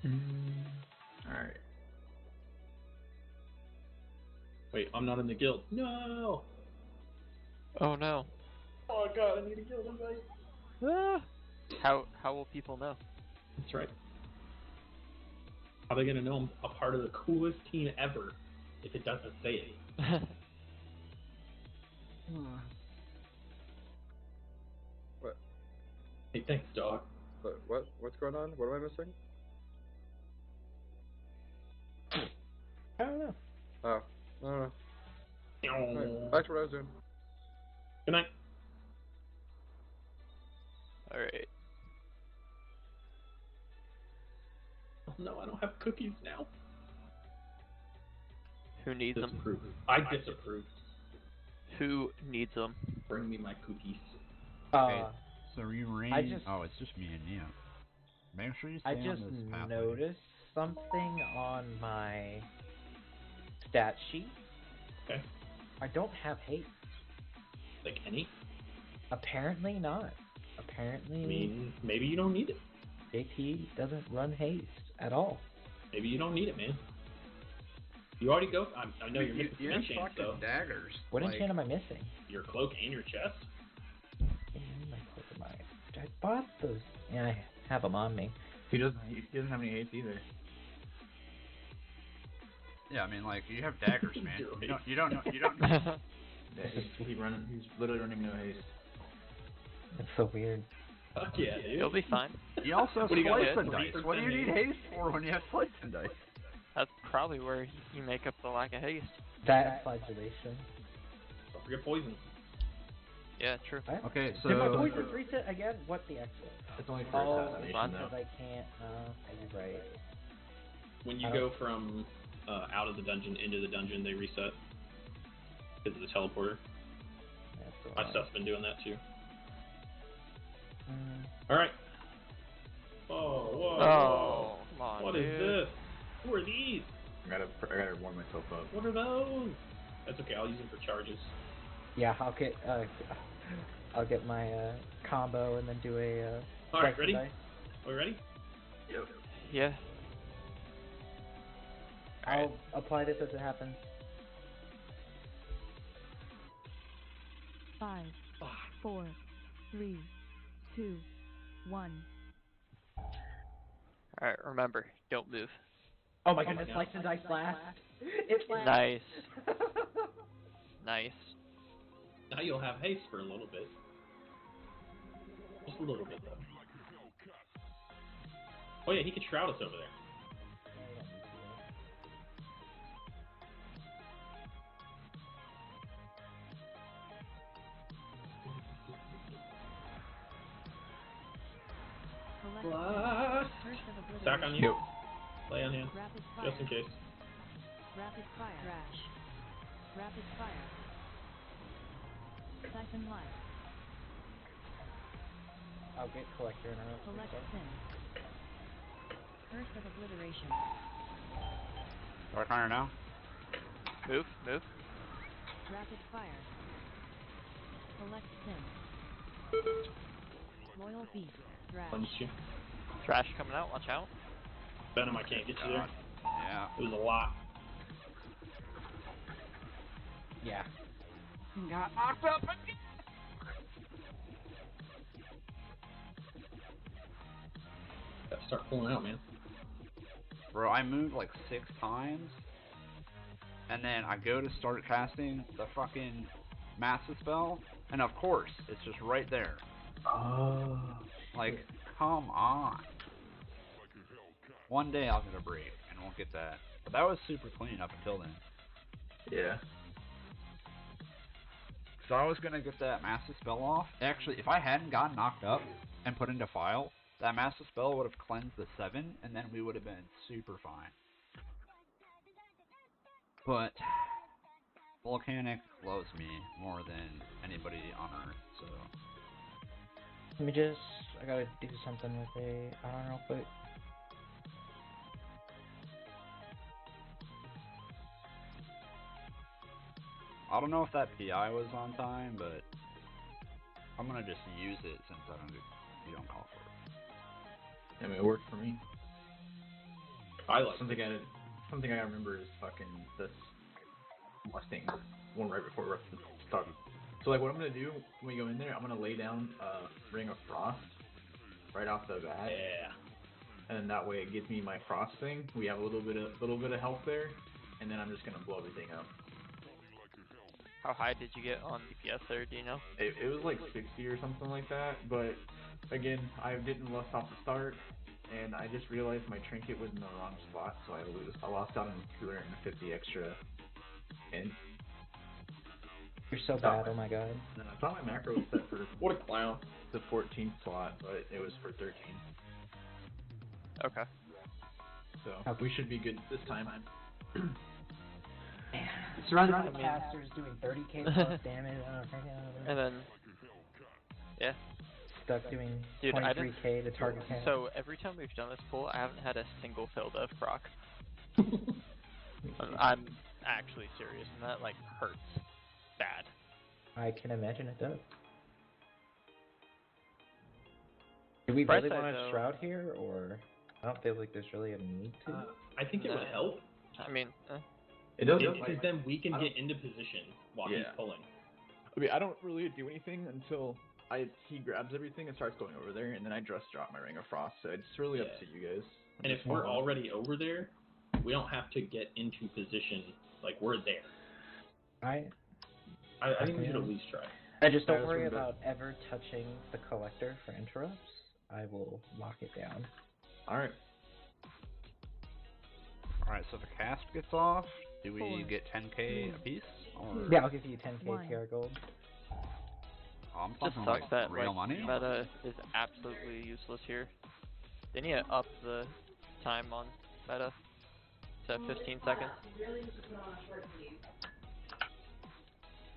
Alright. Wait, I'm not in the guild. No! Oh no. Oh god, I need a guild invite. Ah. How will people know? That's right. How are they gonna know I'm a part of the coolest team ever if it doesn't say it? What? Hey, thanks, dog. What's going on? What am I missing? I don't know. Oh, I don't know. Right, back to what I was doing. Good night. Alright. Oh no, I don't have cookies now. Who needs them? Disapprove. I disapprove. Who needs them? Bring me my cookies. Okay, so rearrange. I just- Oh, it's just me and you. Make sure you stay I on just this pathway. noticed something on my stat sheet. Okay. I don't have haste. Like any? Apparently not. Apparently, I mean, maybe you don't need it. JT doesn't run haste at all. Maybe you don't need it, man. You already go. I know you're missing some You're enchants, fucking though. daggers. What like, enchant am I missing? Your cloak and your chest. I bought those. Yeah, I have them on me. He doesn't have any haste either. Yeah, I mean, like, you have daggers, man. You don't. Yeah, he's literally running no haste. It's so weird. Fuck yeah, dude. You'll be fine. You also have What do you got, slice and 20% dice. What do you need haste for when you have slice and dice? That's probably where you make up the lack of haste. That flagellation. Don't forget poison. Yeah, true. Okay, so Did my poison reset again? What the actual? It's only for Oh, assassination, because though. I can't. You're right. When you go from out of the dungeon into the dungeon, they reset. Because of the teleporter. That's My stuff's been doing that too. Mm. Alright. Oh, whoa. Oh, come on, What dude. is this? Who are these? I gotta warm myself up. What are those? That's okay, I'll use them for charges. Yeah, I'll get my combo and then do a. Alright, slice ready? and dice. Are we ready? Yep. Yeah. I'll apply this as it happens. 5, 4, 3, 2, 1. Alright, remember, don't move. Oh my goodness, slice and dice last. It's last. Nice. Nice. Now you'll have haste for a little bit. Just a little bit, though. Oh yeah, he could shroud us over there. Blast! Stack on you. Play on hand. Rapid fire. Just in case. Rapid fire. Crash. Rapid fire. Siphon life. I'll get collector in a row. Collect sin. Curse of obliteration. Dark Iron now. Move. Rapid fire. Collect sin. Loyal beast. Thrash. Punched you. Trash coming out, watch out. Venom, I can't get you there. Yeah. It was a lot. Yeah. Got knocked up again. Gotta start pulling out, man. Bro, I moved like 6 times, and then I go to start casting the fucking massive spell, and of course, it's just right there. Oh. Like, come on. One day I'll get a break, and we'll get that. But that was super clean up until then. Yeah. So I was gonna get that massive spell off. Actually, if I hadn't gotten knocked up and put into file, that massive spell would have cleansed the 7, and then we would have been super fine. But Volcanic loves me more than anybody on Earth, so. Let me just. I gotta do something with a. I don't know, but. I don't know if that PI was on time, but I'm gonna just use it since you don't call for it. I mean, it worked for me. I like something I remember is fucking this Mustang one right before we started. So like what I'm gonna do when we go in there, I'm gonna lay down a Ring of Frost right off the bat. Yeah. And that way it gives me my frost thing. We have a little bit of health there, and then I'm just gonna blow everything up. How high did you get on DPS there? Do you know? It was like 60 or something like that, but again, I didn't lust off the start, and I just realized my trinket was in the wrong spot, so I lost out on 250 extra. And You're so bad. Oh my god. then I thought my macro was set for What a clown. the 14th slot, but it was for 13. Okay. So we should be good this time. Surrounded by casters doing 30k plus damage. And then, yeah. Stuck doing Dude, 23k to target count. So every time we've done this pull, I haven't had a single failed dev proc. I'm actually serious, and that like hurts bad. I can imagine it does. Do we Bright really side, want to though- shroud here, or I don't feel like there's really a need to. I think it would help. I mean, It does. Because then we can get into position while he's pulling. I mean, I don't really do anything until he grabs everything and starts going over there, and then I just drop my Ring of Frost. So it's really up to you guys. And if we're already over there, we don't have to get into position. Like we're there. I think we should at least try. I just don't worry about ever touching the collector for interrupts. I will lock it down. Alright. Alright, so if a cast gets off, do we get 10k apiece? Or... Yeah, I'll give you 10k TR gold. I'm just talking sucks like that real money. meta is absolutely useless here. They need to up the time on meta to 15 seconds.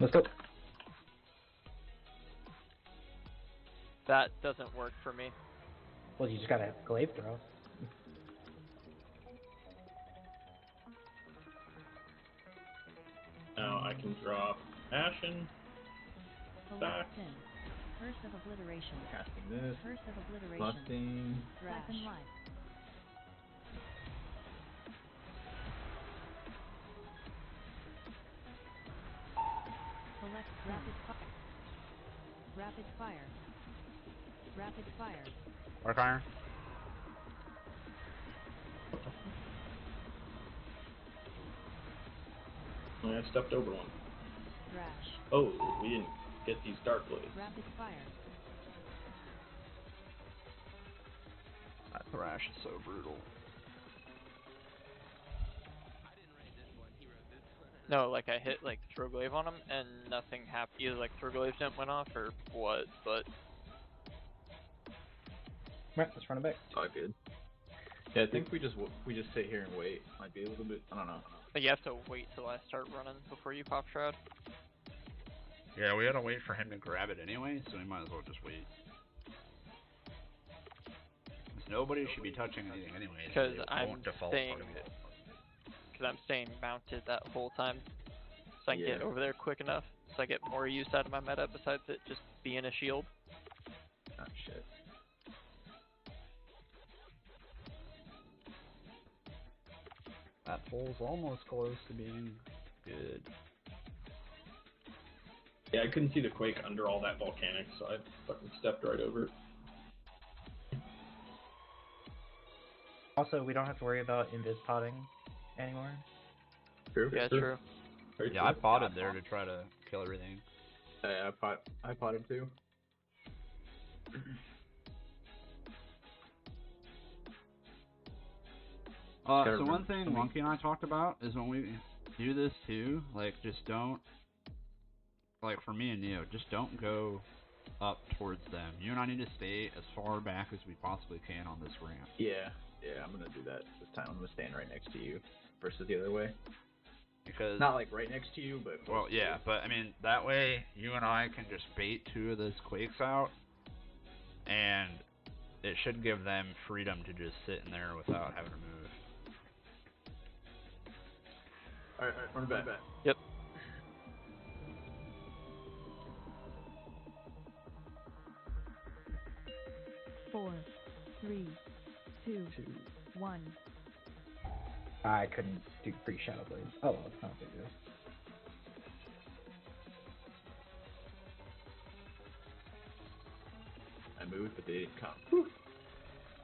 Let's go. That doesn't work for me. Well, you just gotta glaive throw. Now I can drop Ashen. Back. Curse of Obliteration. Casting this. Curse of Obliteration. Mustang. Weapon life. Select rapid fire. Rapid fire. Rapid fire. Arc Iron. Oh, I stepped over one. Thrash. Oh, we didn't get these Dark Blades. Rapid fire. That thrash is so brutal. No, like I hit like throw glaive on him and nothing happened. Either like throw glaive didn't went off or what, but Right, let's run it back. It's all good. Yeah, I think we just sit here and wait. Might be a little bit. I don't know. but you have to wait till I start running before you pop shroud. Yeah, we gotta wait for him to grab it anyway, so we might as well just wait. Nobody should be touching anything anyway. Because so I'm staying mounted that whole time, so I can get over there quick enough, so I get more use out of my meta besides it just being a shield. Oh shit. That pole's almost close to being good. Yeah, I couldn't see the Quake under all that volcanic, so I fucking stepped right over it. Also, we don't have to worry about invis potting anymore. True. Yeah, true. Very Yeah, I potted there to try to kill everything. Yeah, I potted too. So one thing Monkey and I talked about is when we do this too, like just don't, like for me and Neo, just don't go up towards them. You and I need to stay as far back as we possibly can on this ramp. Yeah, I'm gonna do that this time. I'm gonna stand right next to you versus the other way. Because not like right next to you, but well, yeah, but I mean that way you and I can just bait two of those Quakes out, and it should give them freedom to just sit in there without having to move. Alright, run back. Yep. Four, 3, 2, 1. I couldn't do 3 Shadow Blades. Oh, well, it's not a big deal. I moved, but they didn't come. Whew.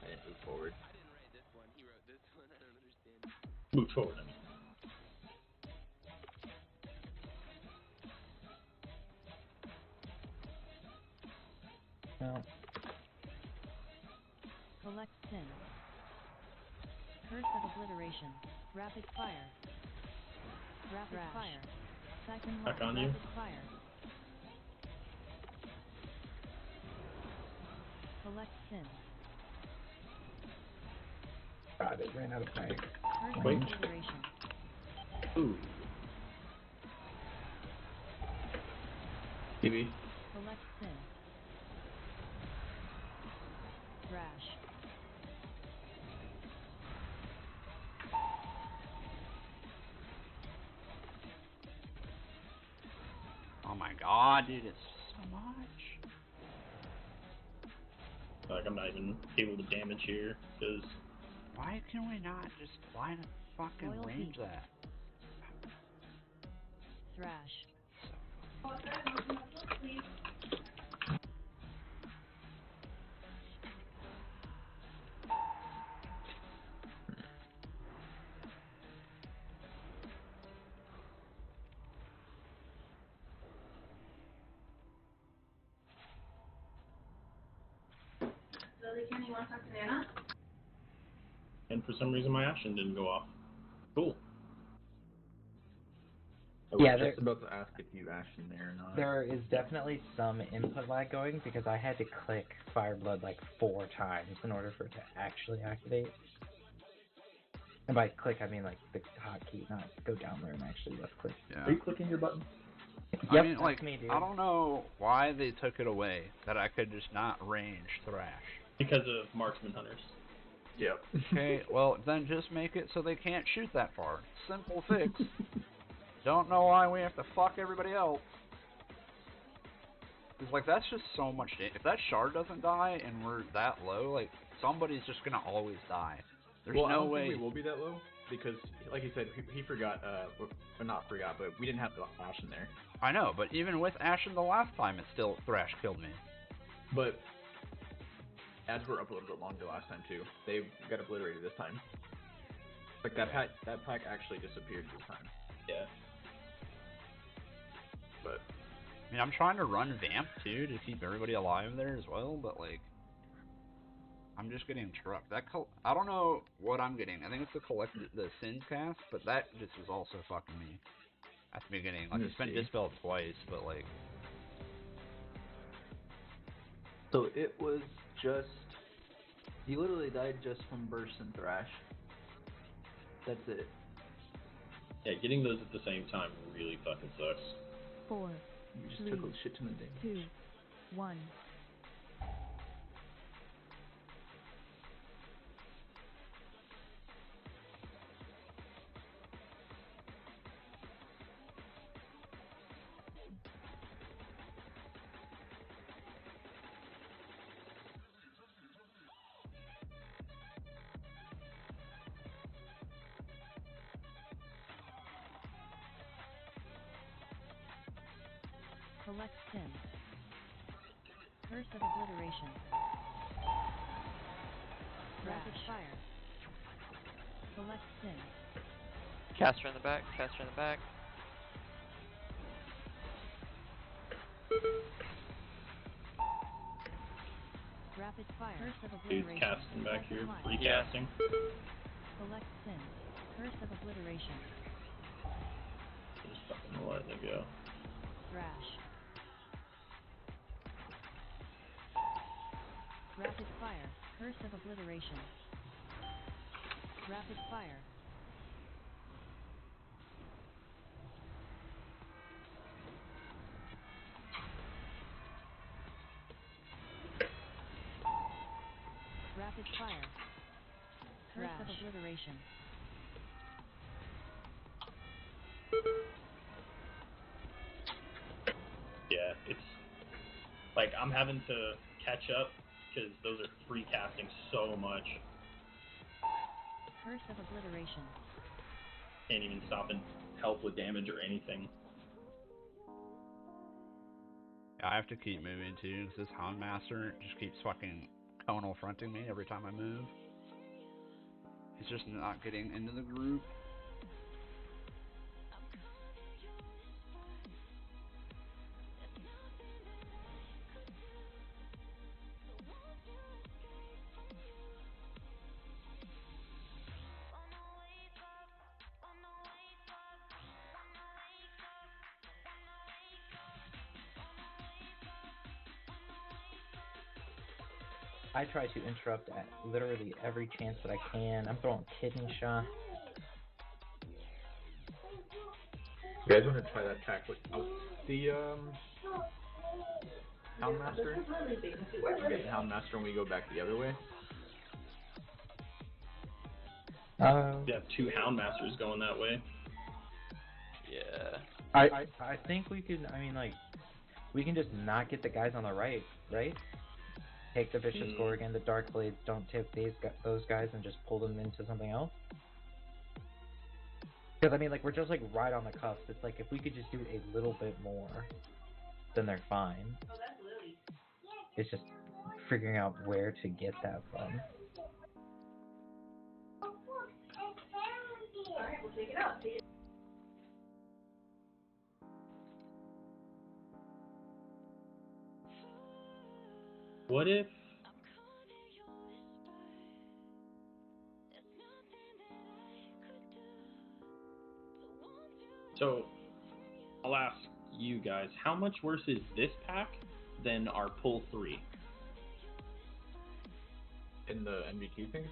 I didn't move forward. I didn't write this one. He wrote this one. I don't understand. Move forward. No. Collect sin. Curse of obliteration. Rapid fire. Rapid fire. Second Back one. on you. Rapid fire. Collect sin. God, it ran out of my... Curse of Wait. obliteration. Ooh. TV. Collect sin. Thrash. Oh my god, dude, it's so much. Like, I'm not even able to damage here, because... Why can we not just line a fucking Loyal range heat. that? Thrash. Kenny, you want to talk to Nana? And for some reason my action didn't go off. Cool. I was Yeah, just about to ask if you Ashen there or not. There is definitely some input lag going because I had to click Fireblood like 4 times in order for it to actually activate. And by click, I mean like the hotkey, not go down there and actually left click. Yeah. Are you clicking your button? I Yep, mean, that's like, me, dude. I don't know why they took it away, that I could just not range Thrash. Because of marksman hunters. Yep. Okay, well, then just make it so they can't shoot that far. Simple fix. Don't know why we have to fuck everybody else. Cause, like, that's just so much damage. If that shard doesn't die and we're that low, like, somebody's just gonna always die. There's well, no I don't way. think we will be that low, because, like you said, he forgot, or not forgot, but we didn't have the Ashen there. I know, but even with Ashen the last time, it still, Thrash killed me. But ads were up a little bit longer last time too. They got obliterated this time. Like that pack actually disappeared this time. Yeah. But I mean, I'm trying to run Vamp too to keep everybody alive there as well, but like, I'm just getting trucked. I don't know what I'm getting. I think it's the Sins cast, but that just was also fucking me at the beginning. Like, it's been dispelled twice, but like. So it was just, you literally died just from burst and thrash. That's it. Yeah, getting those at the same time really fucking sucks. 4, You just 3, took a shit ton of damage. 2, 1. Collect sin. Curse of obliteration. Rapid fire. Collect sin. Caster in the back, caster in the back. Rapid fire. Curse of Dude's obliteration. casting back Second here, life. recasting. Collect sin. Curse of obliteration. Just fucking letting it go. Thrash. Rapid fire. Curse of obliteration. Rapid fire. Rapid fire. Curse of obliteration. Yeah, it's like I'm having to catch up because those are free casting so much. Curse of obliteration. Can't even stop and help with damage or anything. I have to keep moving too, because this Houndmaster just keeps fucking conal fronting me every time I move. He's just not getting into the group. I try to interrupt at literally every chance that I can. I'm throwing kidney shot. You guys want to try that attack without the Houndmaster? Get the Houndmaster when we go back the other way? You have 2 Houndmasters going that way. Yeah. I think we can. I mean, like, we can just not get the guys on the right, right? Take the Vicious Gorgon, the Dark Blades, don't take those guys and just pull them into something else? Because, I mean, like, we're just, like, right on the cusp. It's like, if we could just do a little bit more, then they're fine. It's just figuring out where to get that from. Alright, we'll take it out. What if... So, I'll ask you guys, how much worse is this pack than our pull 3? In the MVQ thing?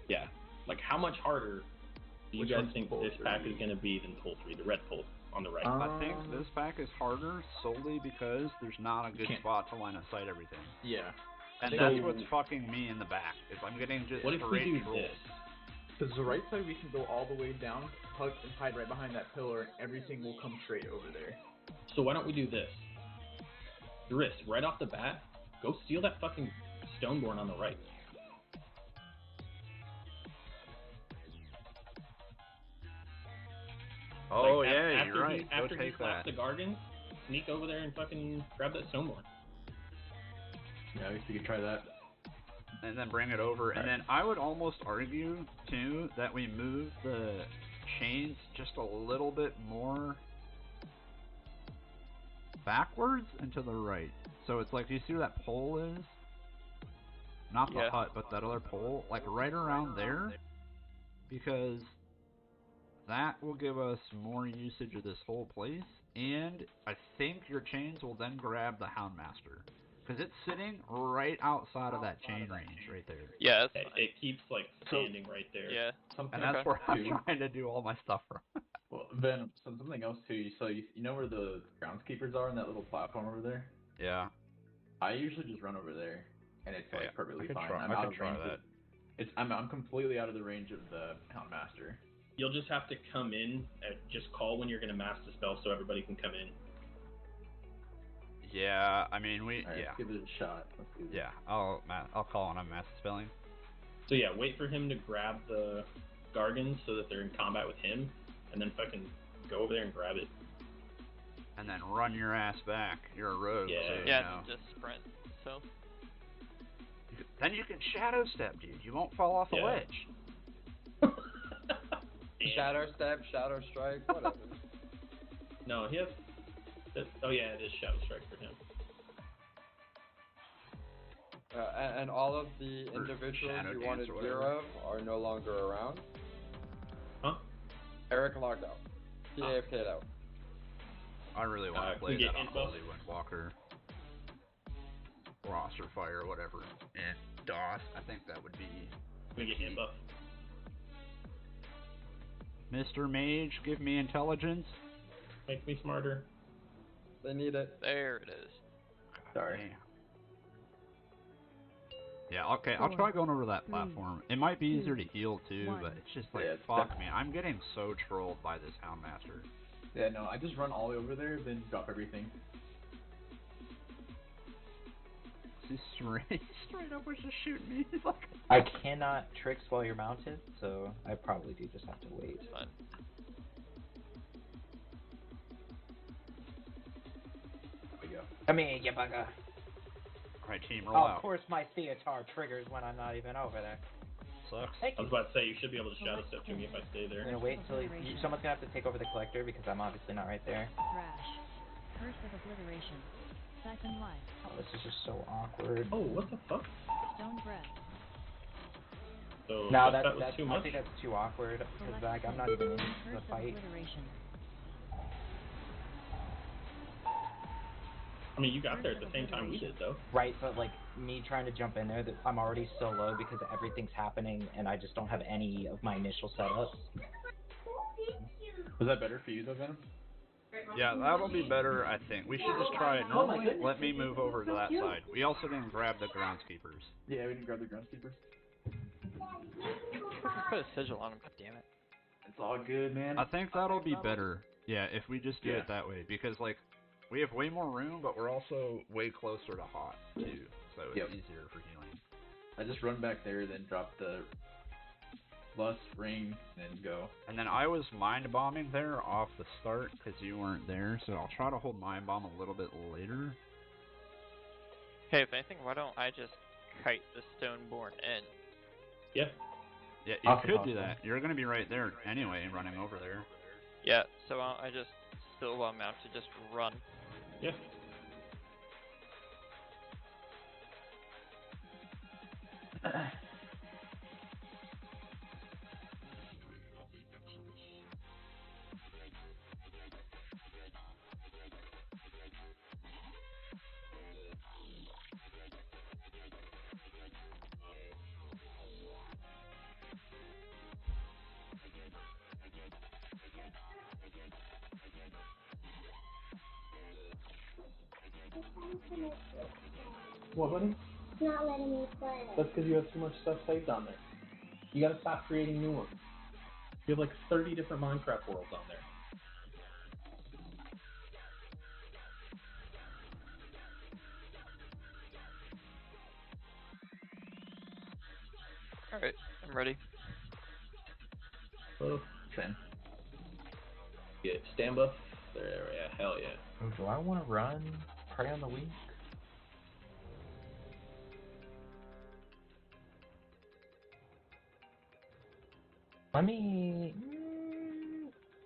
Yeah. Like, how much harder do you Which guys one's think pull this 3? pack is going to be than pull 3, the red pull on the right? I think this pack is harder solely because there's not a good spot to line of sight everything. Yeah. And that's what's fucking me in the back, is I'm getting just what if we do trolls. this? Because the right side we can go all the way down, hug and hide right behind that pillar, and everything will come straight over there. So why don't we do this? Driss, right off the bat, go steal that fucking Stoneborn on the right. Oh, like, yeah, you're right. After go he take slaps that. the Gargans, sneak over there and fucking grab that Stoneborn. Yeah, I guess we could try that. And then bring it over. And then I would almost argue, too, that we move the chains just a little bit more backwards and to the right. So it's like, do you see where that pole is? Not the hut, but that other pole. Like, right around there. Because that will give us more usage of this whole place. And I think your chains will then grab the Houndmaster. Because it's sitting right outside of that chain range right there. Yeah, it keeps, like, standing right there. Yeah. And that's where I'm trying to do all my stuff from. Well, Ben, something else too. So you know where the groundskeepers are on that little platform over there? Yeah. I usually just run over there, and it's like perfectly fine. I'm I out can of try range that. I'm completely out of the range of the Houndmaster. You'll just have to come in and just call when you're gonna mass the spell so everybody can come in. Yeah, I mean Let's give it a shot. Yeah, I'll call when I'm mass spelling. So yeah, wait for him to grab the Gargans so that they're in combat with him, and then fucking go over there and grab it. And then run your ass back. You're a rogue, so you know. Just sprint. So. Then you can shadow step, dude. You won't fall off the ledge. Shadow step, shadow strike, whatever. No, he has. Oh yeah, it is shadow strike for him. And all of the individuals you wanted 0 are no longer around. Huh? Eric logged out. He AFK'd out. I really want to play that on Holy Windwalker. Roster Fire, whatever. And DOS, I think that would be... We get him buff. Mr. Mage, give me intelligence. Make me smarter. They need it. There it is. Sorry. Yeah, okay, I'll try going over that platform. It might be easier to heal too, but it's just like, fuck me, I'm getting so trolled by this Houndmaster. Yeah, no, I just run all the way over there, then drop everything. He's straight up was just shooting me. He's like... I cannot tricks while you're mounted, so I probably do just have to wait. Fine. Come here, you bugger. Alright, team, roll out. Of course my theater triggers when I'm not even over there. Sucks. I was about to say, you should be able to shadow step to me if I stay there. I'm gonna wait until someone's gonna have to take over the collector because I'm obviously not right there. Thrash. Curse of Obliteration. Siphon Life. Oh, this is just so awkward. Oh, what the fuck? Stone Breath. So No, that was too much. I think that's too awkward because like I'm not even in the fight. I mean, you got there at the same time we did, though. Right, but like me trying to jump in there, I'm already so low because everything's happening and I just don't have any of my initial setups. Was that better for you though, Venom? Yeah, that'll be better, I think. We should just try it. Normally, let me move over to that side. We also didn't grab the groundskeepers. Yeah, we didn't grab the groundskeepers. Put a sigil on him, god damn it. It's all good, man. I think that'll be better, yeah, if we just do it that way. Because, like, we have way more room, but we're also way closer to hot, too. So it's easier for healing. I just run back there, then drop the lust ring, and go. And then I was mind bombing there off the start because you weren't there, so I'll try to hold mind bomb a little bit later. Hey, if anything, why don't I just kite the Stoneborn in? Yeah. Yeah, you could do that. You're going to be right there anyway, running over there. Yeah, so I just still mount to just run. Yeah. What, buddy? It's not letting me play. That's because you have too much stuff saved on there. You gotta stop creating new ones. You have like 30 different Minecraft worlds on there. Alright, I'm ready. Oh, Fen. Get stand buff. There, yeah, hell yeah. Do I want to run Prey on the Weak? Let me...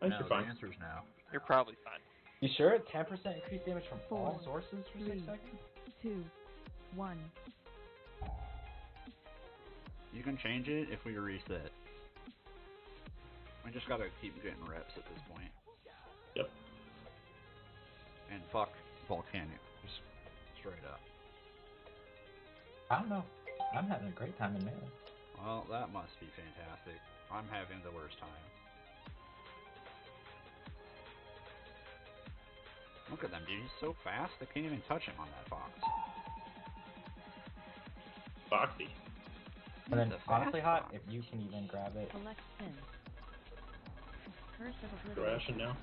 I think you're fine. The answer's no. You're probably fine. You sure? 10% increased damage from all sources for 6 seconds? 2, 1. You can change it if we reset. We just gotta keep getting reps at this point. Yep. And fuck Volcanic. Just straight up. I don't know. I'm having a great time in Melee. Well, that must be fantastic. I'm having the worst time. Look at them, dude. He's so fast, I can't even touch him on that fox. Foxy. And then, honestly, Hot, if you can even grab it. Select Sin. Curse of Obliteration. Thrashing now.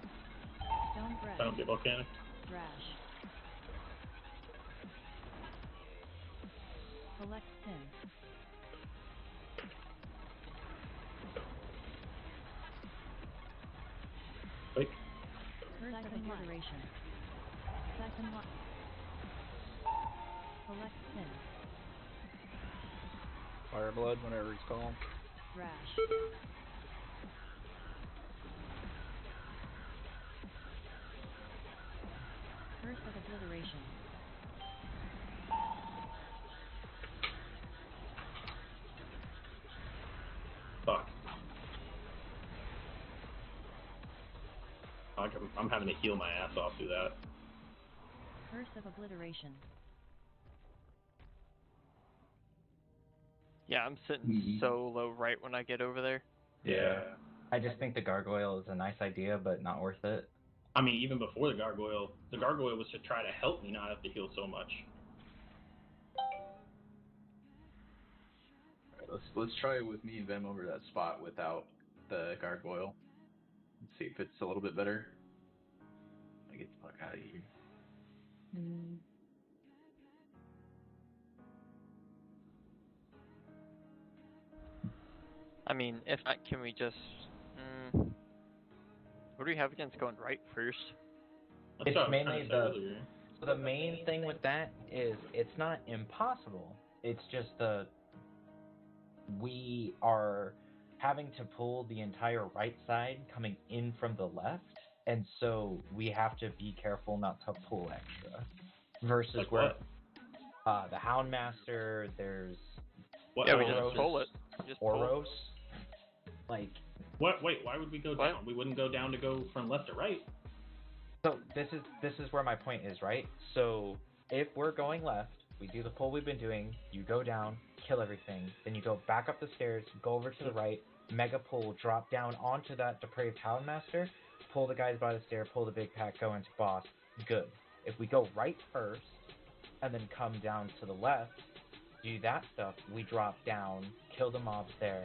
Stone Breath. I don't get volcanic. Thrash. Select Sin. Wait. Curse of Obliteration. Siphon Life. Select Sin. Fireblood, whatever he's called. Thrash. Curse of Obliteration. Fuck. I'm having to heal my ass off through that. Curse of Obliteration. Yeah, I'm sitting so low right when I get over there. Yeah. I just think the gargoyle is a nice idea, but not worth it. I mean, even before the gargoyle was to try to help me not have to heal so much. Alright, let's try it with me and Venom over that spot without the gargoyle. Let's see if it's a little bit better. I get the fuck out of here. I mean, if not, can we just... what do we have against going right first? It's mainly The main thing with that is it's not impossible. It's just we are having to pull the entire right side coming in from the left, and so we have to be careful not to pull extra. Versus like where the Houndmaster, there's we just pull it. Just Oros. Like what? Wait, why would we go down? We wouldn't go down to go from left to right. So this is where my point is, right? So if we're going left, we do the pull we've been doing, you go down, kill everything, then you go back up the stairs, go over to the right, mega pull, drop down onto that depraved Houndmaster, pull the guys by the stair, pull the big pack, go into boss, good. If we go right first, and then come down to the left, do that stuff, we drop down, kill the mobs there,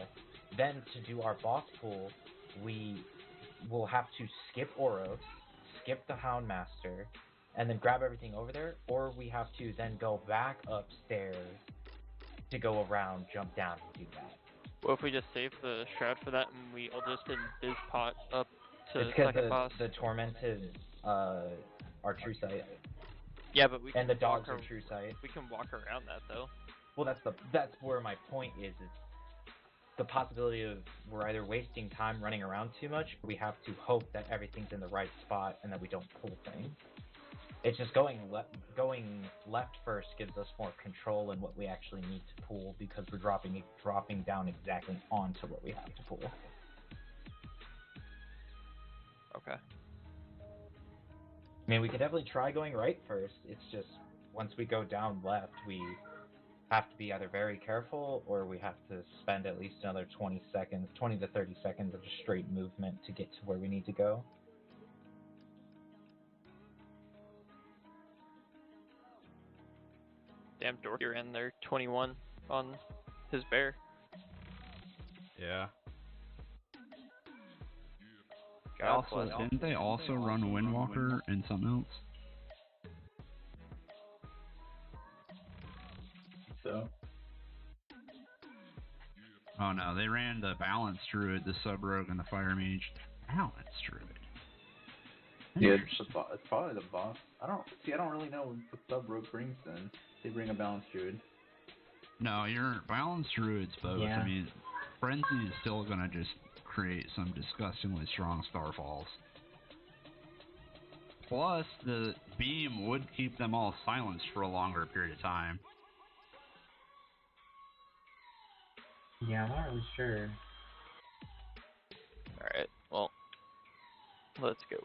then to do our boss pull, we will have to skip Oros, skip the Houndmaster, and then grab everything over there, or we have to then go back upstairs to go around, jump down, and do that. Well, if we just save the Shroud for that, and we'll just in Bizpot up to it's second boss. The Tormented are true sight. Yeah, but we can and the dogs are true sight. We can walk around that though. Well, that's where my point is. It's the possibility of we're either wasting time running around too much, or we have to hope that everything's in the right spot and that we don't pull things. It's just going left first gives us more control in what we actually need to pull because we're dropping down exactly onto what we have to pull. Okay. I mean, we could definitely try going right first. It's just once we go down left, we have to be either very careful or we have to spend at least another 20 to 30 seconds of just straight movement to get to where we need to go. Damn, Dorky ran there 21 on his bear. Yeah. Didn't they also run Windwalker and something else? So. Oh no, they ran the Balance Druid, the Sub-Rogue, and the Fire Mage. Balance Druid. Yeah, it's probably the boss. I don't really know what Sub-Rogue brings then. They bring a Balance Druid. No, your Balance Druid's both. Yeah. I mean, Frenzy is still gonna just create some disgustingly strong Starfalls. Plus, the beam would keep them all silenced for a longer period of time. Yeah, I'm not really sure. Alright, well, let's go.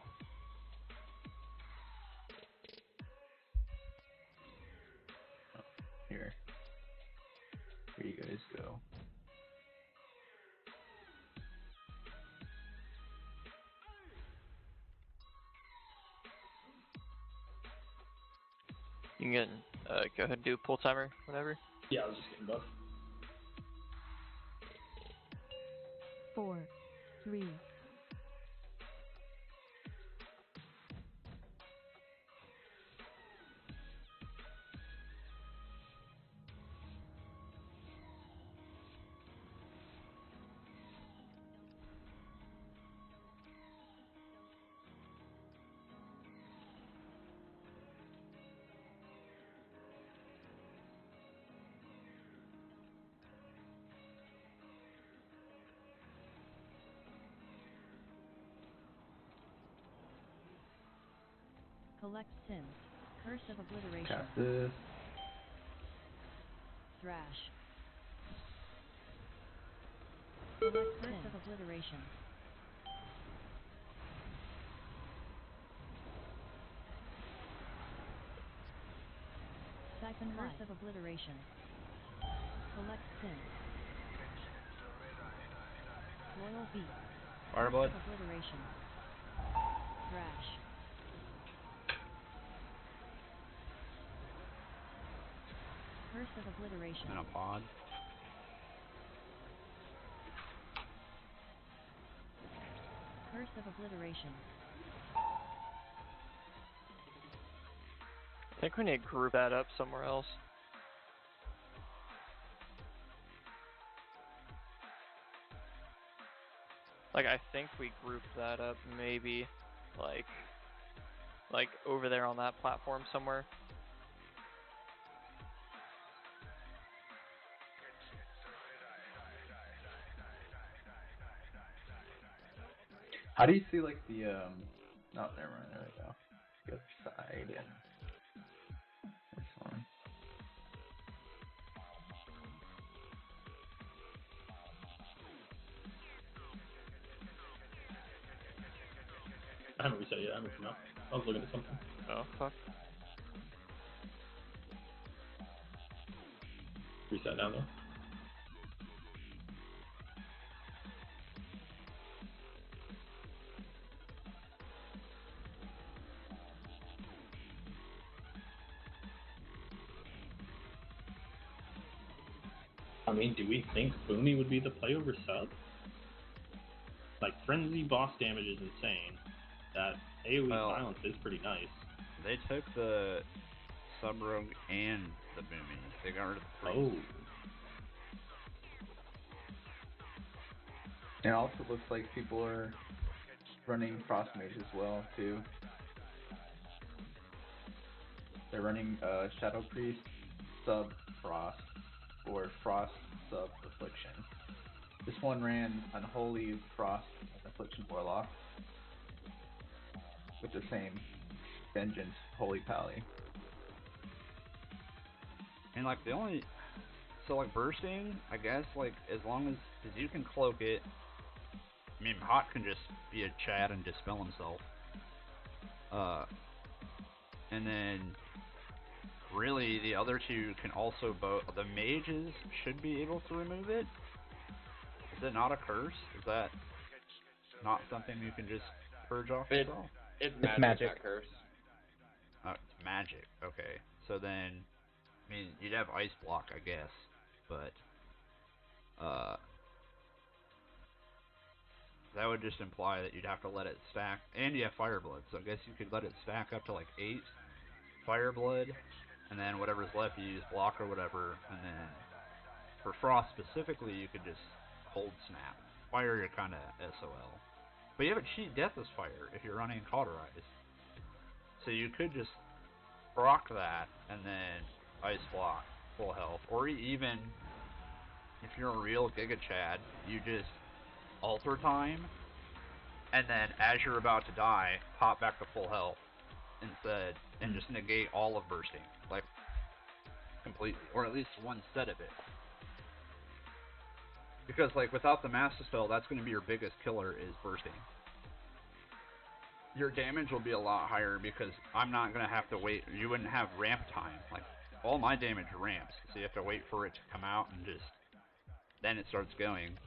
Here you guys go. You can go ahead and do a pull timer, whatever. Yeah, I was just getting buff. 4, 3, collect sins. Curse of obliteration. Cast this. Thrash. Collect curse of obliteration. Siphon curse of obliteration. Collect sin. Loyal beast. Fireblood. Curse of obliteration. Thrash. Curse of obliteration. And a pod. Curse of obliteration. I think we need to group that up somewhere else. Like, I think we grouped that up maybe, like, like over there on that platform somewhere. How do you see like the not never mind, there we go. The other side and this one. I haven't reset yet. I haven't come out. I was looking at something. Oh fuck. Reset down there. I mean, do we think Boomy would be the play over sub? Like, Frenzy boss damage is insane. That AoE silence is pretty nice. They took the sub rogue and the Boomy. They got rid of the priest. Oh. And it also looks like people are running Frost Mage as well, too. They're running Shadow Priest, sub Frost, or Frost sub Affliction. This one ran Unholy Frost and Affliction Warlock with the same Vengeance Holy Pally. And like the only, so like bursting, I guess like as long as, cause you can cloak it. I mean, Hot can just be a Chad and dispel himself. And then really the other two can also both. The mages should be able to remove it. Is it not a curse? Is that not something you can just purge off yourself? It's magic. Not curse. Oh, it's magic. Okay. So then, I mean, you'd have ice block, I guess, but that would just imply that you'd have to let it stack, and you have Fireblood, so I guess you could let it stack up to like 8 Fireblood, and then whatever's left you use block or whatever, and then for Frost specifically you could just hold Snap. Fire you're kind of SOL. But you have a cheat Deathless Fire if you're running Cauterize. So you could just proc that, and then Ice Block, full health, or even if you're a real Giga Chad, you just alter time, and then as you're about to die, pop back to full health instead, and just negate all of bursting, like completely, or at least one set of it. Because like without the Master Spell, that's going to be your biggest killer is bursting. Your damage will be a lot higher because I'm not going to have to wait. You wouldn't have ramp time. Like all my damage ramps, so you have to wait for it to come out and just then it starts going.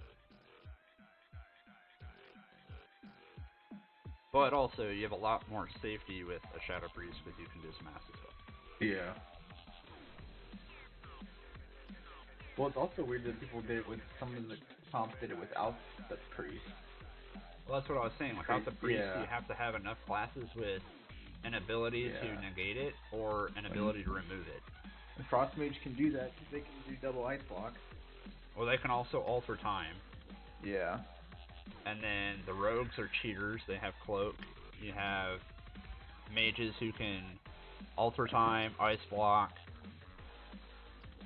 But also, you have a lot more safety with a Shadow Priest because you can just mass as well. Yeah. Well, it's also weird that people did it with, some of the comps did it without the Priest. Well, that's what I was saying. Without the Priest, you have to have enough classes with an ability to negate it or an ability to remove it. And Frost Mage can do that because they can do double Ice Block. Well, they can also alter time. Yeah. And then the rogues are cheaters. They have cloak. You have mages who can alter time, ice block.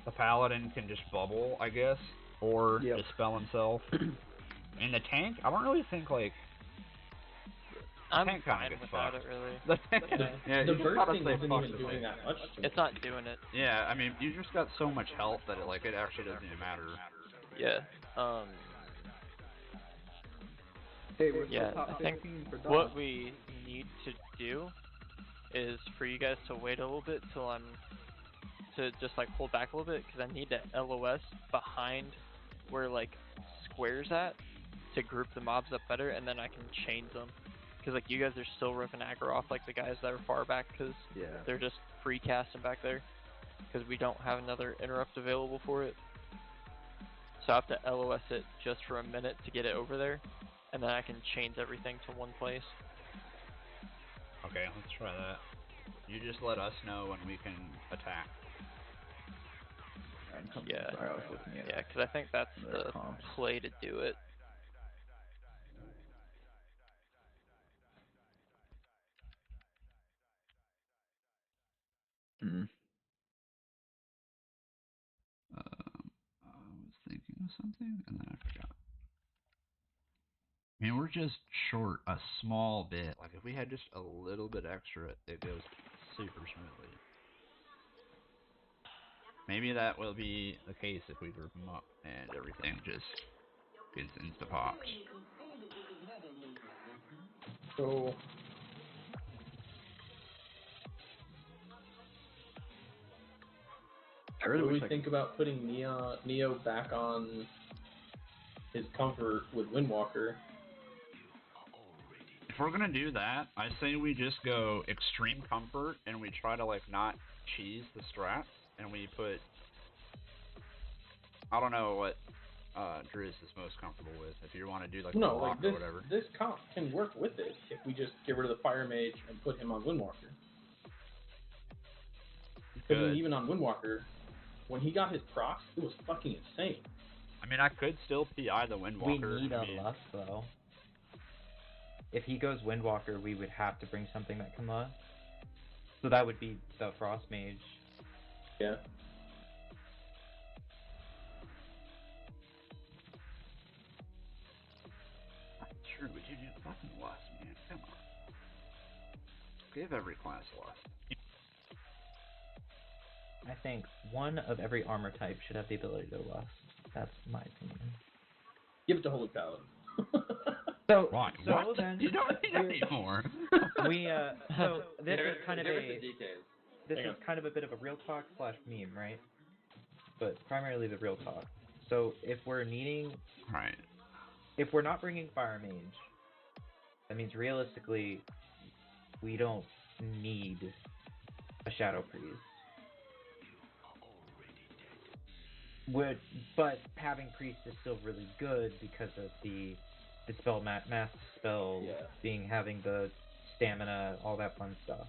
The paladin can just bubble, I guess, or dispel himself. And the tank, I don't really think like. I'm fine without it, really. The tank, the bursting isn't even doing that much. It's not doing it. Yeah, I mean, you just got so much health that it actually doesn't even matter. Yeah. Hey, we're I think what we need to do is for you guys to wait a little bit till to just like hold back a little bit, because I need to LOS behind where like squares at to group the mobs up better, and then I can change them. Because like you guys are still ripping aggro off like the guys that are far back, because they're just free casting back there, because we don't have another interrupt available for it. So I have to LOS it just for a minute to get it over there, and then I can change everything to one place. Okay, let's try that. You just let us know when we can attack. Yeah, sorry, I was looking at because I think that's the play to do it. something? And then I forgot. I mean, we're just short a small bit. Like, if we had just a little bit extra, it goes super smoothly. Maybe that will be the case if we group them up and everything just gets insta-popped. So... What do we think about putting Neo back on his comfort with Windwalker? If we're gonna do that, I say we just go extreme comfort and we try to like not cheese the strats and we put, I don't know what Driz is most comfortable with. If you want to do like the block or whatever. This comp can work with it if we just get rid of the Fire Mage and put him on Windwalker. Because I mean, even on Windwalker, when he got his procs, it was fucking insane. I mean, I could still PI the Windwalker. We need a Lust, though. If he goes Windwalker, we would have to bring something that can Lust. So that would be the Frost Mage. Yeah. Sure, but you do fucking Lust, man. Come on. Give every class Lust. I think one of every armor type should have the ability to Lust. That's my opinion. Give it to Holy Paladin. So what? Then you don't need anymore. So this is kind of this is kind of a bit of a real talk / meme, right? But primarily the real talk. So if we're needing, if we're not bringing Fire Mage, that means realistically we don't need a Shadow Priest. But having Priest is still really good because of the Dispel Mass Dispel, having the stamina, all that fun stuff.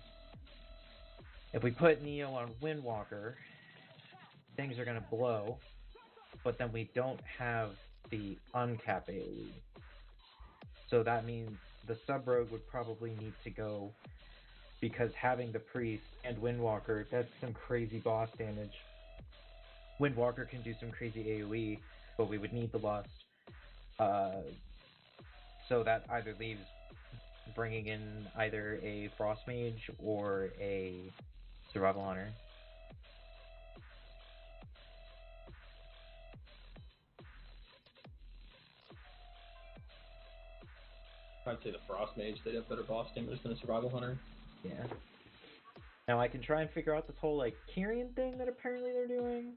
If we put Neo on Windwalker, things are going to blow, but then we don't have the uncap AoE. So that means the Sub-Rogue would probably need to go, because having the Priest and Windwalker, that's some crazy boss damage. Windwalker can do some crazy AoE, but we would need the Lust. So that either leaves bringing in either a Frost Mage or a Survival Hunter. I'd say the Frost Mage, they'd have better boss damage than a Survival Hunter. Yeah. Now I can try and figure out this whole like Kyrian thing that apparently they're doing.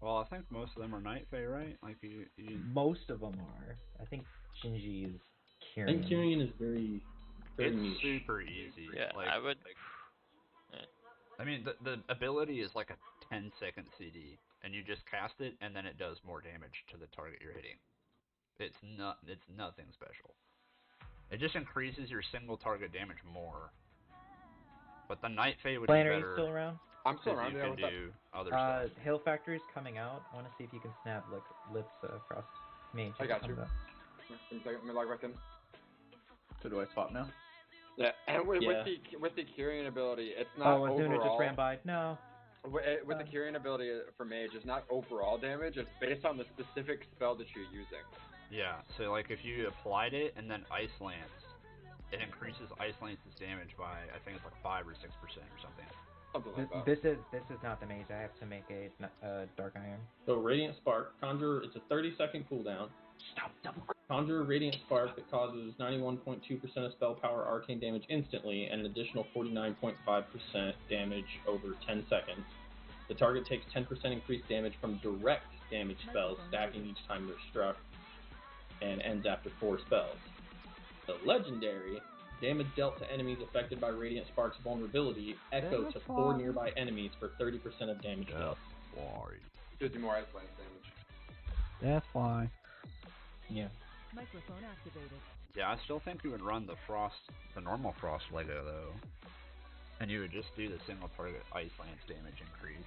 Well, I think most of them are Night Fae, right? Like you... Most of them are. I think Shinji is Kyrian. I think Kyrian is very niche. Super easy. Yeah, like, I would... I mean, the ability is like a 10-second CD, and you just cast it, and then it does more damage to the target you're hitting. It's nothing special. It just increases your single target damage more. But the Night Fae would be better. Are you still around? I'm still around. You can do other stuff. Hail Factory's coming out. I want to see if you can snap Lips Frost Mage. I got you. Let me log back in. So do I swap now? Yeah, and with the Kyrian ability, it's not overall. Oh, Azuna just ran by. No. With the Kyrian ability for Mage, it's not overall damage. It's based on the specific spell that you're using. Yeah, so like if you applied it and then Ice Lance, it increases Ice Lance's damage by, I think it's like 5 or 6% or something. This is not the Mage. I have to make a Dark Iron. So Radiant Spark, Conjure, it's a 30-second cooldown. Conjure Radiant Spark that causes 91.2% of spell power arcane damage instantly and an additional 49.5% damage over 10 seconds. The target takes 10% increased damage from direct damage spells, stacking each time they're struck, and ends after 4 spells. The legendary, damage dealt to enemies affected by Radiant Spark's vulnerability, echo to 4 nearby enemies for 30% of damage dealt. 50 more Ice Lance damage. That's why. Yeah. Microphone activated. Yeah, I still think you would run the normal Frost Lego though, and you would just do the single target Ice Lance damage increase,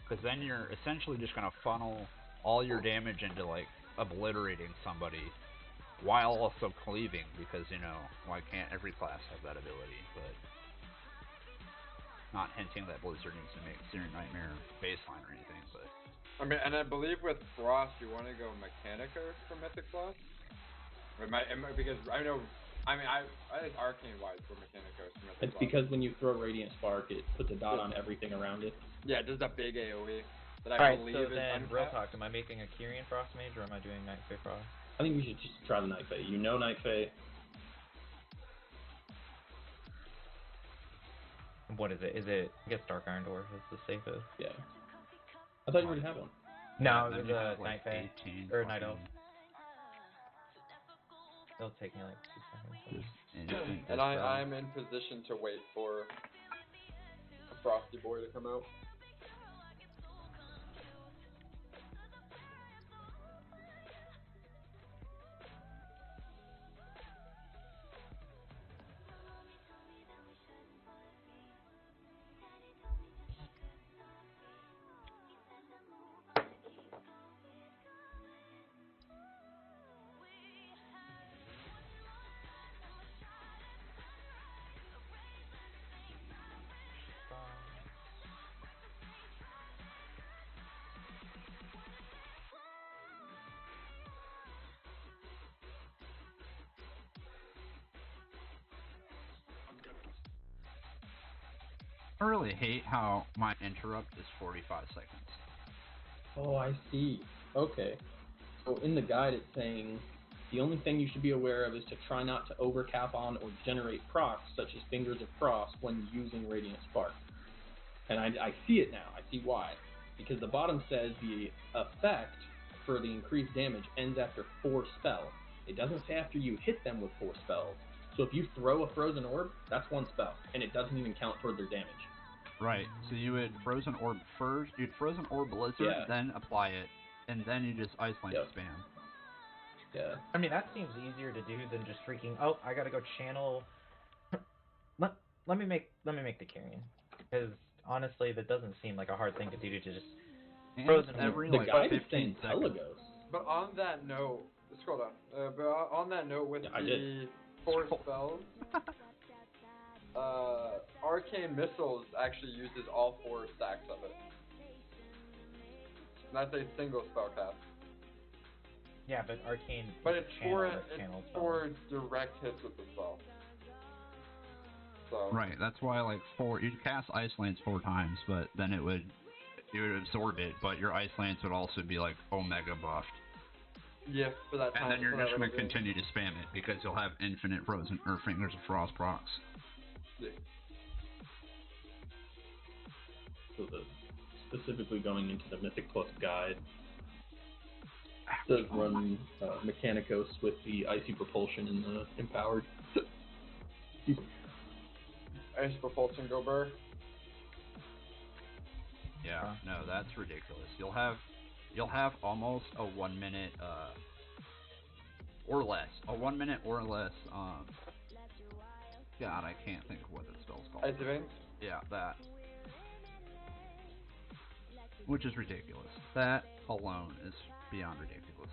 because then you're essentially just gonna funnel all your damage into like obliterating somebody, while also cleaving, because you know why can't every class have that ability? But not hinting that Blizzard needs to make Searing Nightmare baseline or anything, but... I mean, and I believe with Frost, you want to go Mechanica for Mythic Plus? Because I know... I mean, I think arcane-wise for Mechanica for Mythic It's Plus. because when you throw Radiant Spark, it puts a dot on everything around it. Yeah, just a big AoE that I Alright, believe so is then, uncapped. real talk, am I making a Kyrian Frost Mage, or am I doing Night Fae Frost? I think we should just try the Night Fae. You know Night Fae. What is it? I guess Dark Iron Dwarf is the safest. Yeah. I thought you already had one. No, then it was you a have, like, Night Fae. 18 Or Night Elf. fucking- It'll take me like 2 seconds. instant And dispel. I'm in position to wait for a Frosty Boy to come out. I really hate how my interrupt is 45 seconds. Oh, I see. Okay. So in the guide it's saying the only thing you should be aware of is to try not to overcap on or generate procs such as Fingers of Frost when using Radiant Spark. And I see it now. I see why. Because the bottom says the effect for the increased damage ends after 4 spells. It doesn't say after you hit them with 4 spells. So if you throw a Frozen Orb, that's 1 spell, and it doesn't even count toward their damage. Right, so you would Frozen Orb first, you'd Frozen Orb Blizzard, then apply it, and then you just Iceland spam. Yeah. I mean, that seems easier to do than just freaking, oh, I gotta go channel... let me make the Kyrian. Because, honestly, that doesn't seem like a hard thing to do to just... And Frozen every, the like, guide is 15 saying seconds. Pelagos. But on that note, scroll down. But on that note, with the 4 spells, Arcane Missiles actually uses all 4 stacks of it. And that's a single spell cast. Yeah, but Arcane... But it's channel for direct hits with the spell. So. Right, that's why, like, you'd cast Ice Lance 4 times, but then you would absorb it, but your Ice Lance would also be, like, Omega buffed. Yeah, for that time. And then you're just going to continue to spam it, because you'll have infinite Frozen, or Fingers of Frost procs. Yeah. So specifically going into the Mythic Plus guide, it does run Mechanicos with the Icy Propulsion and the Empowered. Ice Propulsion go burr. Yeah, no, that's ridiculous. You'll have almost a 1 minute, or less. A 1 minute or less, God, I can't think of what that spell's called. Icy Veins? Yeah, that. Which is ridiculous. That alone is beyond ridiculous.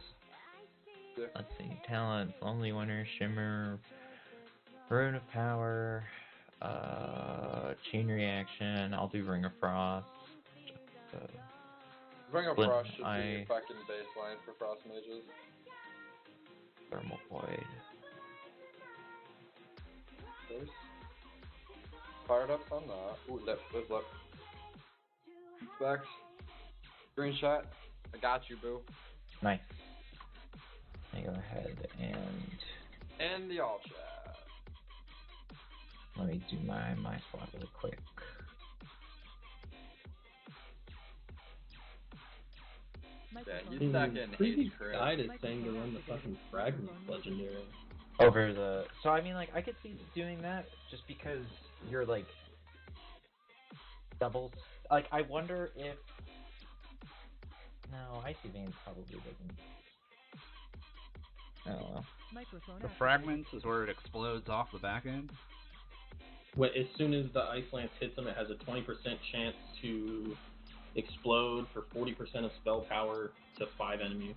Let's see, talents, Lonely Winter, Shimmer, Rune of Power, Chain Reaction, I'll do Ring of Frost. Ring of Frost should be I- a fucking baseline for Frost Mages. Thermal Void. First. Fired up on that. Ooh, lip. Specs. Screenshot. I got you, boo. Nice. Let me go ahead and the all chat. let me do my spot really quick. Yeah, he's stuck in Previous Haze Crit. guide is saying to run the fucking Fragments Legendary. Over the... So, I mean, like, I could see doing that just because you're, like, doubles... Like, I wonder if... No, Icy Veins probably doesn't... I don't know. The Fragments is where it explodes off the back end? As soon as the Ice Lance hits them, it has a 20% chance to explode for 40% of spell power to 5 enemies.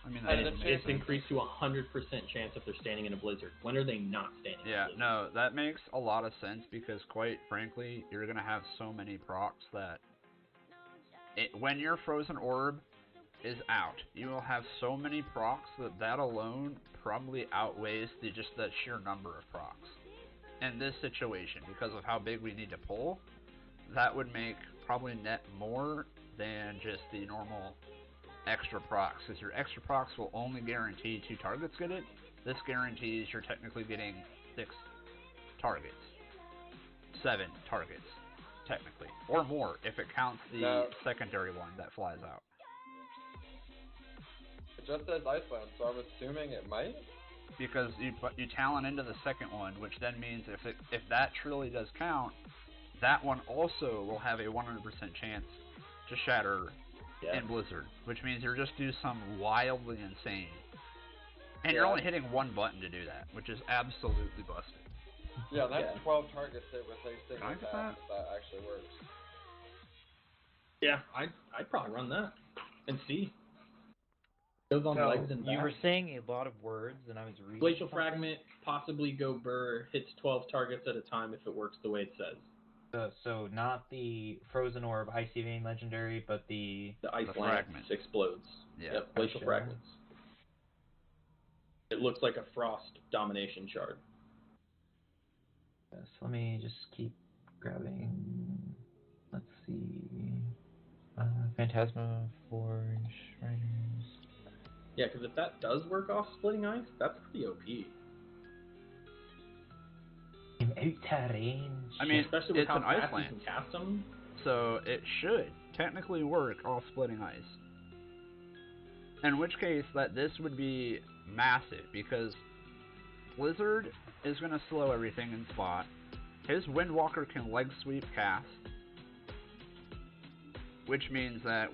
I mean, And it's increased to 100% chance if they're standing in a blizzard. When are they not standing in a blizzard? Yeah, no, that makes a lot of sense because, quite frankly, you're going to have so many procs that when your Frozen Orb is out, you will have so many procs that alone probably outweighs just the sheer number of procs. In this situation, because of how big we need to pull, that would make probably net more than just the normal extra procs, because your extra procs will only guarantee 2 targets get it. This guarantees you're technically getting 6 targets. 7 targets, technically. Or more, if it counts the secondary one that flies out. It just says Iceland, so I'm assuming it might? Because you talent into the second one, which then means if that truly does count, that one also will have a 100% chance to shatter in Blizzard, which means you're just do some wildly insane. And you're only hitting one button to do that, which is absolutely busted. Yeah, that's 12 targets hit with a single Can I get attack, if that actually works. Yeah, I'd probably run that and see. Goes on legs and back. You were saying a lot of words, and I was reading Glacial Fragment, possibly go Burr, hits 12 targets at a time if it works the way it says. So not the Frozen Orb, Icy Vein Legendary, but the Ice Lance explodes. Yeah. Yep, Glacial Fragments. It looks like a Frost Domination Shard. Yes, let me just keep grabbing. Let's see. Phantasma, Forge, Riders. Yeah, because if that does work off Splitting Ice, that's pretty OP. In out range. I mean, especially with it's how an fast Ice you Lance, can cast them. so it should technically work off Splitting Ice. In which case, this would be massive, because Blizzard is going to slow everything in spot. His Windwalker can leg sweep cast, which means that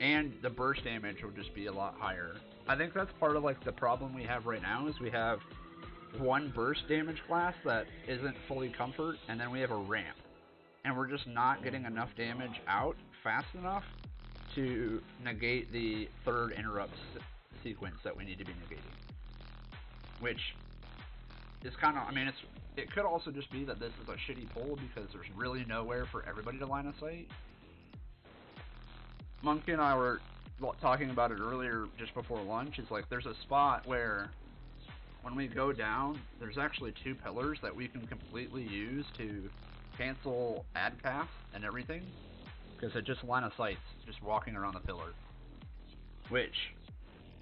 and the burst damage will just be a lot higher. I think that's part of the problem we have right now, is we have one burst damage class that isn't fully comfort, and then we have a ramp. And we're just not getting enough damage out fast enough to negate the third interrupt sequence that we need to be negating. Which is kind of, I mean, it could also just be that this is a shitty pull because there's really nowhere for everybody to line of sight. Monkey and I were talking about it earlier just before lunch. It's there's a spot where when we go down, there's actually 2 pillars that we can completely use to cancel ad cast and everything, because it just line of sights just walking around the pillar, which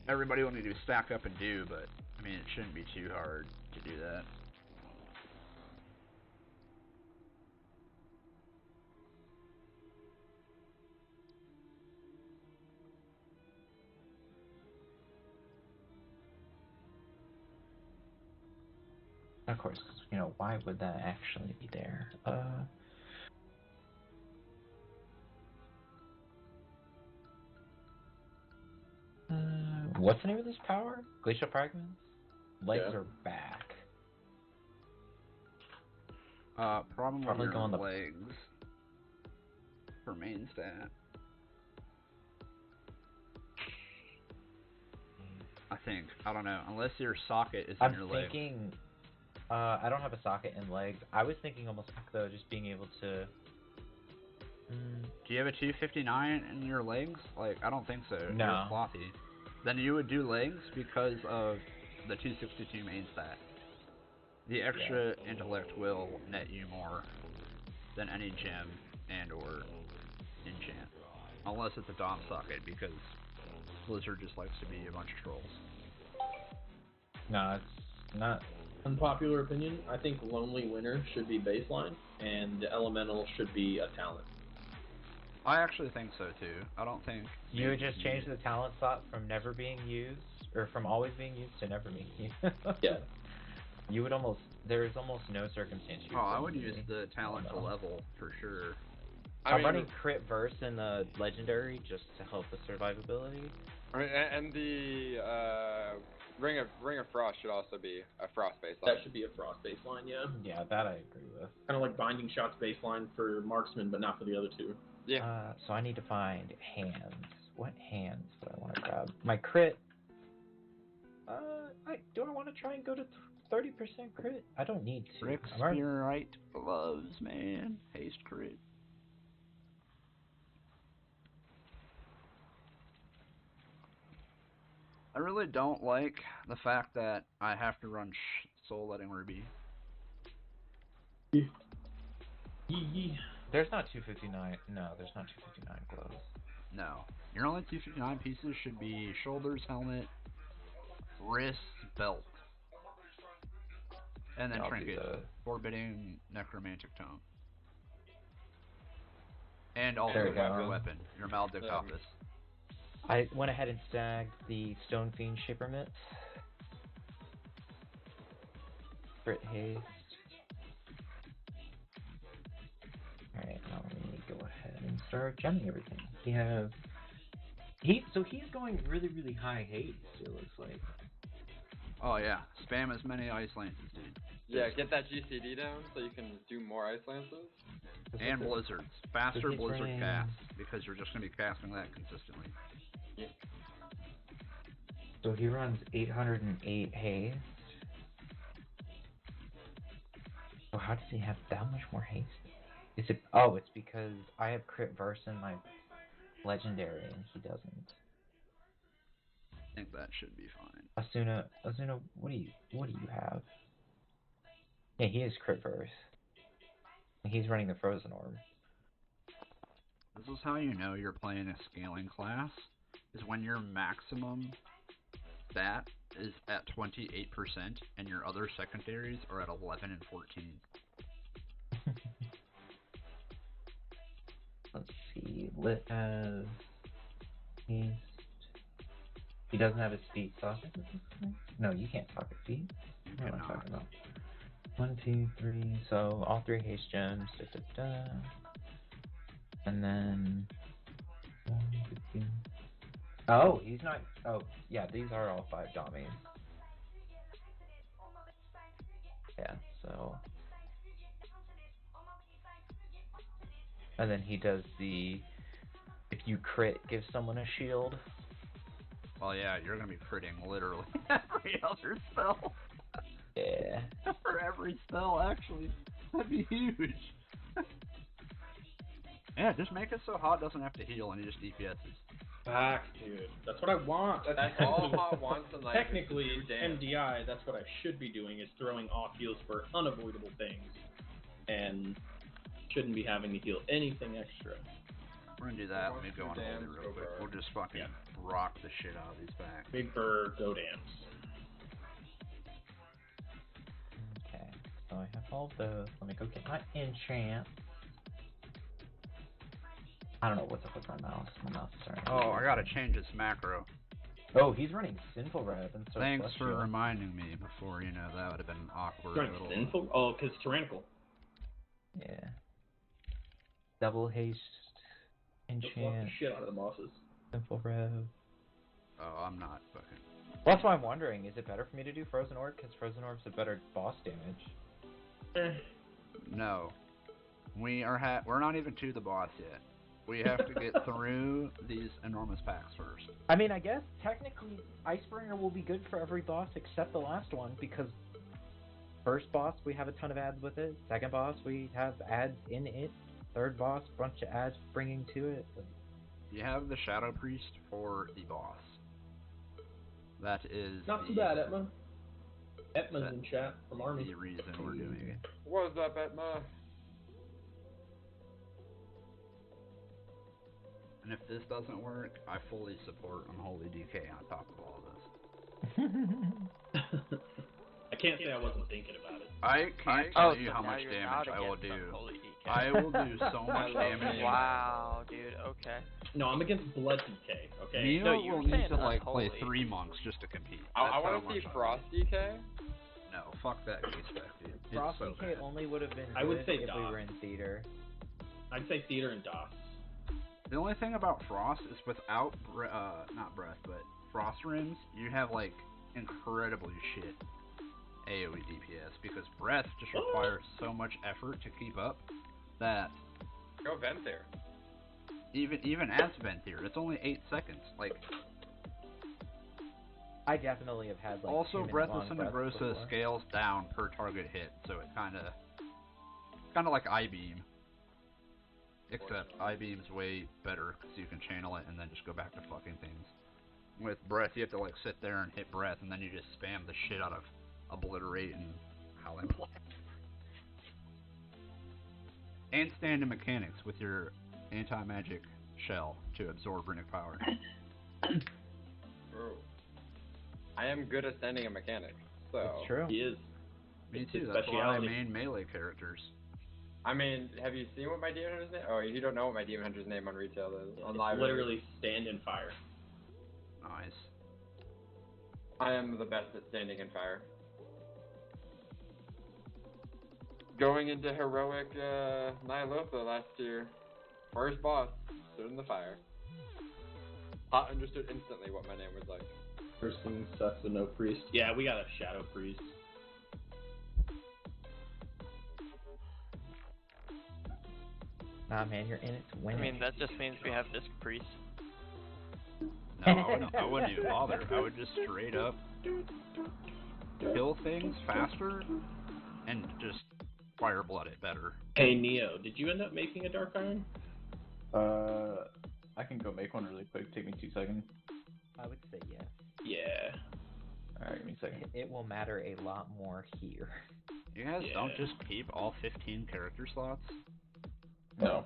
everybody will need to stack up and do, but I mean, it shouldn't be too hard to do that. Of course, because, why would that actually be there? What's the name of this power? Glacial Fragments? Legs are back. Probably going the legs for main stat. I think. I don't know. Unless your socket is in your legs. I'm thinking... I don't have a socket in legs. I was thinking almost though, just being able to... Do you have a 259 in your legs? I don't think so. No. You're floppy. Then you would do legs because of the 262 main stat. The extra intellect will net you more than any gem and or enchant. Unless it's a Dom socket, because Blizzard just likes to be a bunch of trolls. No, it's not. Unpopular opinion, I think Lonely Winter should be baseline, and Elemental should be a talent. I actually think so too. I don't think... You would just change the talent slot from never being used, or from always being used to never being used. Yeah. You would almost... There's almost no circumstance you I would use the talent to level, for sure. I'm running Crit Verse in the Legendary just to help with survivability. And the Ring of Frost should also be a Frost baseline. That should be a Frost baseline, yeah. Yeah, that I agree with. Kind of like Binding Shots baseline for Marksman, but not for the other 2. Yeah. So I need to find hands. What hands do I want to grab? My Crit Do I want to try and go to 30% crit? I don't need to. Rick Spearite gloves, man. Haste crit. I really don't like the fact that I have to run Soul Letting Ruby. There's not 259. No, there's not 259 gloves. No. Your only 259 pieces should be shoulders, helmet, wrist, belt. And then trinket. Forbidding Necromantic Tome. And also your weapon, your Maldictophis. I went ahead and snagged the Stone Fiend Shaper Mitt. Crit haste. Alright, now let me go ahead and start gemming everything. So he's going really, really high haste, it looks like. Oh yeah, spam as many ice lances, dude. Yeah, get that GCD down so you can do more ice lances. And blizzards. Faster blizzard cast, because you're just going to be casting that consistently. Yeah. So he runs 808 haste. So how does he have that much more haste? Is it? Oh, it's because I have crit verse in my legendary and he doesn't. I think that should be fine. Asuna, what do you have? Yeah, he has crit verse. He's running the frozen orb. This is how you know you're playing a scaling class, is when your maximum stat is at 28% and your other secondaries are at 11 and 14. Let's see, Lit has haste. He doesn't have his feet socket. No, you can't socket feet. What am I talking about? 1, 2, 3. So all 3 haste gems. And then 1, 2. Oh, he's not. Oh, yeah, these are all 5 dummies. Yeah, so. And then he does the. If you crit, give someone a shield. Well, yeah, you're going to be critting literally every other spell. Yeah. For every spell, actually. That'd be huge. Yeah, just make it so Hot doesn't have to heal and he just DPSs. Facts, dude. That's what I want. That's all Hot wants in life. Technically, MDI, that's what I should be doing, is throwing off heals for unavoidable things. And shouldn't be having to heal anything extra. We're gonna do that when we go on Holy real quick. We'll just fucking rock the shit out of these packs. Big Bird, go dams. Okay, so I have all those. Let me go get my enchant. I don't know what's up with my mouse. My mouse is starting. Oh, I gotta change its macro. Oh, he's running Sinful Rev and so. Thanks for reminding me before, you know, that would have been awkward. Running Sinful? Oh, because it's tyrannical. Yeah. Double haste, enchant. The shit out of the bosses. Sinful Rev. Oh, I'm not fucking. Well, that's why I'm wondering, is it better for me to do Frozen Orb? Because Frozen Orb's a better boss damage. No. We're not even to the boss yet. We have to get through these enormous packs first. I mean, I guess technically Icebringer will be good for every boss except the last one, because first boss we have a ton of ads with it. Second boss we have ads in it. Third boss, bunch of ads bringing to it. You have the Shadow Priest for the boss. That is not too bad, Etma. Etma's in chat from Army. The reason we're doing it. What's up, Etma? And if this doesn't work, I fully support Unholy DK on top of all this. I can't say I wasn't thinking about it. I can't tell you how much damage I will do. I will do so much damage. Wow, dude, okay. No, I'm against Blood DK, okay? Neo No, you will were need to saying play Unholy. 3 monks just to compete. I want to see Frost DK. No, fuck that case spec, dude. Frost so DK only would have been I would good say if we DOS. were in theater. I'd say Theater and DOS. The only thing about Frost is without, not Breath, but Frost Rims, you have, like, incredibly shit AoE DPS, because Breath just requires so much effort to keep up that... Go Vent there. Even as Vent here, it's only 8 seconds. Like, I definitely have had like also, 2-minute Breathless long breaths Engrossa before. scales down per target hit, so it kind of like I-Beam. Except I-Beam's way better, because you can channel it and then just go back to fucking things. With Breath, you have to like sit there and hit Breath, and then you just spam the shit out of Obliterate and Howling Blast. And stand-in mechanics with your anti-magic shell to absorb runic power. Bro. I am good at standing a mechanic, so... It's true. He is. Me It's his too, that's why I speciality. main melee characters. I mean, have you seen what my Demon Hunter's name? Oh, you don't know what my Demon Hunter's name on retail is. On It's live. literally stand in fire. Nice. I am the best at standing in fire. Going into heroic Nyalotha last year. First boss, stood in the fire. Hot understood instantly what my name was like. First thing sucks with no priest. Yeah, we got a shadow priest. Nah, man, you're in it to win I mean, it. that just means we have Disc Priest. No, I wouldn't even bother. I would just straight up kill things faster and just fire blood it better. Hey, Neo, did you end up making a Dark Iron? I can go make one really quick. Take me 2 seconds. I would say yes. Yeah. Alright, give me a second. It will matter a lot more here. You guys Yeah. don't just keep all 15 character slots? No.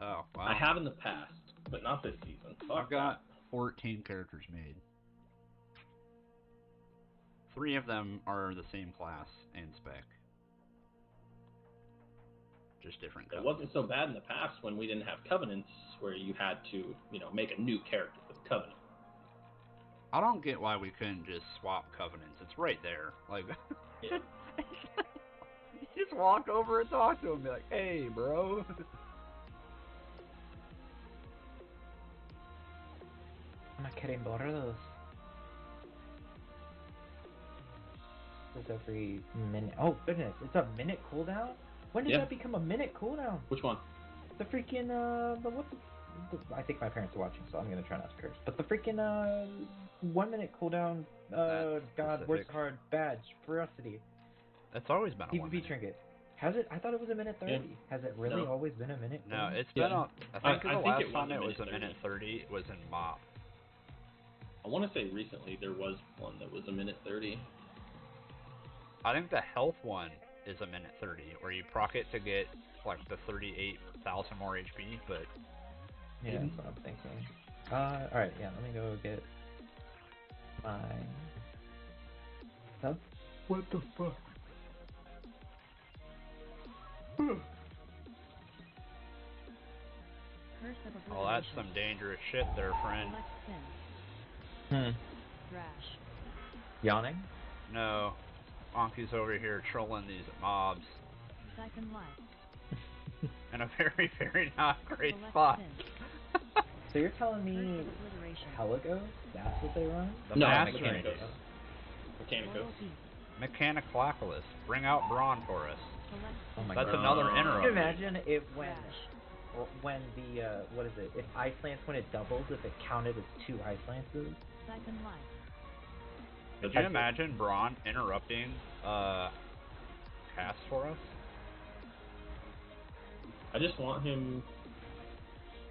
Oh, wow. I have in the past, but not this season. Fuck I've got 14 characters made. 3 of them are the same class and spec. Just different that. It colors. wasn't so bad in the past when we didn't have covenants where you had to, make a new character for the covenant. I don't get why we couldn't just swap covenants. It's right there. Like, Yeah. you just walk over and talk to him and be like, hey, bro. Una queremborros. It's every minute. Oh, goodness. It's a minute cooldown? When did Yeah. that become a minute cooldown? Which one? The freaking, I think my parents are watching, so I'm gonna try not to curse. But the freaking, 1 minute cooldown, God, works specific. hard badge, ferocity. That's always been a 1 PvP minute. trinket. Has it? I thought it was a minute 30. Yeah. Has it really No. always been a minute? No, cooldown? it's Yeah. been I think I the think last it was time a it was a minute minute 30 was in MOP. I want to say recently there was one that was a minute 30. I think the health one is a minute 30, where you proc it to get like the 38,000 more HP, but Yeah, that's what I'm thinking. Alright, yeah, let me go get my stuff. what the fuck? Curse of Oh, that's Obliteration. some dangerous shit there, friend. Select Sin. Thrash. Yawning? No, Anki's over here trolling these mobs Siphon Life. in a very, very not great Select spot. Sin. So you're telling Curse me of Obliteration. Heligo? That's what they run? The No, Master Mechanicos. Royal Mechanicos. Beast. Mechanicalist. Bring out Brawn for us. Select Oh my That's god. another Can you interrupt. imagine if Thrash. when the, what is it? If Ice Lance, when it doubles, if it counted as 2 Ice Lances? Siphon Life. Could you imagine Braun interrupting cast for us? I just want him.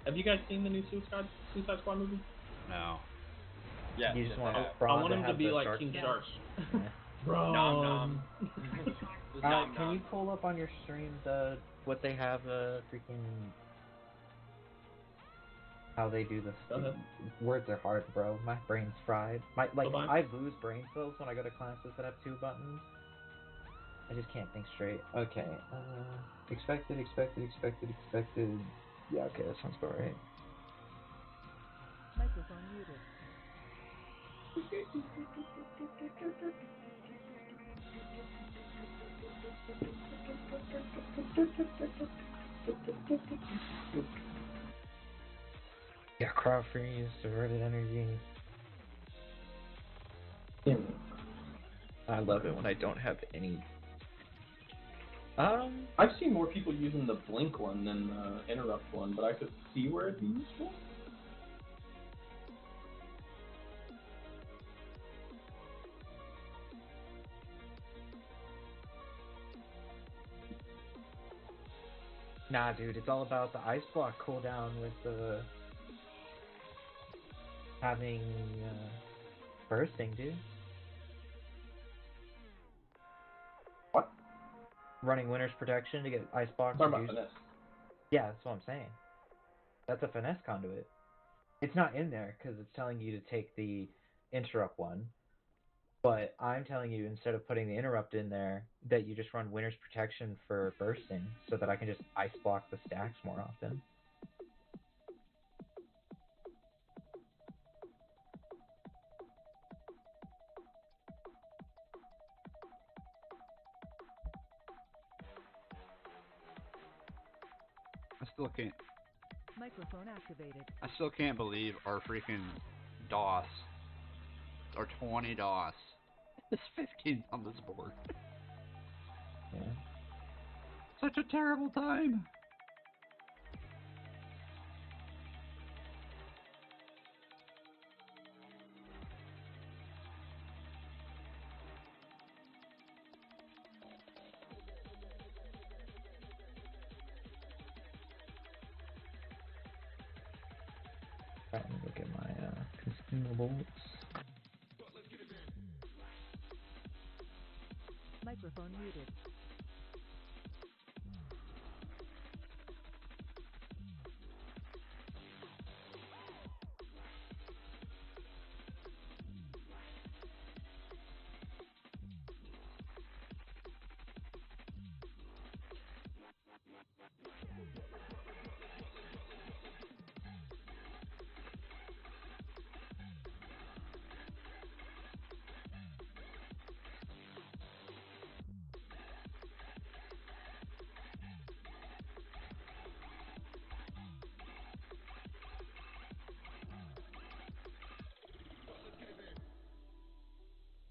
Have you guys seen the new Suicide Squad movie? No. Yeah. You just want yeah. I Braun want him to have be the like shark King fin? Shark. Yeah. Bro. Nom nom. Just nom Can nom. you pull up on your stream what they have freaking how they do this? Go ahead. Words are hard, bro. My brain's fried. So fine. I lose brain cells when I go to classes that have 2 buttons. I just can't think straight. Okay. Expected. Yeah, okay, that sounds about right. Microphone muted. Yeah, crowd freeze, diverted energy. I love it when I don't have any. I've seen more people using the blink one than the interrupt one, but I could see where it'd be useful. Nah, dude, it's all about the ice block cooldown with the having bursting, dude. What? Running Winter's Protection to get ice block I'm talking reduced. about finesse. Yeah, that's what I'm saying. That's a finesse conduit. It's not in there because it's telling you to take the interrupt one. But I'm telling you, instead of putting the interrupt in there, that you just run Winter's Protection for bursting, so that I can just ice block the stacks more often. I still can't. Microphone activated. I still can't believe our freaking DOS, our 20 DOS, is 15 on this board. Yeah. Such a terrible time. Alright, let me look at my consumables. Microphone muted.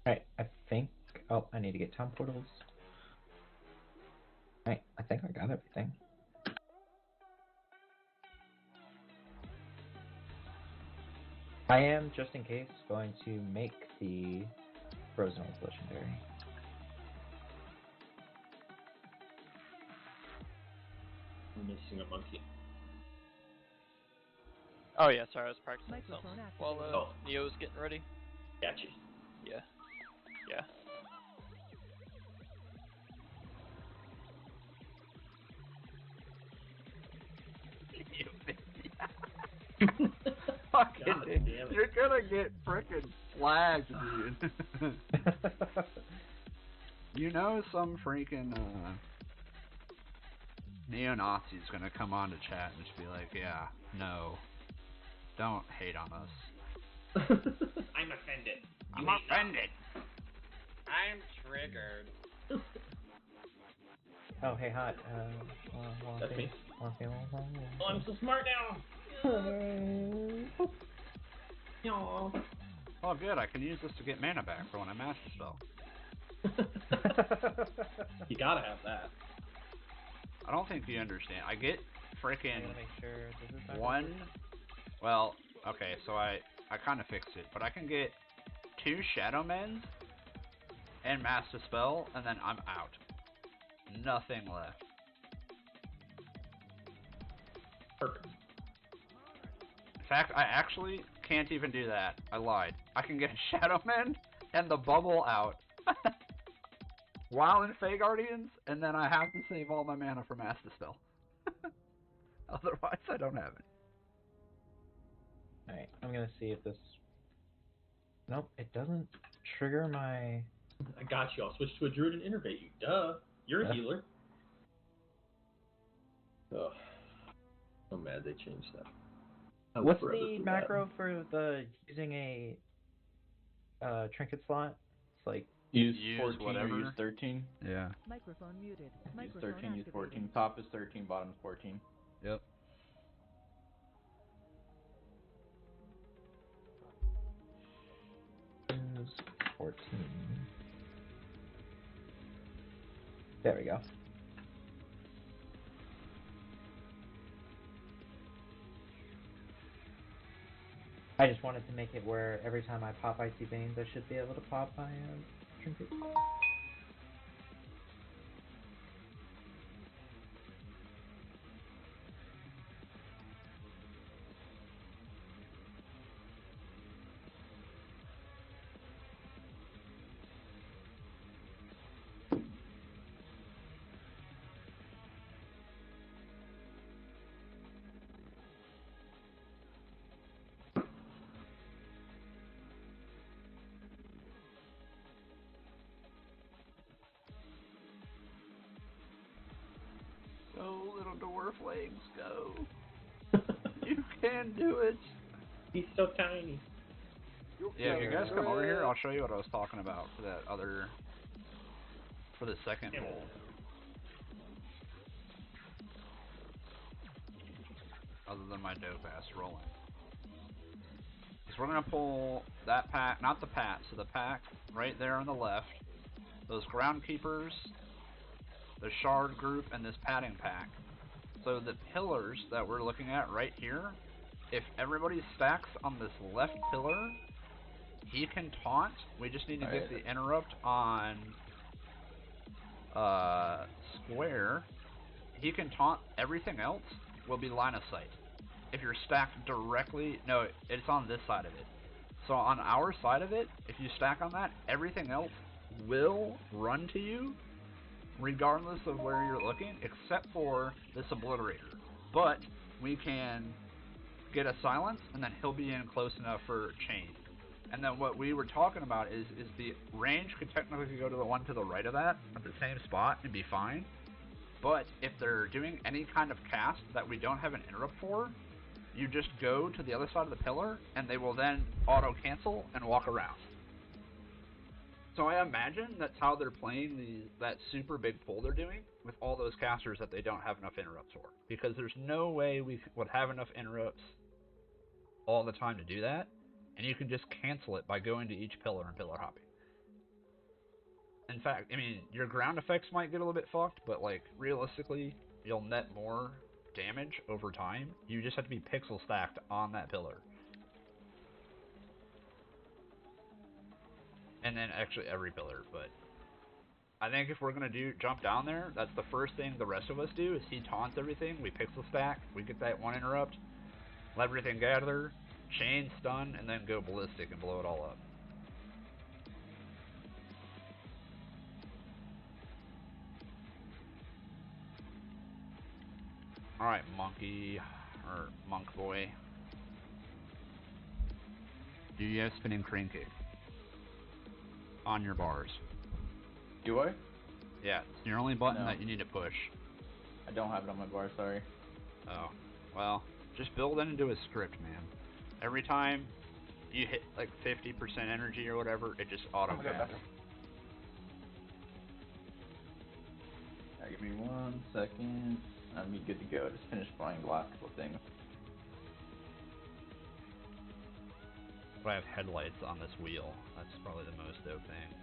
Alright, I think... Oh, I need to get town portals. Alright, I think I got everything. I am, just in case, going to make the Frozen Old Legendary. I'm missing a monkey. Oh yeah, sorry, I was practicing Microphone something activated. while Neo was getting ready. Gotcha. Yeah. Yeah. Fucking, God damn it. you're gonna get frickin' flagged, dude. You know some freaking neo-Nazi's gonna come on to chat and just be like, yeah, no, don't hate on us. I'm offended. I'm offended. I'm triggered. Oh, hey, Hot. That's me. Oh, I'm so smart now. Aw. Oh, good, I can use this to get mana back for when I master spell. You gotta have that. I don't think you understand. I get I frickin' gotta make sure this is not one. Well, okay, so I kind of fixed it, but I can get 2 Shadow Mends and Master Spell, and then I'm out. Nothing left. Perfect. In fact, I actually can't even do that. I lied. I can get a Shadow Mend and the bubble out while in Fey Guardians, and then I have to save all my mana for Master Spell. Otherwise, I don't have it. Alright, I'm gonna see if this... Nope, it doesn't trigger my... I got you. I'll switch to a druid and innervate you. Duh. You're a healer. Ugh. I'm mad they changed that. What's the macro for the using a trinket slot? It's like... Use Use 14 whatever. or use 13. Yeah. Microphone muted. Use Microphone 13, use activated. 14. Top is 13, bottom is 14. Yep. Use 14. There we go. I just wanted to make it where every time I pop Icy Veins, I should be able to pop my trinket. flames go. You can do it. He's so tiny. Yeah, if you guys come over here, I'll show you what I was talking about for that other, for the second bowl. Other than my dope ass rolling. Because we're going to pull that pack, not the pack, so the pack right there on the left, those groundkeepers, the shard group, and this padding pack. So the pillars that we're looking at right here, if everybody stacks on this left pillar, he can taunt. We just need to get the interrupt on square. He can taunt. Everything else will be line of sight. If you're stacked directly, no, it's on this side of it. So on our side of it, if you stack on that, everything else will run to you, regardless of where you're looking, except for this obliterator. But we can get a silence, and then he'll be in close enough for chain. And then what we were talking about is the range could technically go to the one to the right of that, at the same spot, and be fine. But if they're doing any kind of cast that we don't have an interrupt for, you just go to the other side of the pillar, and they will then auto-cancel and walk around. So I imagine that's how they're playing that super big pull they're doing with all those casters that they don't have enough interrupts for. Because there's no way we would have enough interrupts all the time to do that. And you can just cancel it by going to each pillar and pillar hopping. In fact, I mean, your ground effects might get a little bit fucked, but like realistically, you'll net more damage over time. You just have to be pixel stacked on that pillar. And then actually every pillar, but I think if we're gonna jump down there, that's the first thing the rest of us do is he taunts everything, we pixel stack, we get that one interrupt, let everything gather, chain, stun, and then go ballistic and blow it all up. Alright, monkey, or monk boy. Do you have spinning crane kick on your bars? Do I? Yeah, it's your only button that you need to push. I don't have it on my bar, sorry. Oh, well, just build it into a script, man. Every time you hit like 50% energy or whatever, it just auto-casts. Give me 1 second. I'm good to go. Just finished buying the last couple things. But I have headlights on this wheel. That's probably the most dope thing.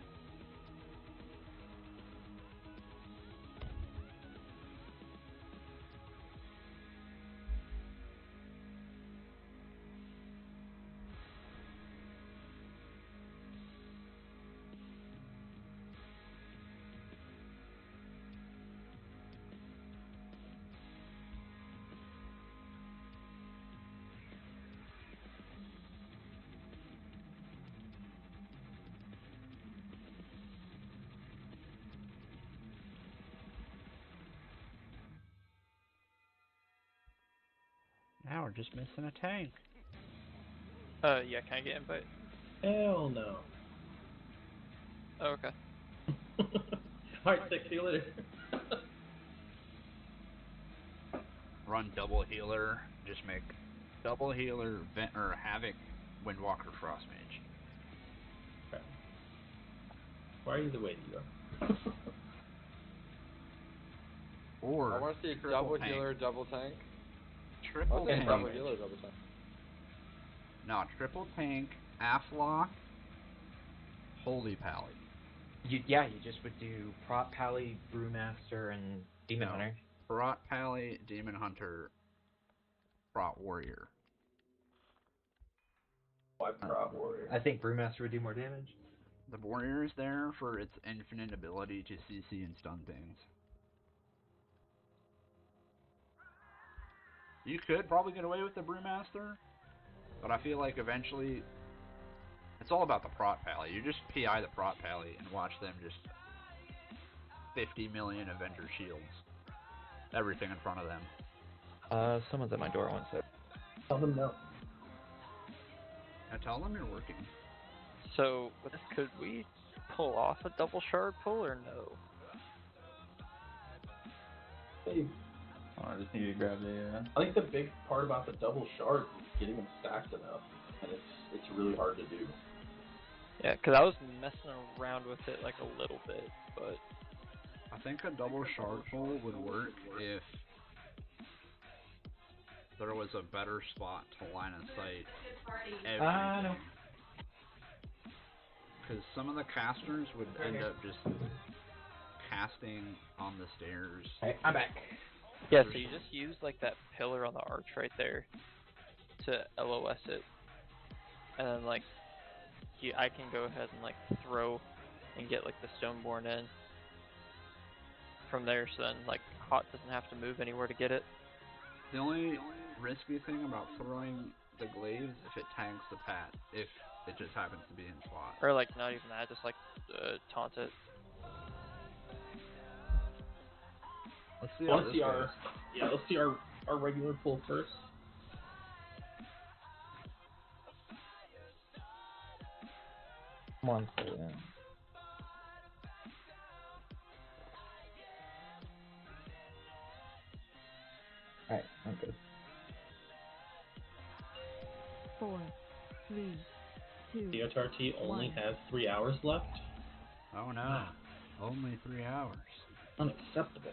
Now we're just missing a tank. Yeah, can I get invite? Hell no. Oh, okay. Alright, Six, see you later. Run double healer, just make double healer, or Havoc, Windwalker, Frostmage. Okay. Why are you the way you are? Or I want to see triple double tank. healer, double tank. Triple tank. Double healer, double tank. No, triple tank, Aflock, Holy Pally. You just would do Prot Pally, Brewmaster, and Demon Hunter. Prot Pally, Demon Hunter, Prot Warrior. Why Prot Warrior? I think Brewmaster would do more damage. The Warrior is there for its infinite ability to CC and stun things. You could probably get away with the Brewmaster, but I feel like eventually it's all about the Prot Pally. You just PI the Prot Pally and watch them just 50 million Avenger shields. Everything in front of them. Someone's at my door, one sec. Tell them no. I tell them you're working. So, could we pull off a double shard pull or no? Hey, Oh, I just need to grab the. I think the big part about the double shards is getting them stacked enough, and it's really hard to do. Yeah, because I was messing around with it like a little bit, but I think a double shard pull would work if there was a better spot to line of sight everything. Because some of the casters would end up just casting on the stairs. Hey, I'm back. yeah, so you just use like that pillar on the arch right there to LOS it, and then like I can go ahead and like throw and get like the Stoneborn in from there, so then like Hot doesn't have to move anywhere to get it. The only risky thing about throwing the glaives if it tanks the pat, if it just happens to be in spot. Or like not even that, just like taunt it. Let's see how this goes. Let's see our regular pull first. One second. Alright, I'm good. 4, 3, 2. DHRT only has 3 hours left. Oh no, only 3 hours. Unacceptable.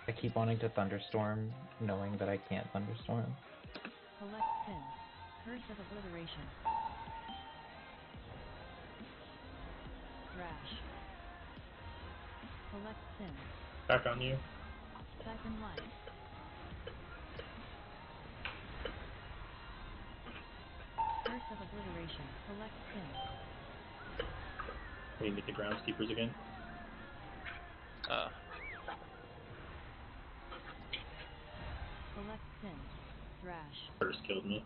I keep wanting to thunderstorm, knowing that I can't thunderstorm. Collect 10. Curse of Obliteration. Thrash. Collect 10. Back on you. Second life. Curse of Obliteration. Collect 10. We need the groundskeepers again. Collect 10. Thrash. First killed me.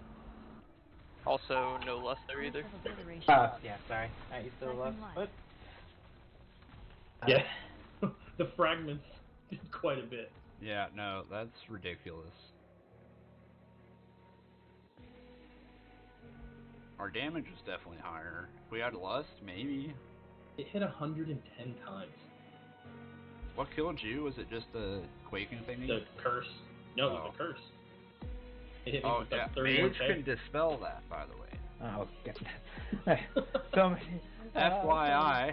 Also, no lust there either. Curse of Obliteration. Yeah, sorry. I used to love, but... Yeah. The fragments did quite a bit. Yeah, no, that's ridiculous. Our damage was definitely higher. If we had lust, maybe. It hit 110 times. What killed you? Was it just the quaking thingy? The curse. No, it was the curse. It hit me Oh, with yeah. like 31 Mage can dispel that, by the way. Oh, God. So many... FYI.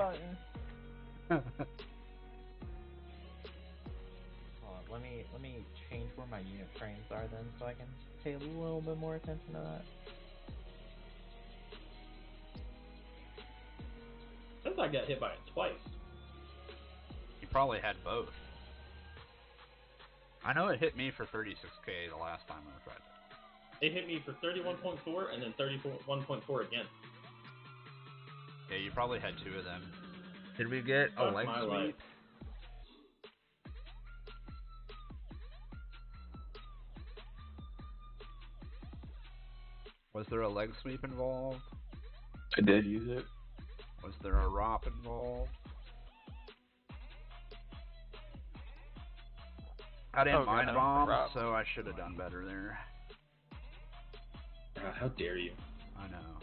Hold on, let me change where my unit frames are then, so I can pay a little bit more attention to that. Since I got hit by it twice. You probably had both. I know it hit me for 36k the last time I tried it. It hit me for 31.4 and then 31.4 again. Yeah, you probably had 2 of them. Did we get a leg sweep? Was there a leg sweep involved? I did use it. Was there a ROP involved? I didn't mind bomb, so I should have done better there. How dare you? I know.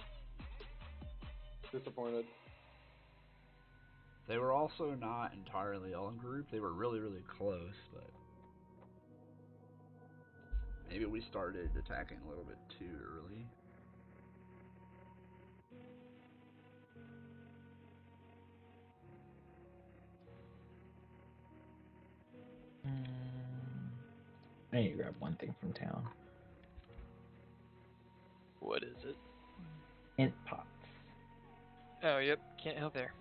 Disappointed. They were also not entirely all in group. They were really, really close, but maybe we started attacking a little bit too early. I need to grab one thing from town. What is it? Int pots. Oh, yep. Can't help there.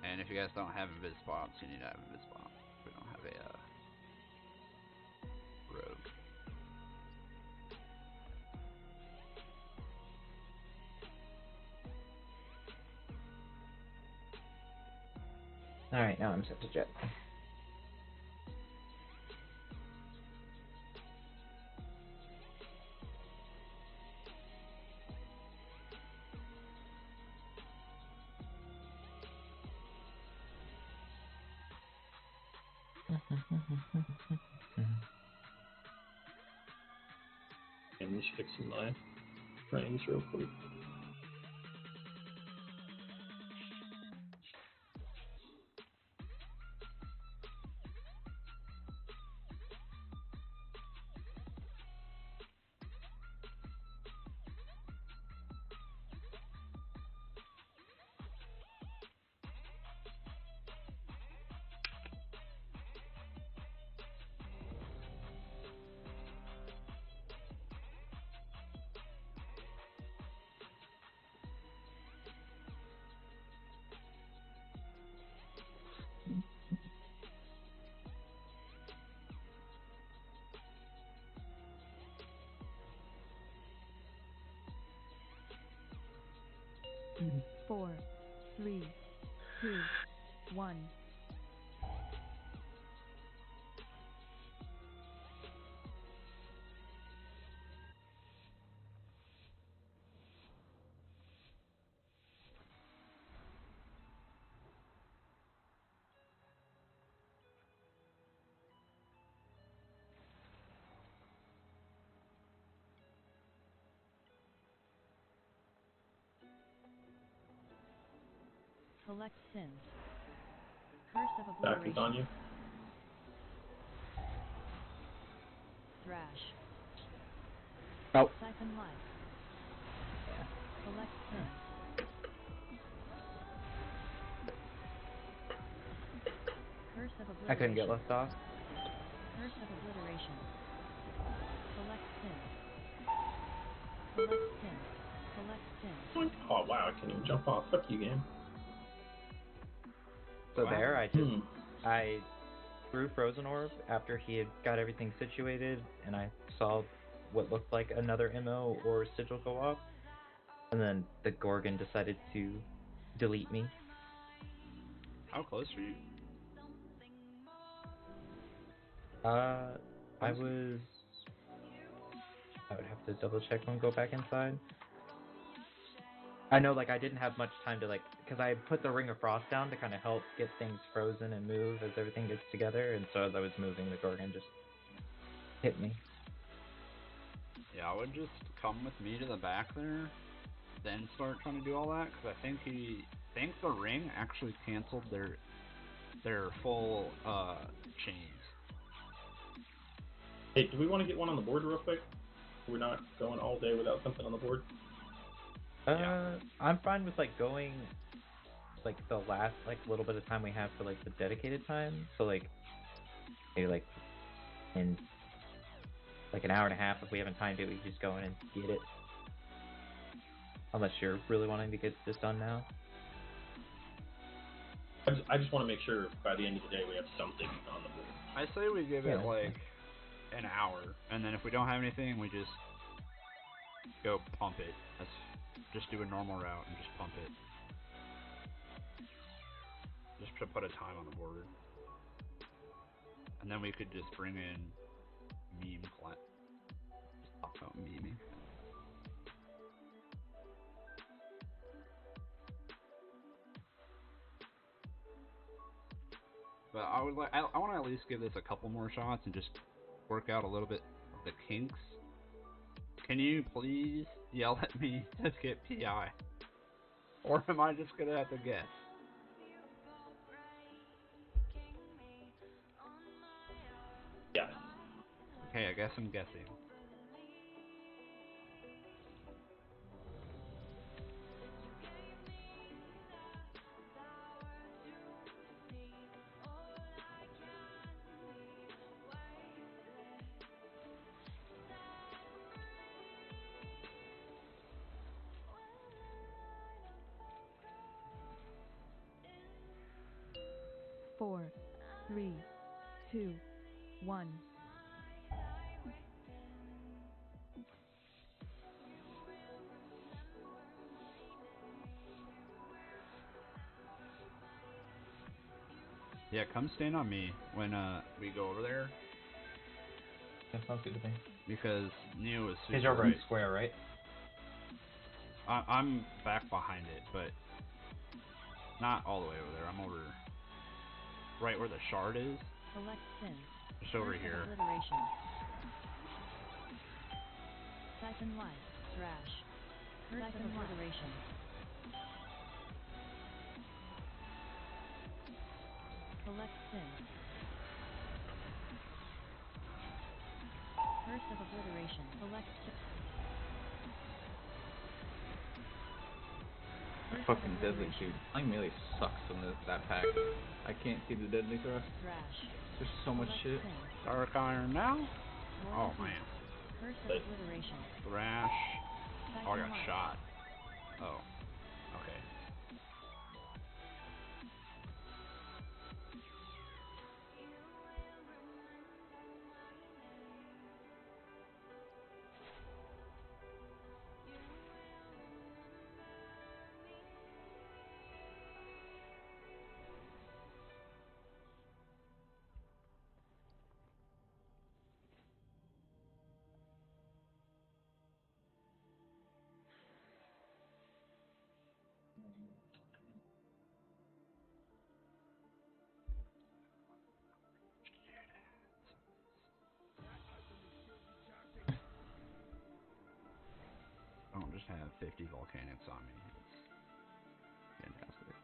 And if you guys don't have invis spots, you need to have invis spots. We don't have a rogue. Alright, now I'm set to jet. Let me just fix my frames real quick. Four, three, two, one. Collect sins. Curse of Back obliteration. is on you. Thrash. Oh. Siphon life. Collect sins. Curse of obliteration. I couldn't get left off. Curse of obliteration. Collect sins. Collect sins. Collect sins. Oh wow, I can't even jump off. Fuck you, game. So Wow. there, I threw Frozen Orb after he had got everything situated, and I saw what looked like another MO or sigil go off, and then the Gorgon decided to delete me. How close are you? I would have to double check and go back inside. I know, like, I didn't have much time to, like, because I put the Ring of Frost down to kind of help get things frozen and move as everything gets together, and so as I was moving, the Gorgon just hit me. Yeah, I would just come with me to the back there, then start trying to do all that, because I think the ring actually canceled their full chains. Hey, do we want to get one on the board real quick? We're not going all day without something on the board. Yeah. I'm fine with, like, going, like, the last, like, little bit of time we have for, like, the dedicated time. So, like, maybe, like, in, like, an hour and a half, if we haven't timed it, we can just go in and get it. Unless you're really wanting to get this done now. I just want to make sure by the end of the day we have something on the board. I say we give it, Yeah. like, an hour, and then if we don't have anything, we just go pump it. Just do a normal route and just pump it. Just to put a time on the board. And then we could just bring in meme class. Just talk about meming. But I want to at least give this a couple more shots and just work out a little bit of the kinks. Can you please yell at me to get PI? Or am I just gonna have to guess? Yes. Okay, I guess I'm guessing. Four, three, two, one. Yeah, come stand on me when we go over there, That sounds good to me. because Neo is super He's over right. in square, right? I'm back behind it, but not all the way over there. I'm over right where the shard is. Select Sin. Just over Curse of here. Obliteration. Siphon Life. Thrash. Curse of Obliteration. Select Sin. Curse of Obliteration. Select Sin. Fucking deadly dude. Playing melee sucks on that pack. I can't see the deadly thrust. Thrash. There's so much shit. Dark Iron now? Oh man. Curse of Obliteration. Thrash. Oh, I got Life. shot. Oh. Okay. I don't just have 50 volcanics on me. It's fantastic.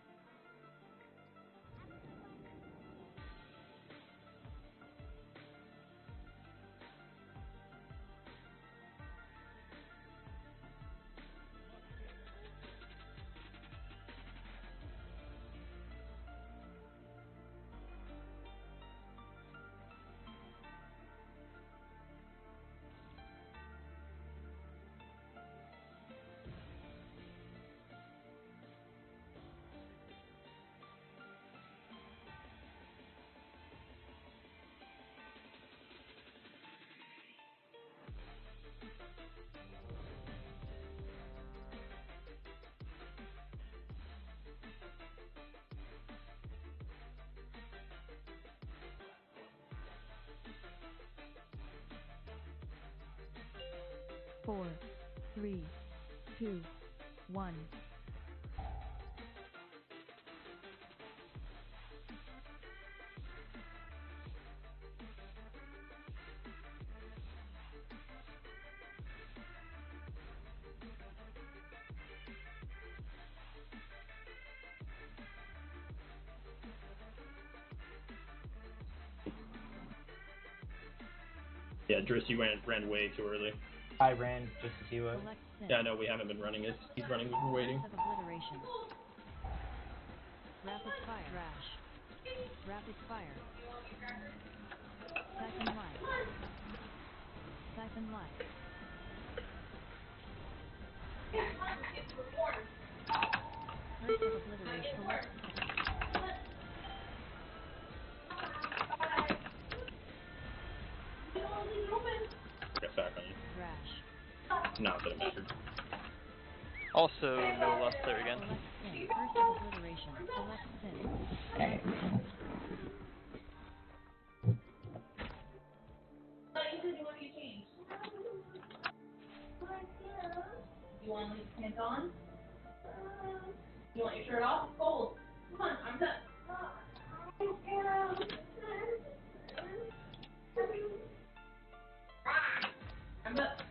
Four, 3, 2, 1. Yeah, Driss, you ran way too early. I ran just to see what. Select Sin. Yeah, no, we haven't been running. He's running. We've been waiting. Curse of Obliteration. Rapid Fire. Thrash. Rapid Fire. Siphon Life. Siphon Life. Curse of Obliteration. Get back on you. Thrash. Not that it mattered. Also, no lust there again. Select Sin. Curse of Obliteration. Select Sin. You want to leave the pants on? You want your shirt off? It's cold. Come on, arms up. Arms up.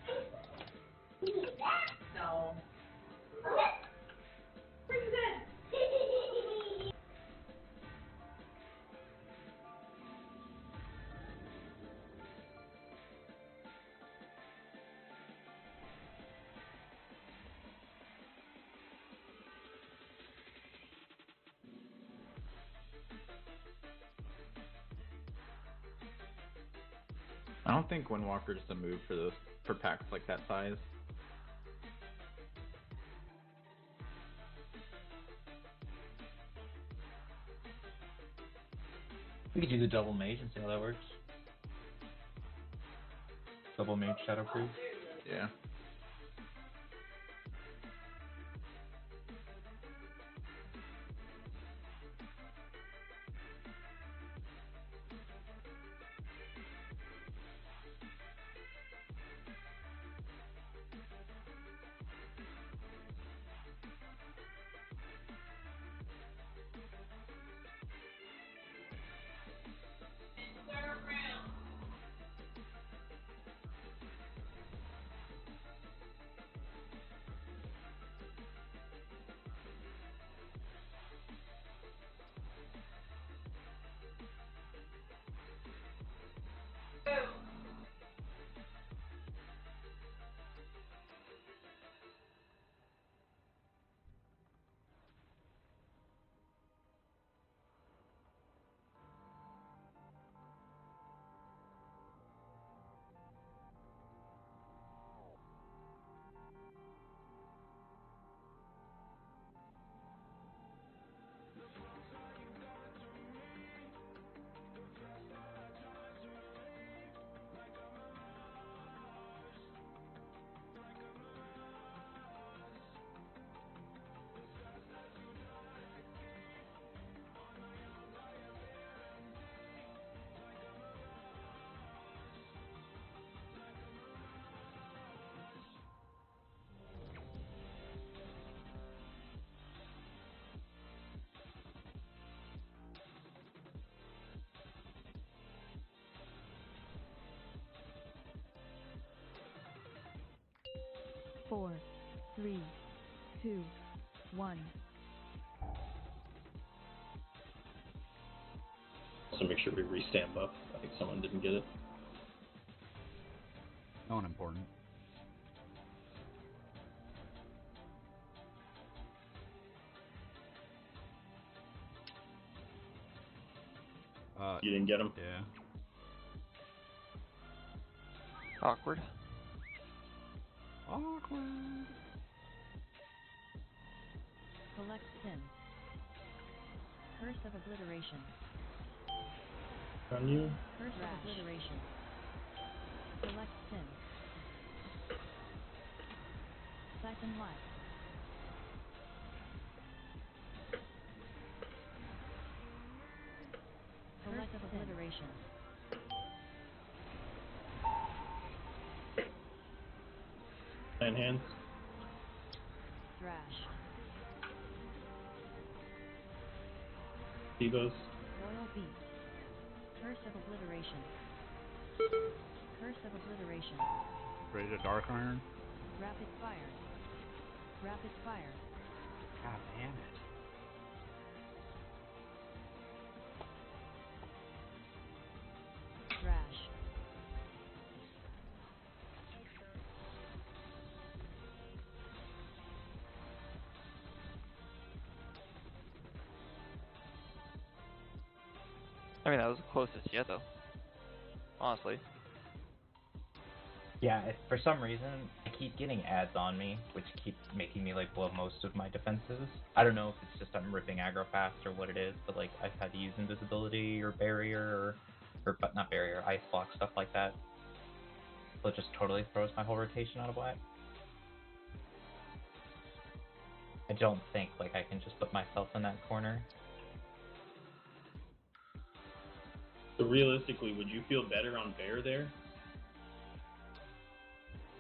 No. I don't think Windwalker is the move for packs like that size. We could do the double mage and see how that works. Double mage shadow freeze. Yeah. 4, 3, 2, 1. So make sure we re-stamp up. I think someone didn't get it. No one important. You didn't get him? Yeah. Awkward. Awkward. Collect sin. Curse of obliteration. On you? Curse of obliteration. Collect sin. Second life. Collect of obliteration. Nine hands. Thrash. Devos. Royal beast. Curse of obliteration. Curse of obliteration. Ready to dark iron? Rapid fire. Rapid fire. God damn it. Thrash. I mean, that was the closest yet, though. Honestly. Yeah, for some reason, I keep getting ads on me, which keep making me, like, blow most of my defenses. I don't know if it's just I'm ripping aggro fast or what it is, but, like, I've had to use invisibility or barrier but not barrier, ice block, stuff like that. So it just totally throws my whole rotation out of whack. I don't think, like, I can just put myself in that corner. So realistically, would you feel better on bear there?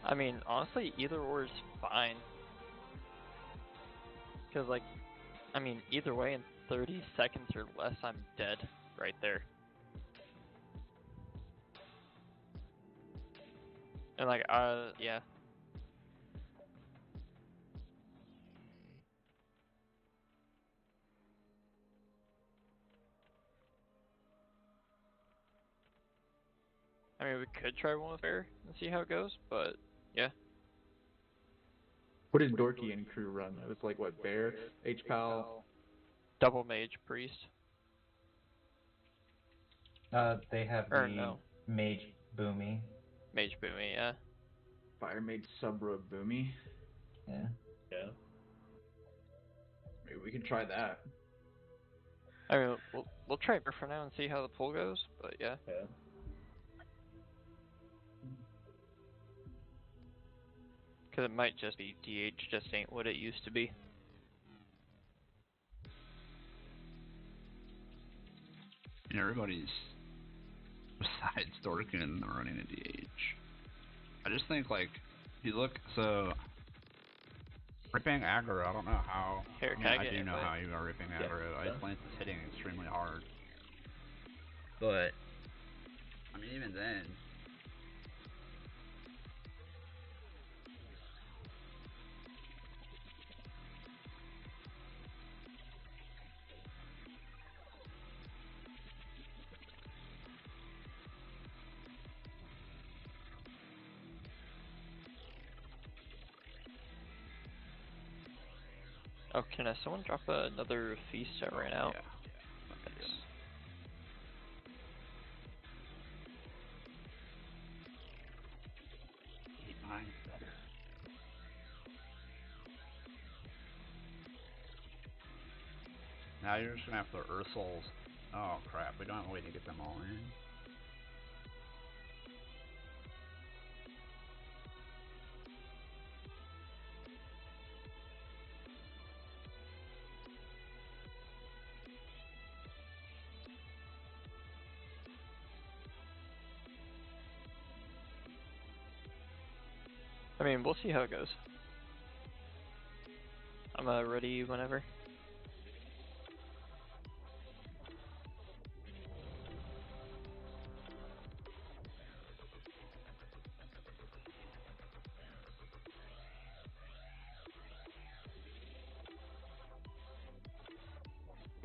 I mean, honestly, either or is fine. Because, like, I mean, either way, in 30 seconds or less, I'm dead right there. And, like, yeah. I mean, we could try one with bear and see how it goes, but, yeah. What did Dorky and crew run? It was like, what, bear, H-Pal? Double mage priest. They have Or the no. mage boomy. Mage boomy, yeah. Fire mage sub-rogue boomy. Yeah. Yeah. Maybe we can try that. I mean, we'll try bear for now and see how the pull goes, but yeah. Yeah. Because it might just be DH just ain't what it used to be. And everybody's, besides Dorkin, running a DH. I just think, like, if you look, so, ripping aggro, I don't know how. Here, I mean, I do know how you are ripping aggro. Ice Lance is hitting extremely hard. But, I mean, even then, oh, can someone drop another feast that ran out? yeah. Thanks. Mine's better. Now you're just gonna have to Earth Souls. Oh crap, we don't have a way to get them all in. I mean, we'll see how it goes. I'm ready whenever.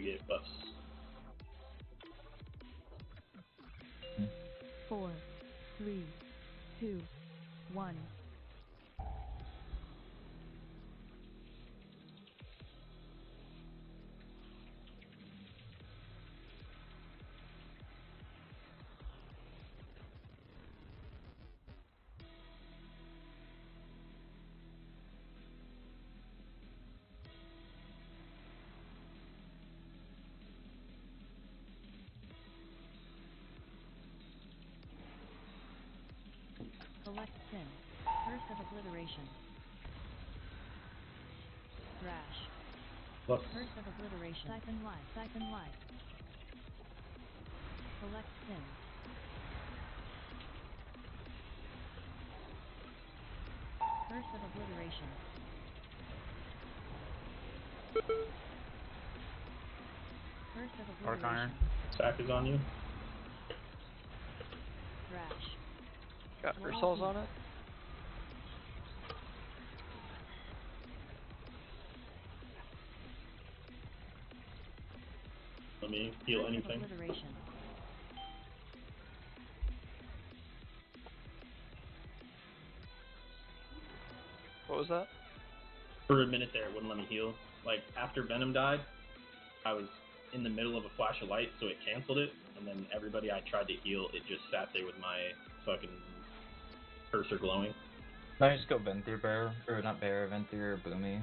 to get buffs. 4, 3, 2, 1. Collect sin. Curse of obliteration. Thrash. Plus. Curse of obliteration. Siphon life. Siphon life. Collect sin. Curse of obliteration. Curse of Arc Iron. obliteration. Sack is on you. Thrash. Got first souls on it. Let me heal Curse of anything. obliteration. What was that? For a minute there, it wouldn't let me heal. Like, after Venom died, I was in the middle of a flash of light, so it canceled it, and then everybody I tried to heal, it just sat there with my fucking cursor glowing. I just go vent through bear, or not bear, vent through boomy.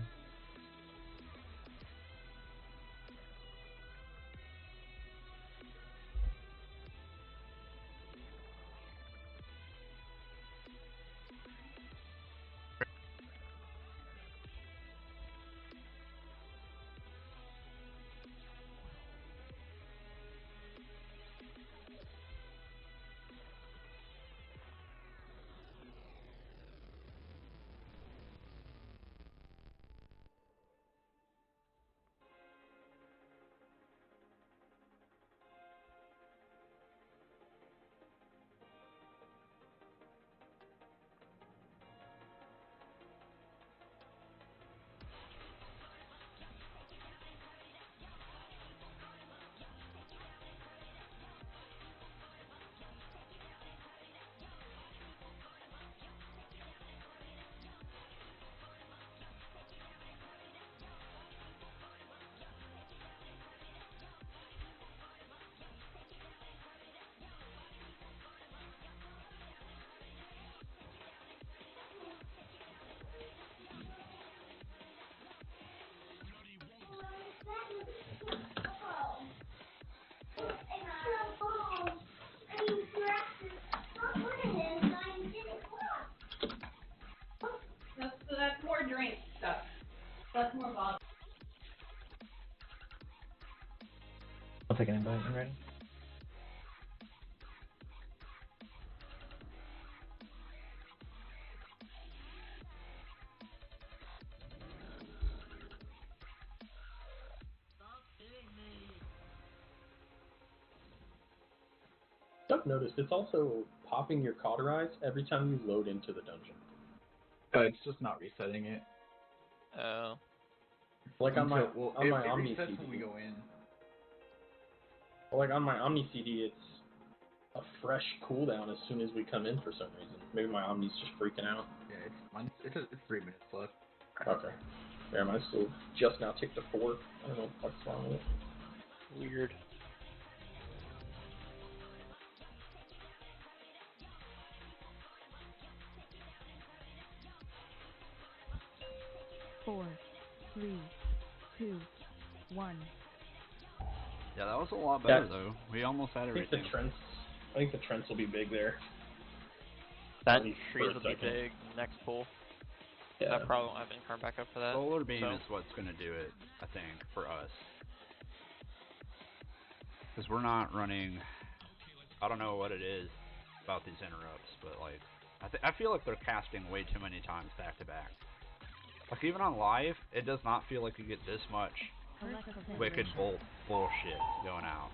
That's more drink stuff. That's more bottle. I'll take an invite. I'm ready. I've noticed it's also popping your cauterize every time you load into the dungeon. It's just not resetting it. Oh. Like on my Well, on my it Omni resets CD. when we go in. Like on my Omni CD, it's a fresh cooldown as soon as we come in for some reason. Maybe my Omni's just freaking out. Yeah, it's 3 minutes left. Okay. Yeah, my still just now ticked to 4. I don't know what's wrong with it. Weird. Four, 3, 2, 1. Yeah, that was a lot better Yeah. though. We almost had I think everything. I think the Trents will be big there. That At least for freeze a will be second. big next pull. Yeah. I probably won't have any card back up for that. Solar beam so. is what's gonna do it, I think, for us. Because we're not running. I don't know what it is about these interrupts, but like, I feel like they're casting way too many times back to back. Like even on live, it does not feel like you get this much wicked bolt bullshit going out.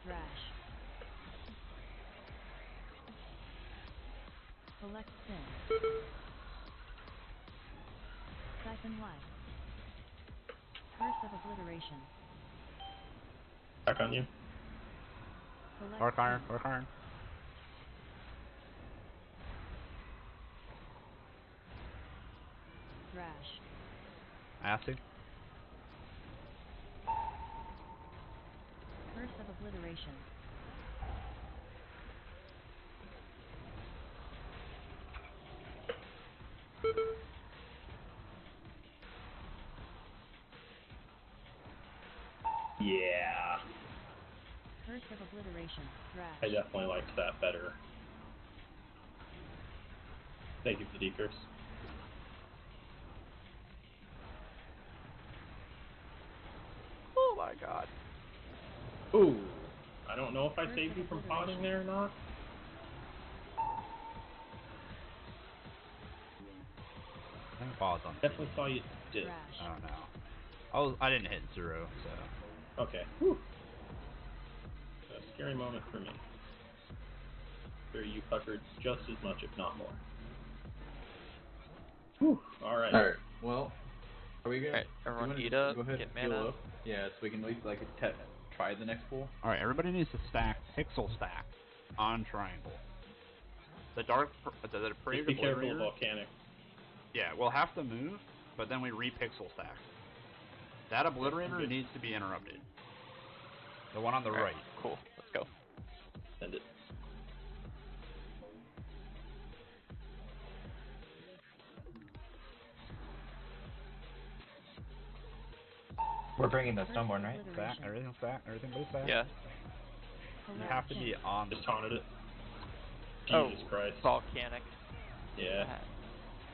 Thrash. Collect sin. Siphon life. of Obliteration. Back on you. Select Dark Iron, Sin. Dark Iron. Thrash. Acid. Curse of Obliteration. Yeah. Curse of Obliteration. Thrash. I definitely liked that better. Thank you for the decurse. Oh my god. Ooh. I don't know if I Curse saved of you from Obliteration. potting there or not. I think pause on. Definitely saw you did. Thrash. I don't know. I didn't hit 0, so. Okay. Whew. A scary moment for me. Sure, you puckered just as much, if not more. Whew. Alright. Alright, well, are we gonna... Alright, everyone wanna eat just up, go ahead get and heal mana. up? Yeah, so we can at least, like, try the next pool. Alright, everybody needs to stack pixel stack on triangle. The Just depraved be careful of obliterator. volcanic. Yeah, we'll have to move, but then we re-pixel stack. That obliterator good. needs to be interrupted. The one on the right. Cool, let's go. Send it. We're bringing the Stoneborn, right? Stack, everything's stack, everything but stack. Yeah. You have to be on. Just taunted it. Oh, Jesus Christ. volcanic. Yeah.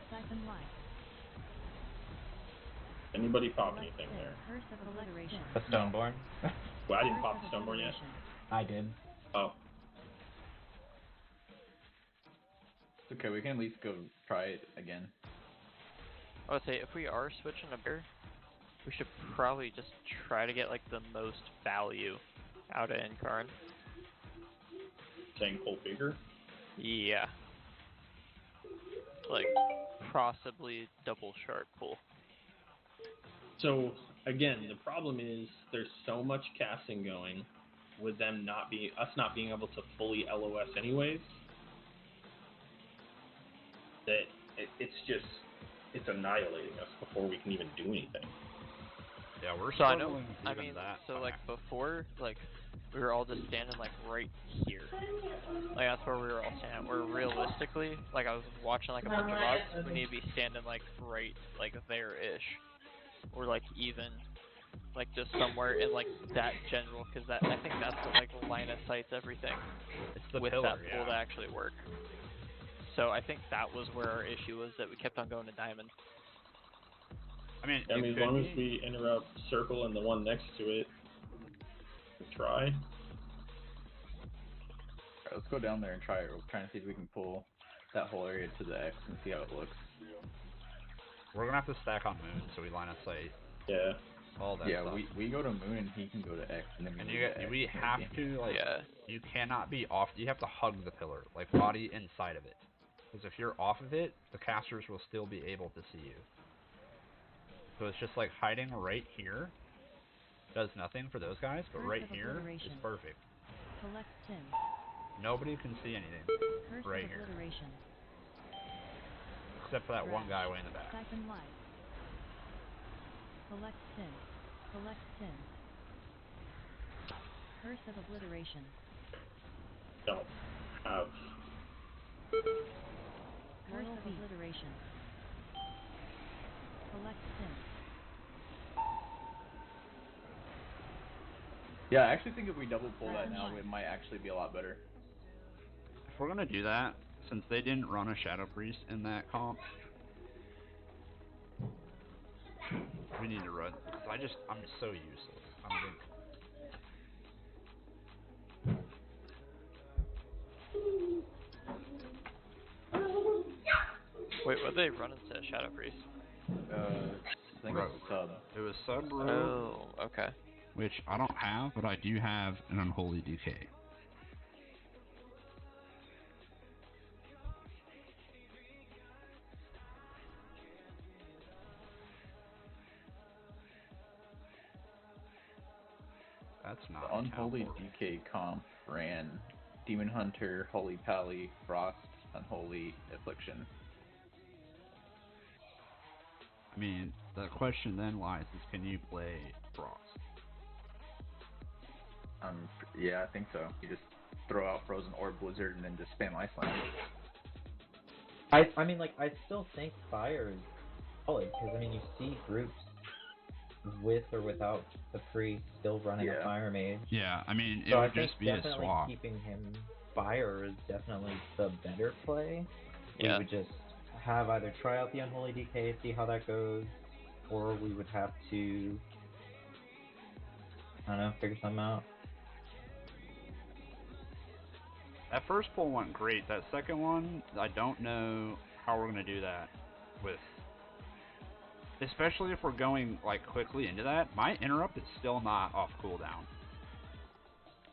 Siphon Light. Anybody pop Select anything Sin. there? Curse of Obliteration. The Stoneborn. Well, I didn't Curse pop of the Stoneborn yet. Obliteration. I did. Oh. It's okay, we can at least go try it again. I would say if we are switching a bear, we should probably just try to get like the most value out of Incarn. Saying pull bigger? Yeah. Like possibly double sharp pull. So, again, the problem is there's so much casting going with them us not being able to fully LOS anyways, that it's annihilating us before we can even do anything. Yeah, we're So I know, struggling I even mean, that so like fast. before, like we were all just standing like right here. Like that's where we were all standing. Where realistically, like I was watching like a bunch of vlogs, we need to be standing like right like there-ish. Or like even like just somewhere in like that general, because that I think that's what like line of sights everything It's the with pillar, that pull yeah. to actually work. So I think that was where our issue was, that we kept on going to diamond. I mean, As long as we interrupt circle and the one next to it, try. Alright, let's go down there and try it. We're trying to see if we can pull that whole area to the X and see how it looks. We're gonna have to stack on moon so we line of sight. Yeah. All that yeah, stuff. we go to moon and he can go to X, and then We have to like. Yeah. You cannot be off. You have to hug the pillar, like body inside of it. Because if you're off of it, the casters will still be able to see you. So it's just like hiding right here. Does nothing for those guys, but Curse right of here is Obliteration. perfect. Select Sin. Nobody can see anything Curse right of here, Obliteration. except for that one Thrash. guy way in the back. Siphon Light. Select Sin. Select Sin. Curse of Obliteration. Don't have. Curse of Obliteration. Select Sin. Yeah, I actually think if we double pull that Siphon now, Light. it might actually be a lot better. If we're gonna do that, since they didn't run a Shadow Priest in that comp, we need to run. I'm so useless. I don't think. Wait, what they run into Shadow Priest? I think it was sub. It was sub rogue. Oh, okay. Which I don't have, but I do have an Unholy Decay. that's The not Unholy count. DK comp ran Demon Hunter, Holy Pally, Frost, Unholy, Affliction. I mean, the question then lies is, can you play Frost? Yeah, I think so. You just throw out Frozen Orb Blizzard and then just spam Iceland. I mean, like, I still think Fire is solid, because, I mean, you see groups with or without the priest still running a Fire Mage. Yeah, I mean, it So would I think just be a definitely swap. keeping him Fire is definitely the better play. Yeah. We would just have either try out the Unholy DK, see how that goes, or we would have to, I don't know, figure something out. That first pull went great. That second one, I don't know how we're going to do that with... Especially if we're going, like, quickly into that. My interrupt is still not off cooldown.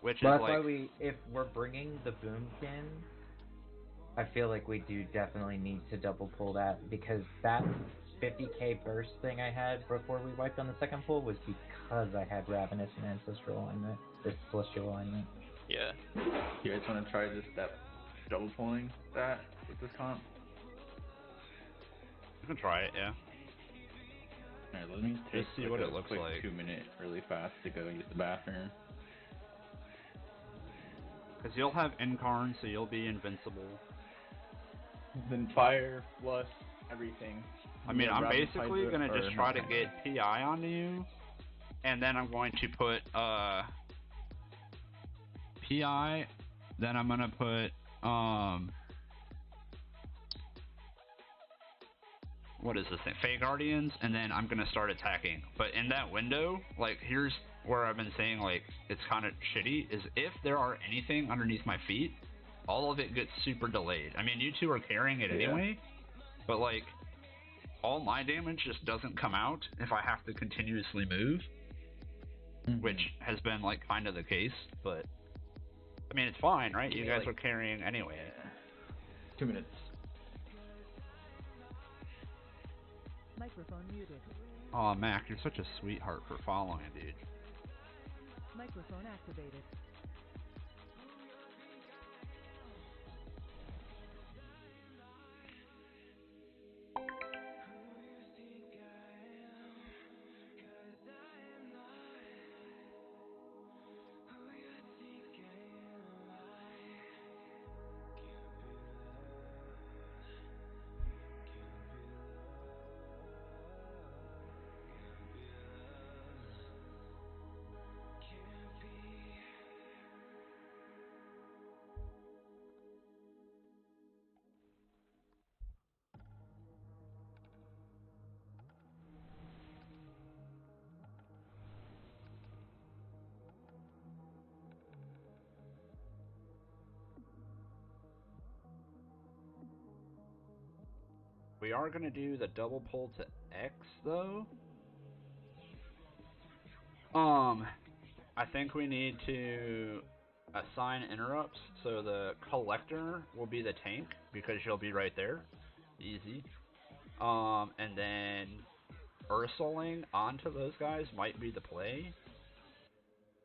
Which is, That's like... why if we're bringing the Boomkin, I feel like we do definitely need to double pull that, because that 50k burst thing I had before we wiped on the second pull was because I had Ravenous and Ancestral Alignment, or Celestial Alignment. Yeah. You guys want to try that double pulling that with this comp? You can try it, yeah. Alright, let me take see what it looks quick like. 2-minute really fast to go use the bathroom. Because you'll have Incarn, so you'll be invincible. Then Fire, Flush, everything. I mean, I'm basically going to Hydra, just or try not to get PI onto you, and then I'm going to put, PI, then I'm going to put, what is this thing? Fey Guardians, and then I'm going to start attacking. But in that window, like, here's where I've been saying, like, it's kind of shitty, is if there are anything underneath my feet, all of it gets super delayed. I mean, you two are carrying it anyway, but, like, all my damage just doesn't come out if I have to continuously move, which has been, like, kind of the case, but, I mean, it's fine, right? You guys are carrying anyway. 2 minutes. Microphone muted. Aw, Mac, you're such a sweetheart for following, dude. Microphone activated. We are going to do the double pull to X, though. I think we need to assign interrupts, so the Collector will be the tank, because she'll be right there. Easy. And then Ursuling onto those guys might be the play.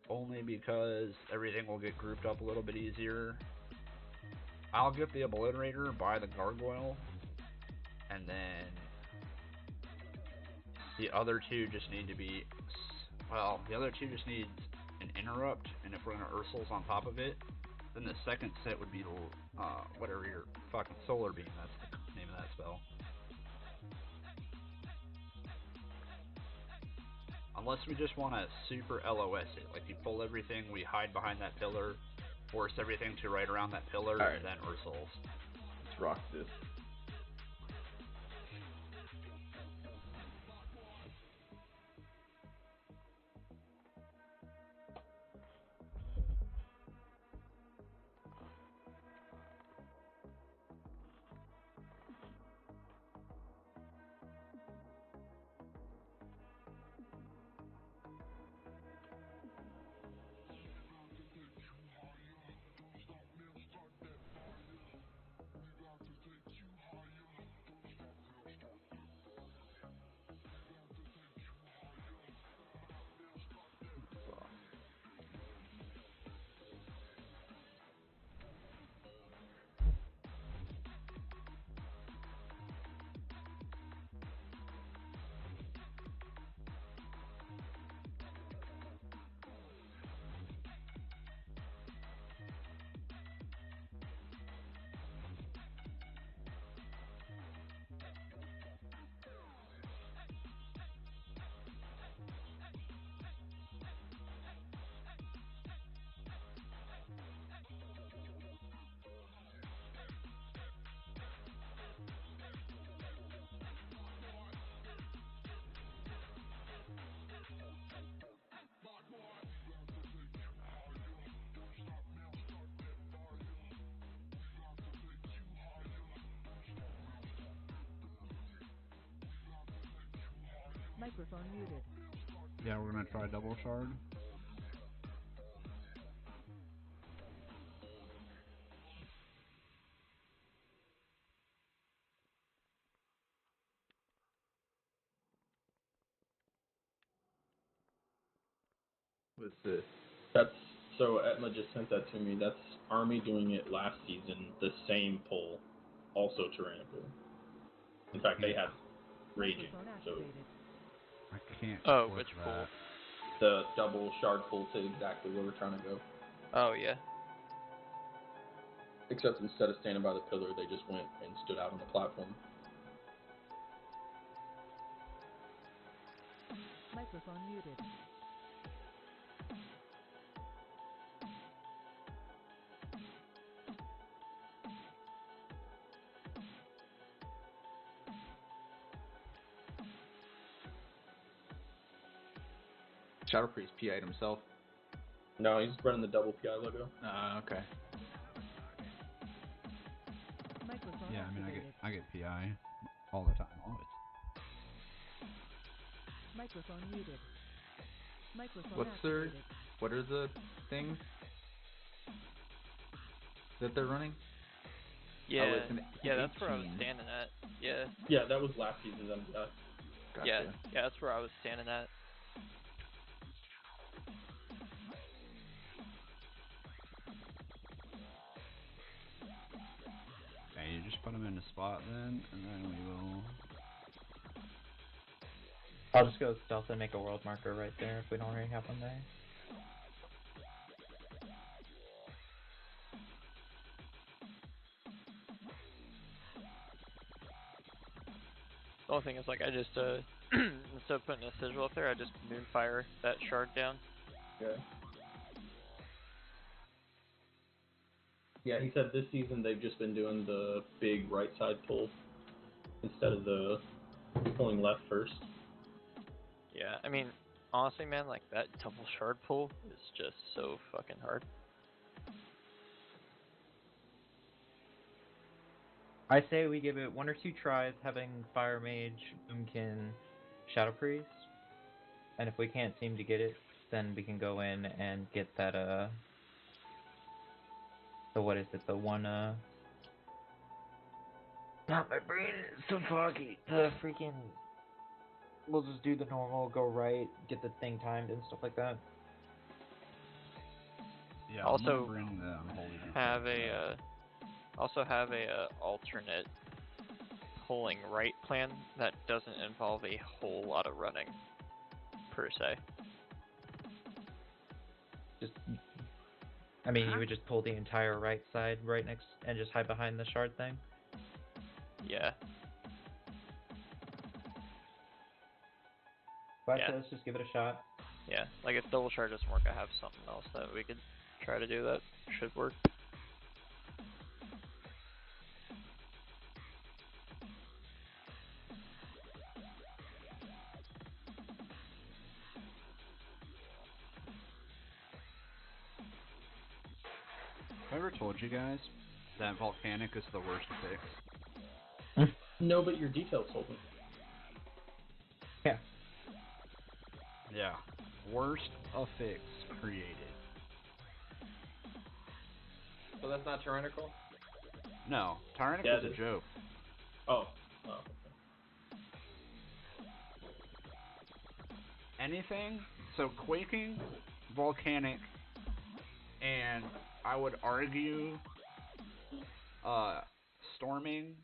Only because everything will get grouped up a little bit easier. I'll get the Obliterator by the Gargoyle. And then the other two just need to be, well, the other two just need an interrupt, and if we're going to Ursula's on top of it, then the second set would be the, whatever your fucking Solar Beam, that's the name of that spell. Unless we just want to super LOS it, like you pull everything, we hide behind that pillar, force everything to right around that pillar, and then Ursula's. Let's rock this. Microphone muted. Yeah, we're gonna try double shard. What's this? That's so Etma just sent that to me. That's Army doing it last season, the same pull, also tyrannical. In fact, they had raging. So I can't. Oh, click which that. pull? the double shard pull to exactly where we're trying to go. Oh yeah. Except instead of standing by the pillar, they just went and stood out on the platform. Microphone muted. Shadow Priest PI'd himself. No, he's running the double PI logo. Okay. Microphone Yeah, I mean, activated. I get PI all the time, always. Microphone muted. Microphone What's their? activated. What are the things that they're running? Yeah, it's an yeah, that's where I was 18. standing at. Yeah. Yeah, that was last season's MDI. Gotcha. Yeah, that's where I was standing at. Okay, you just put them in the spot then, and then we will. I'll just go stealth and make a world marker right there if we don't already have one there. The only thing is, like, I just, instead of putting a sigil up there, I just moonfire that shard down. Okay. Yeah, he said this season they've just been doing the big right side pull instead of the pulling left first. Yeah, I mean, honestly, man, like, that double shard pull is just so fucking hard. I say we give it 1 or 2 tries having Fire Mage, Boomkin, Shadow Priest, and if we can't seem to get it, then we can go in and get that, so what is it, the one, not my brain is so foggy, the freaking, we'll just do the normal, go right, get the thing timed and stuff like that. Yeah, Also, I'm gonna bring the Holy have a, alternate pulling right plan that doesn't involve a whole lot of running, per se. Just, I mean, you would just pull the entire right side right next, and just hide behind the shard thing? Yeah. But Yeah. let's just give it a shot. Yeah, like if double shard doesn't work, I have something else that we could try to do that should work. Have I ever told you guys that volcanic is the worst to fix? No, but your details told me. Yeah. Yeah. Worst affix created. So that's not tyrannical? No, tyrannical Yeah, is it a is. joke. Oh. Okay. Anything? So quaking, volcanic, and I would argue storming,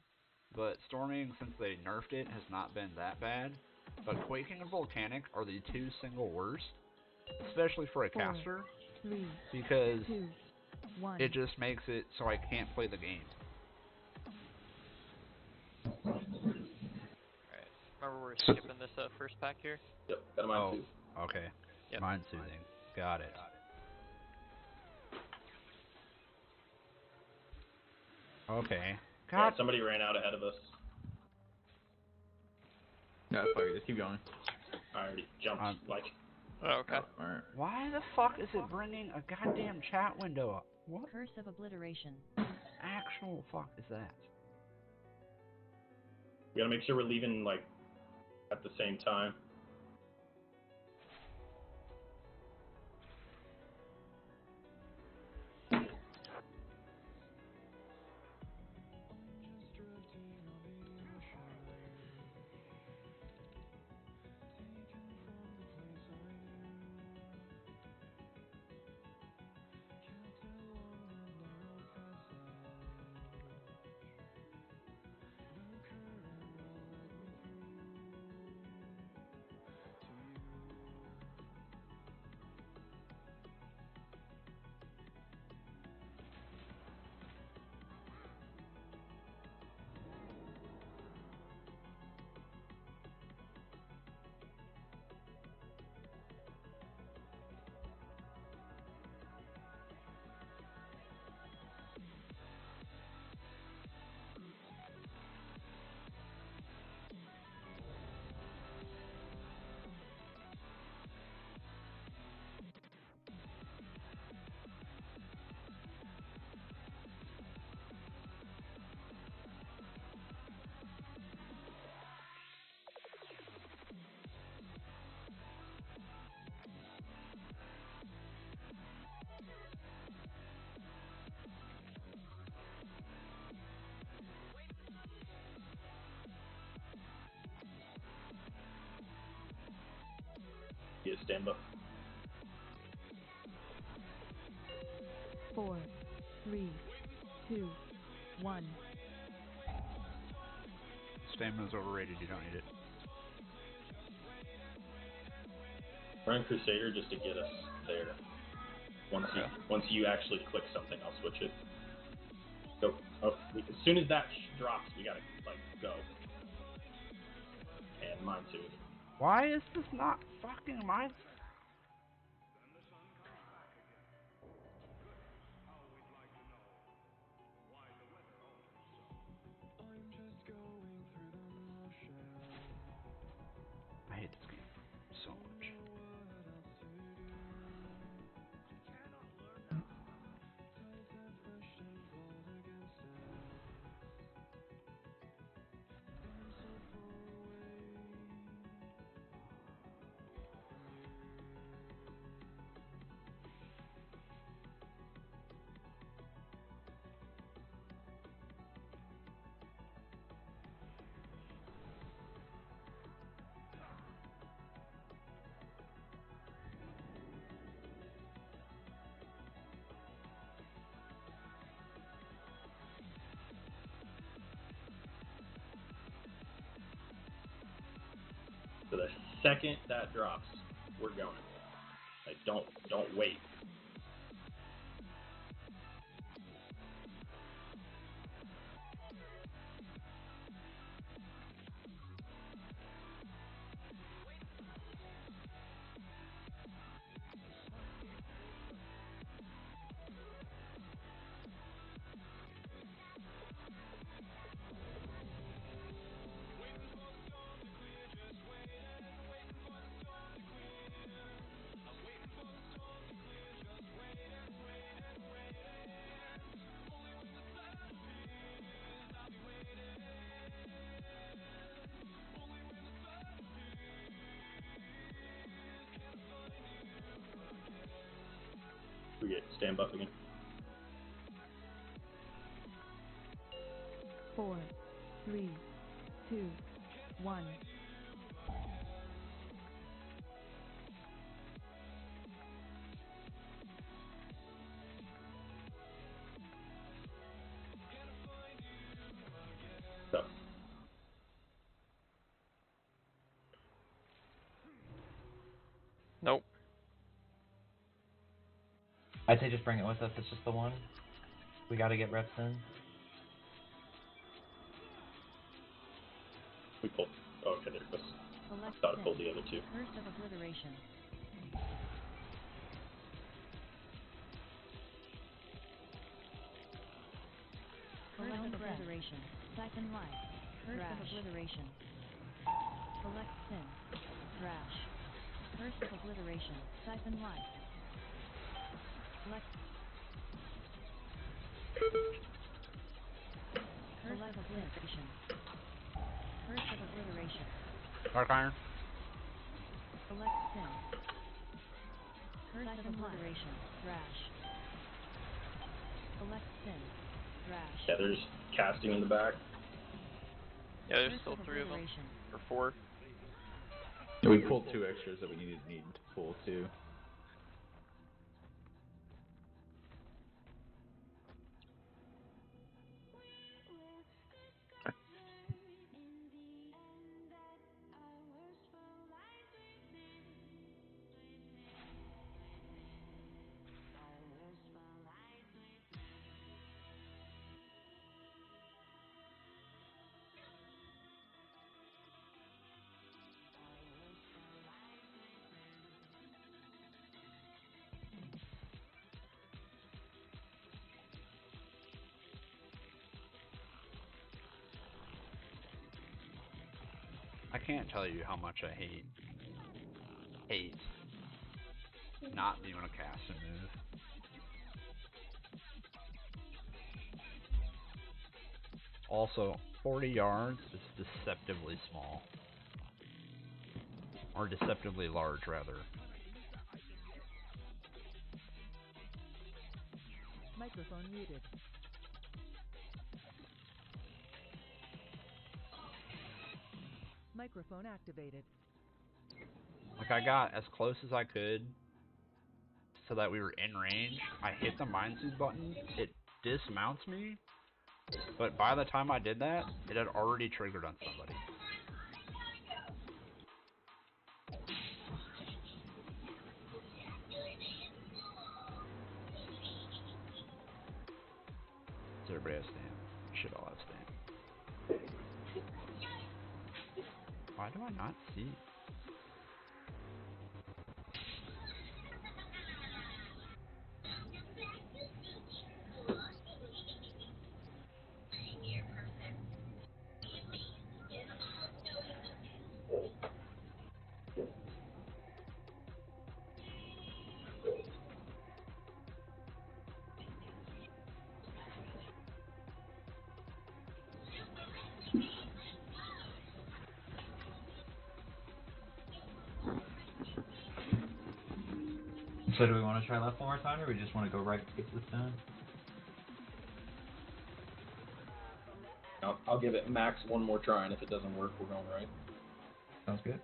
but storming, since they nerfed it, has not been that bad. But quaking and volcanic are the 2 single worst, especially for a 4, caster, 3, because 2, 1. it just makes it so I can't play the game. Alright, remember we're skipping this first pack here? Yep, got mine too. Okay. Yep. Mind soothing. Got it. Okay. Yeah, God. somebody ran out ahead of us. No, fuck it, just keep going. I already jumped, Oh, okay. Alright. Why the fuck is it bringing a goddamn chat window up? What Curse of Obliteration. actual fuck is that? We gotta make sure we're leaving, at the same time. stand up. 4, 3, 2, 1. Stamina's overrated, you don't need it. Run Crusader just to get us there. Once you actually click something, I'll switch it. Go. Oh, as soon as that drops, we gotta go. And mine too. Why is this not fucking mine? I hate this game so much. So the second that drops, we're going. Don't wait. We get stand buff again. 4, 3, 2, 1. So. Nope. I'd say just bring it with us. It's just the one. We gotta get reps in. We pulled. Oh, okay, there it goes. Select Thought I pulled the other two. Curse of Obliteration. Curse of Obliteration. Siphon Life. Curse of Obliteration. Select Sin. Thrash. Curse of Obliteration. Siphon Life. Select. Curse of Obliteration. Curse of Obliteration. Dark Iron. Select Sin. Curse of Obliteration. Thrash. Select Sin. Thrash. Yeah, there's casting in the back. Yeah, there's still 3 of them. Or 4. Yeah, we pulled 2 extras that we needed to pull too. I can't tell you how much I hate not being able to cast and move. Also, 40 yards is deceptively small. Or deceptively large, rather. Microphone muted. Microphone activated. Like, I got as close as I could so that we were in range. I hit the Mind Soothe button. It dismounts me. But by the time I did that, it had already triggered on somebody. So everybody has stand. We should all have stand. Why do I not see? So do we want to try left one more time, or we just want to go right to get this done? I'll give it max one more try, and if it doesn't work, we're going right. Sounds good.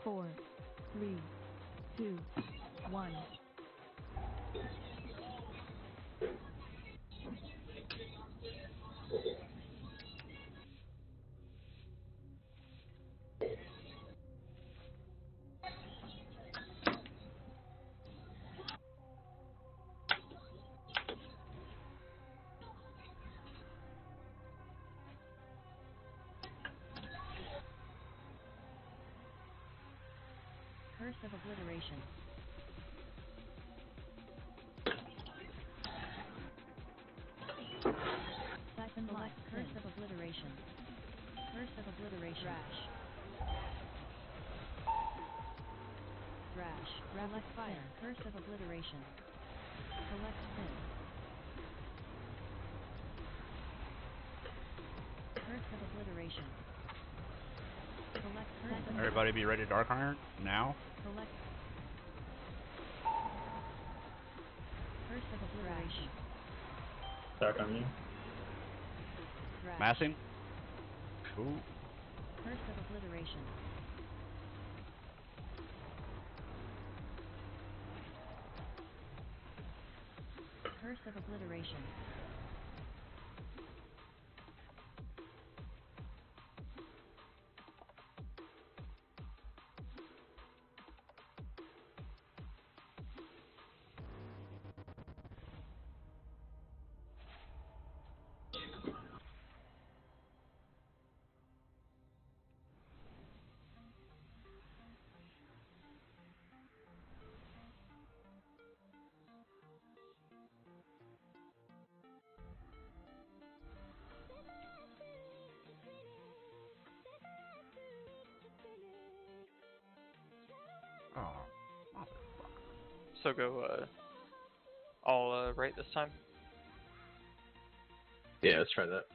Four, 3, 2, 1. Curse of Obliteration. Second life. Curse of Obliteration. Curse of Obliteration. Rash. Relic Fire. Curse of Obliteration. Collect Sin. Curse of Obliteration. Collect Sin. Everybody be ready to Dark Iron now. Collect. Curse of Obliteration. Back on you. Rash. Massing. Ooh. Curse of Obliteration. Curse of Obliteration. Oh, motherfucker. So go all right this time. Yeah, let's try that.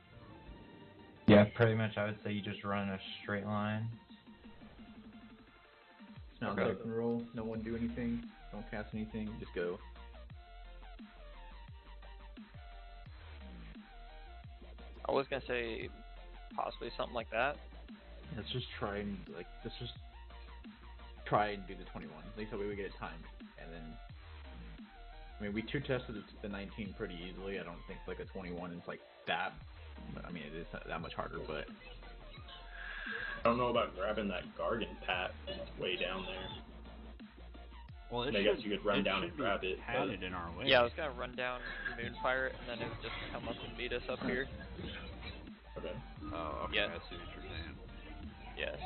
Yeah, pretty much I would say you just run a straight line. Sounds Okay. safe and roll. No one do anything. Don't cast anything. Just go. I was gonna say possibly something like that. Let's just try and try and do the 21. At least that way we get it timed. And then, I mean, we two tested the 19 pretty easily. I don't think like a 21 is like that. I mean, it is that much harder, but I don't know about grabbing that Gargan Pat. It's way down there. Well, I guess you could run down and grab it. Padded in our way. Yeah, I was gonna run down Moonfire and then it would just come up and meet us up here. Okay. Oh, okay. Yeah. I see what you're saying. Yeah.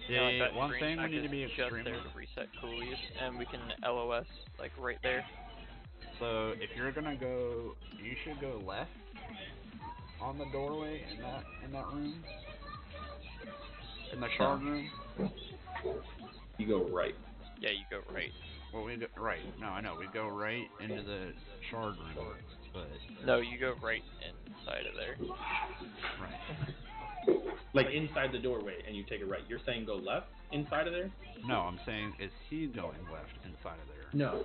Yeah, like that one green thing we track need to is be just extremely. there to reset coolies, and we can LOS like right there. So if you're gonna go, you should go left on the doorway in that room, in the shard room. You go right. Yeah, you go right. Well, we go right. No, I know we go right into the shard room, but no, you go right inside of there. Right. Like inside the doorway, and you take a right. You're saying go left inside of there? No, I'm saying, is he going left inside of there? No.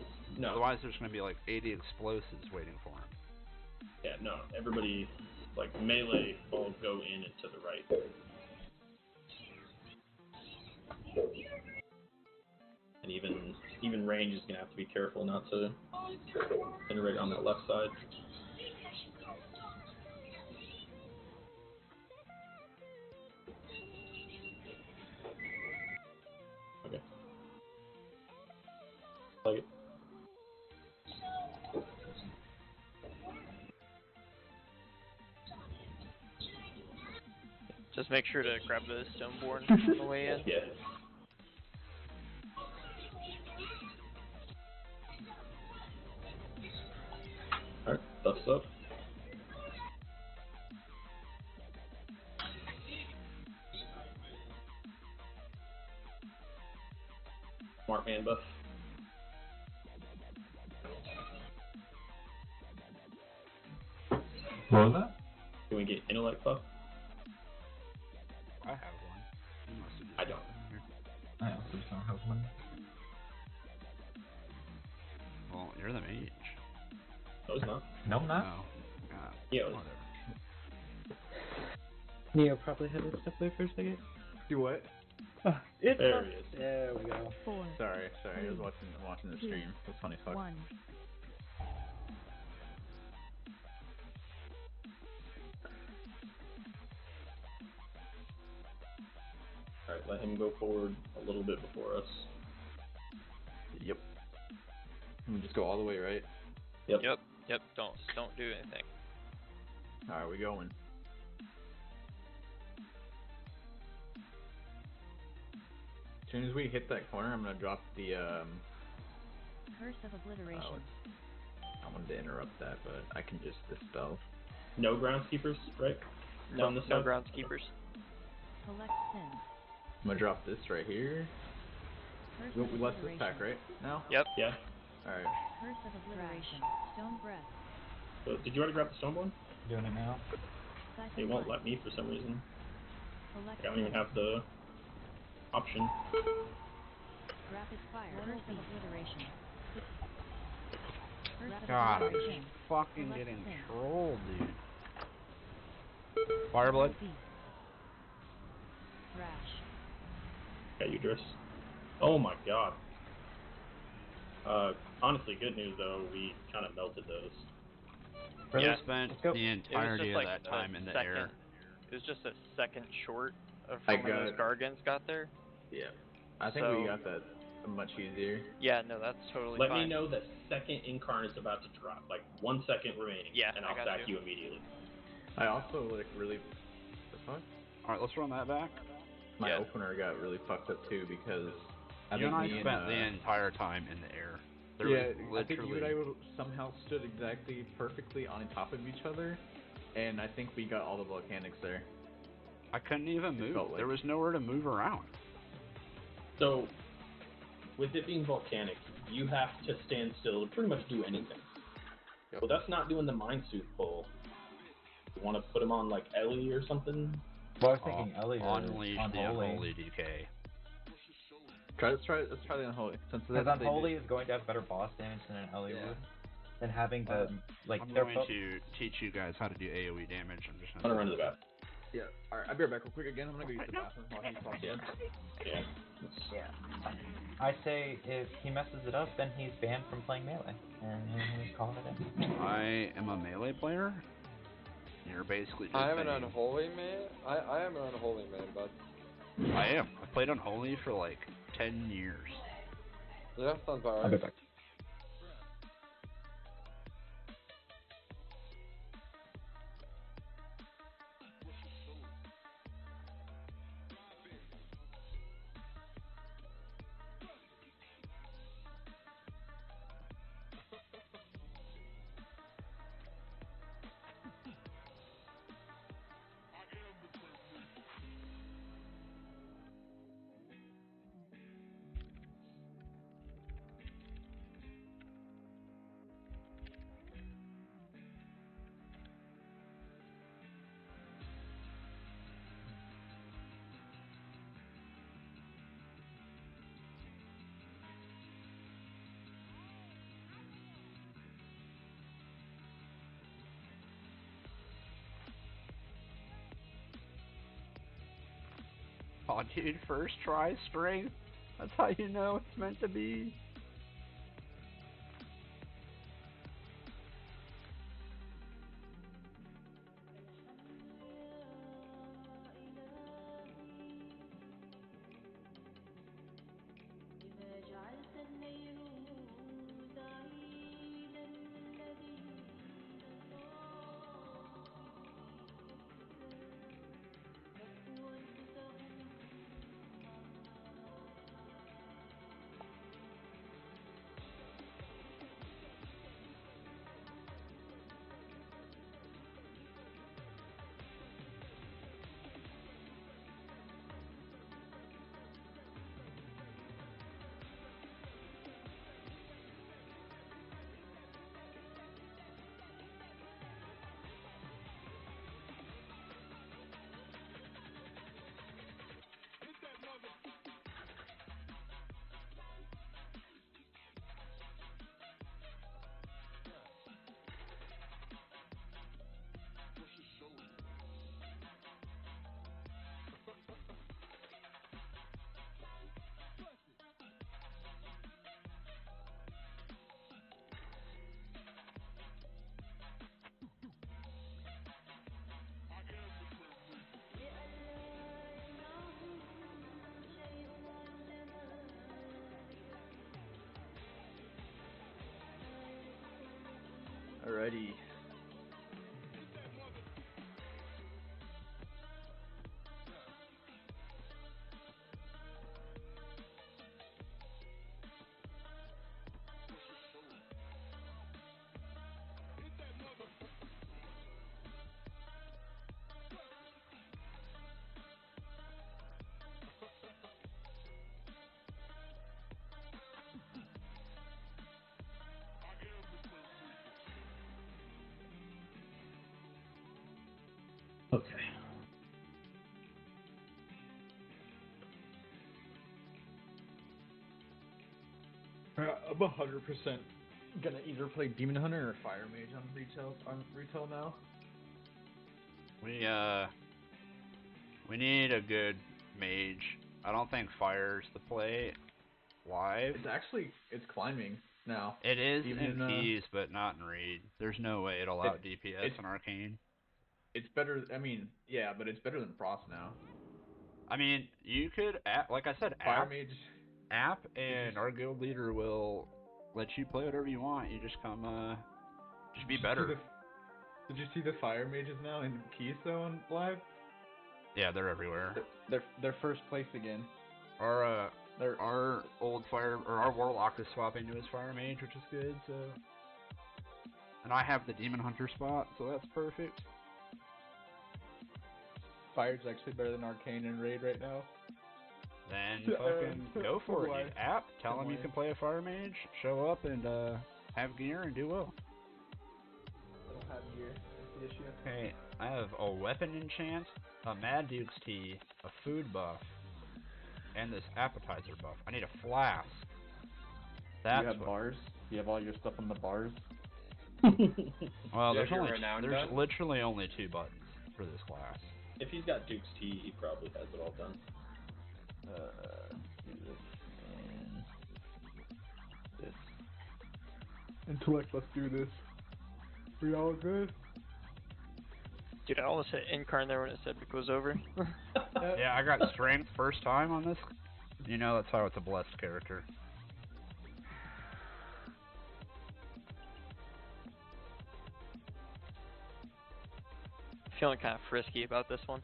Otherwise, there's going to be like 80 explosives waiting for him. Yeah, no. Everybody, like melee, all go in and to the right. And even range is gonna have to be careful not to generate on that left side. Okay. Like it. Just make sure to grab the Stoneborn on the way in. Yeah. Alright, stuff's up. Smart man buff. What was that? Can we get intellect buff? I have one. You must have just I don't. I also don't have one. Well, you're the mage. No, it's not. No, I'm not. No. God, Yeah. whatever. Neo probably had to step away for a second. Do what? It's There he is. There we go. 4, Sorry. I was watching the stream. It was funny as fuck. 1. Alright, let him go forward a little bit before us. Yep. We just go all the way, right? Yep. Yep. Don't do anything. Alright, we going. As soon as we hit that corner, I'm gonna drop the Curse of Obliteration. I wanted to interrupt that, but I can just dispel. No groundskeepers, right? Down this No side? groundskeepers. Collect Sin. I'm gonna drop this right here. Curse We of left this Obliteration. pack, right? Now? Yep. Yeah. Alright. Curse of Obliteration. Stone Breath. So, did you already grab the Stoneborn? Doing it now. It won't let me for some reason. Collect I don't even have the option. Rapid Fire. Curse of Obliteration. Curse of God, I'm Obliteration. fucking Collect getting Sin. trolled, dude. Fireblood? Thrash. Okay, Udris. Oh my god. Honestly, good news though, we kind of melted those. Really Yeah. spent Let's go. the It was entirety just of like that a time in the second. air. It was just a second short of I how many those got- Gargans got there. Yeah. I think we got that much easier. Yeah, no, that's totally Let fine. me know that second incarnate's about to drop, like 1 second remaining, Yeah, and I I'll got stack you. you immediately. I also like really. The fuck? Alright, let's run that back. My Yeah. opener got really fucked up too because You and I me spent the entire time in the air. There yeah, was I think you and I literally... somehow stood exactly perfectly on top of each other, and I think we got all the volcanics there. I couldn't even It move. felt like- There was nowhere to move around. So, with it being volcanic, you have to stand still to pretty much do anything. Yep. Well, that's not doing the Mind Suit pull. You want to put him on, like, Ellie or something? Well, I was thinking Ellie or Unleash the Unholy Decay. Let's try the Unholy. Since Because that's Unholy is going to have better boss damage than an Ellie would. And having the, like, I'm their going to teach you guys how to do AoE damage. I'm just I'm gonna run to the back. Yeah. Alright, I'll be right back real quick again. I'm gonna go use the bathroom while he's talking. Yeah. Yeah. I say if he messes it up, then he's banned from playing melee. And he's calling it in. I am a melee player. You're basically just I am an saying- unholy man. I am an unholy man, but I am. I played Unholy for like 10 years. yeah, sounds about I'll be right. back. Aw, dude, first try strength. That's how you know it's meant to be. Alrighty. Okay. I'm 100% gonna either play Demon Hunter or Fire Mage on retail now. We need a good mage. I don't think Fire's the play live. It's climbing now. It is Even in keys, but not in raid. There's no way it'll out DPS in Arcane. It's better. I mean, yeah, but it's better than Frost now. I mean, you could, like I said, Fire Mage. App and our guild leader will let you play whatever you want. You just come, just be better. Did you see the Fire Mages now in keys though on live? Yeah, they're everywhere. They're first place again. Our old our Warlock is swapping to his Fire Mage, which is good. So, and I have the Demon Hunter spot, so that's perfect. Fire's actually better than Arcane and Raid right now. Then fucking go for it, dude. App, tell him you can play a Fire Mage, show up and have gear and do well. I don't have gear. That's the issue. Okay, I have a weapon enchant, a Mad Duke's tea, a food buff, and this appetizer buff. I need a flask. Do you have bars? Do you have all your stuff on the bars? Well, there's literally only 2 buttons for this class. If he's got Duke's tea, he probably has it all done. Do this and this. Intellect, let's do this. We all good? Dude, I almost hit Incarn there when it said it was over. Yeah, I got strength first time on this. You know, that's how it's a blessed character. Feeling kind of frisky about this one.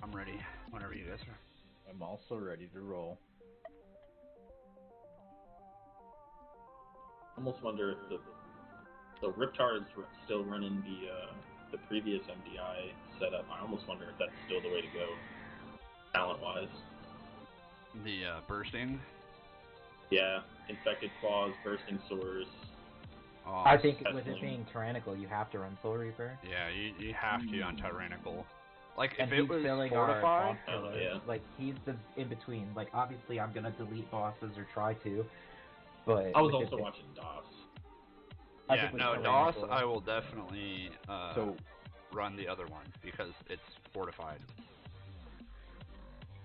I'm ready, whenever you guys are. I'm also ready to roll. Almost wonder if the Riptar is still running the previous MDI setup. I almost wonder if that's still the way to go, talent-wise. The bursting? Yeah, infected claws, bursting sores. I think with it being tyrannical, you have to run Soul Reaper. Yeah, you have to on tyrannical. Like, and if it was fortified, like, he's the in-between. Like, obviously I'm gonna delete bosses or try to, but... I was also watching DOS. Yeah, no, DOS, I will definitely run the other one because it's fortified.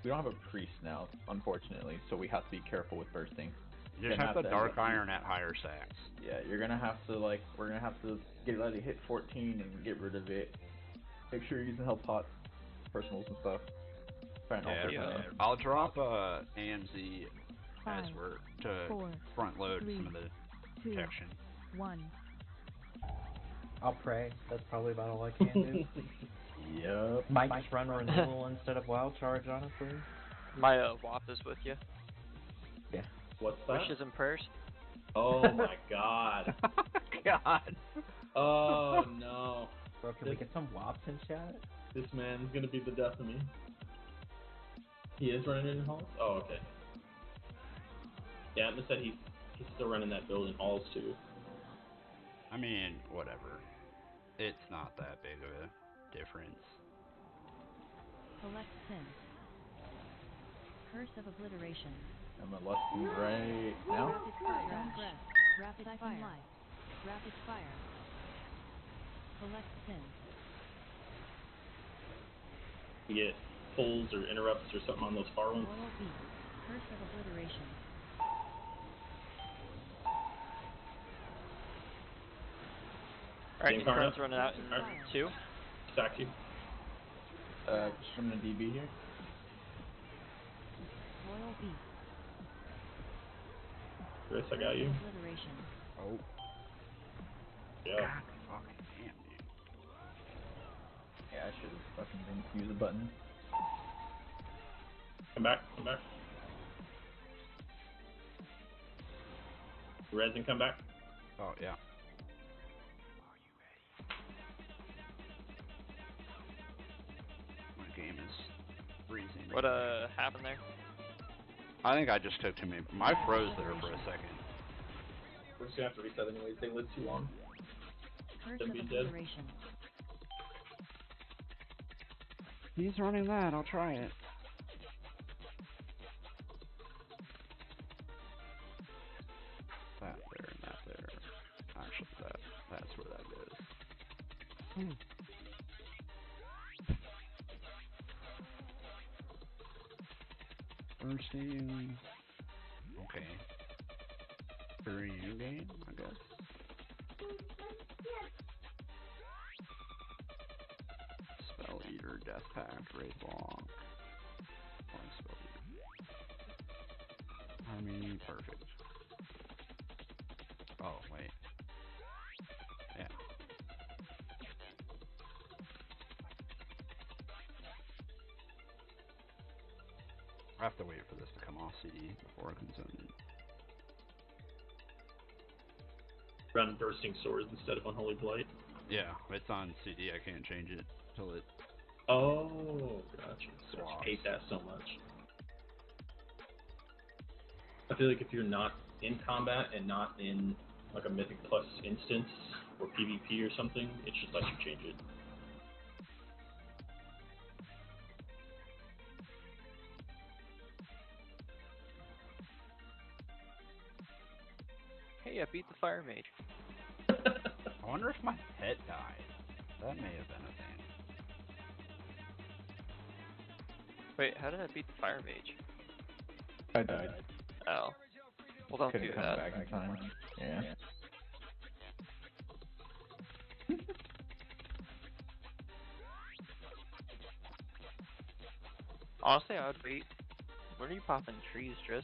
We don't have a priest now, unfortunately, so we have to be careful with bursting. You just have the Dark Iron at higher sacks. Yeah, you're gonna have to we're gonna have to let it hit 14 and get rid of it. Make sure you're using health pots, personals and stuff. I'll drop AMZ as we're to front load some of the protection. 1. I'll pray. That's probably about all I can do. Yep. Might just run renewal instead of wild charge, honestly. My WAP is with you. Yeah. What's that? Wishes and prayers. Oh my god. God. Oh no. Bro, can we get some WAPs in chat? This man's gonna be the death of me. He is running in halls? Oh, okay. Yeah, Atlas said he's still running that build in halls too. I mean, whatever. It's not that big of a difference. Collect sin. Curse of obliteration. I'm lusting right now. Rapid fire. Down breath. Rapid fire. Life. Rapid fire. Collect sin. You get pulls or interrupts or something on those far ones. Royal beat. Curse of obliteration. Alright, Incarnate's running out in 2. Stack you. Just from the DB here. Royal beat. Chris, I got you. Obliteration. Oh. Yeah. God, fucking damn, dude. Yeah, I should have fucking been use a button. Come back, come back. Resin, come back. Oh, yeah. My game is freezing. What happened there? I think I just took too many. I froze there for a second. We're just gonna have to reset anyways. They live too long. Curse Should of be dead. obliteration. He's running that. I'll try it. That there and that there. Actually, that's where that goes. Bursting. Okay. 3 new game, I guess. Spell Eater, Death Pact, Raid Block. Spell Eater. Army, perfect. Oh, wait. Yeah. I have to wait for this to come off CD before I can zone in. Run Bursting Swords instead of Unholy Blight. Yeah, it's on CD. I can't change it till it. Oh, gotcha. I hate that so much. I feel like if you're not in combat and not in like a Mythic Plus instance or PvP or something, it should let you change it. Hey, I beat the Fire Mage. I wonder if my pet died. That may have been a thing. Wait, how did I beat the Fire Mage? I died. Oh. Well, don't Couldn't do come that. back in time. Yeah. Honestly, I would wait. When are you popping trees, Tris?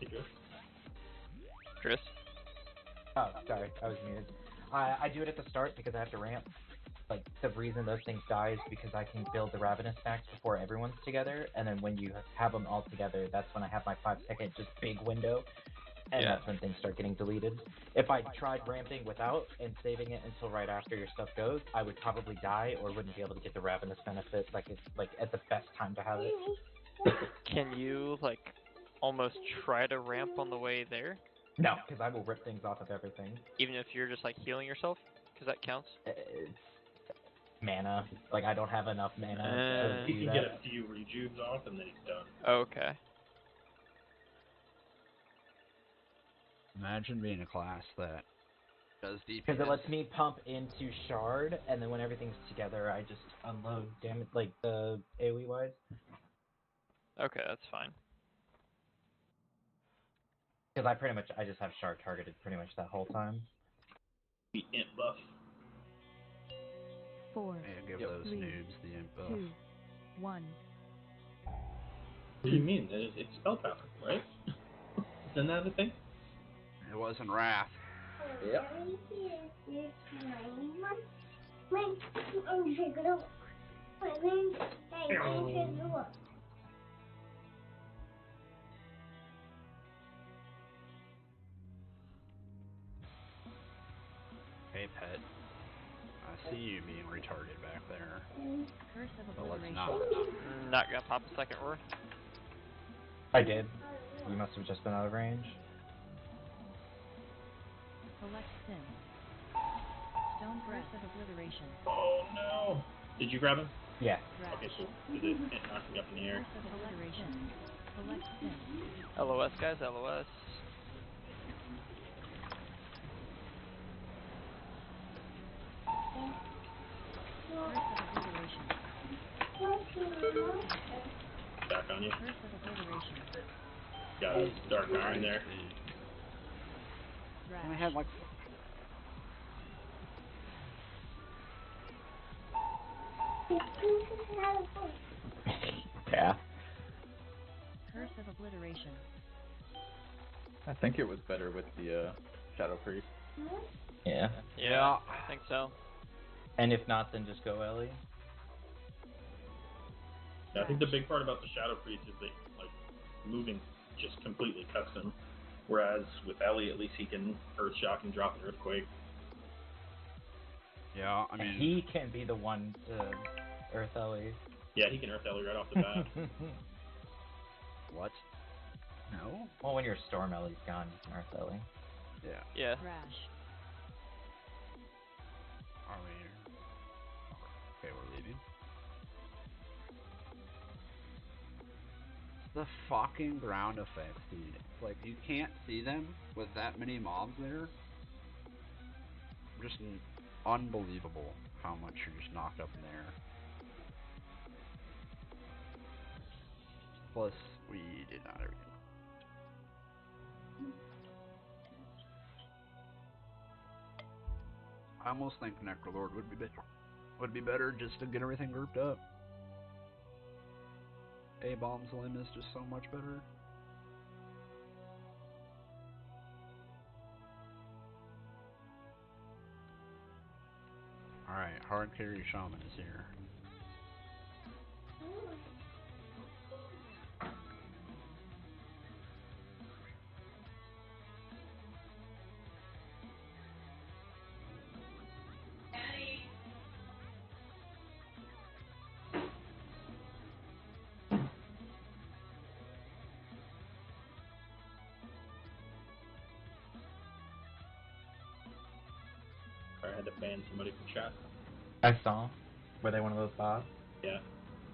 Hey, Chris. Tris? Oh, sorry, I was muted. I do it at the start because I have to ramp. Like, the reason those things die is because I can build the Ravenous stacks before everyone's together, and then when you have them all together, that's when I have my 5-second just big window, and that's when things start getting deleted. If I tried ramping without and saving it until right after your stuff goes, I would probably die or wouldn't be able to get the Ravenous benefit at the best time to have it. Can you, like, almost try to ramp on the way there? No, because I will rip things off of everything. Even if you're just, like, healing yourself? Because that counts? mana. Like, I don't have enough mana to He do can that. get a few rejuves off, and then he's done. Okay. Imagine being a class that does DPS. Because it lets me pump into Shard, and then when everything's together, I just unload damage, like the AoE wise. Okay, that's fine. Because I just have Shard targeted pretty much that whole time. The int buff. 4, And give Yep. those 3, noobs the int buff. 2, 1. What do you mean? It's spell power, right? Isn't that a thing? It wasn't Wrath. Yep. Hey, pet. I see you being retarded back there. Curse of But let's Obliteration. not. Not gonna pop a second roar. I did. You must have just been out of range. Collect Sin. Stone Curse of Obliteration. Oh no! Did you grab him? Yeah. Okay, cool. It knocked me up in the air. Curse of Obliteration. Collect Sin. LOS, guys, LOS. Curse of Obliteration. Back on you. Curse of Obliteration. Got a dark iron there. I Thrash. had like. Yeah. Curse of Obliteration. I think it was better with the Shadow Priest. Yeah. Yeah, I think so. And if not, then just go Ellie. Yeah, I think the big part about the Shadow Priest is that, like, moving just completely cuts him. Whereas with Ellie, at least he can Earth Shock and drop an Earthquake. Yeah, I And mean. he can be the one to Earth Ellie. Yeah, he can Earth Ellie right off the bat. What? No? Well, when your Storm Ellie's gone, you can Earth Ellie. Yeah. Yeah. Thrash. Are we? Okay, we're leaving. The fucking ground effects, dude. It's like you can't see them with that many mobs there. Just unbelievable how much you're just knocked up in the air. Plus, we did not everything. I almost think Necrolord would be better just to get everything grouped up. A-Bomb's limb is just so much better. Alright, hard carry shaman is here. I had to ban somebody from chat. I saw. Were they one of those bots? Yeah.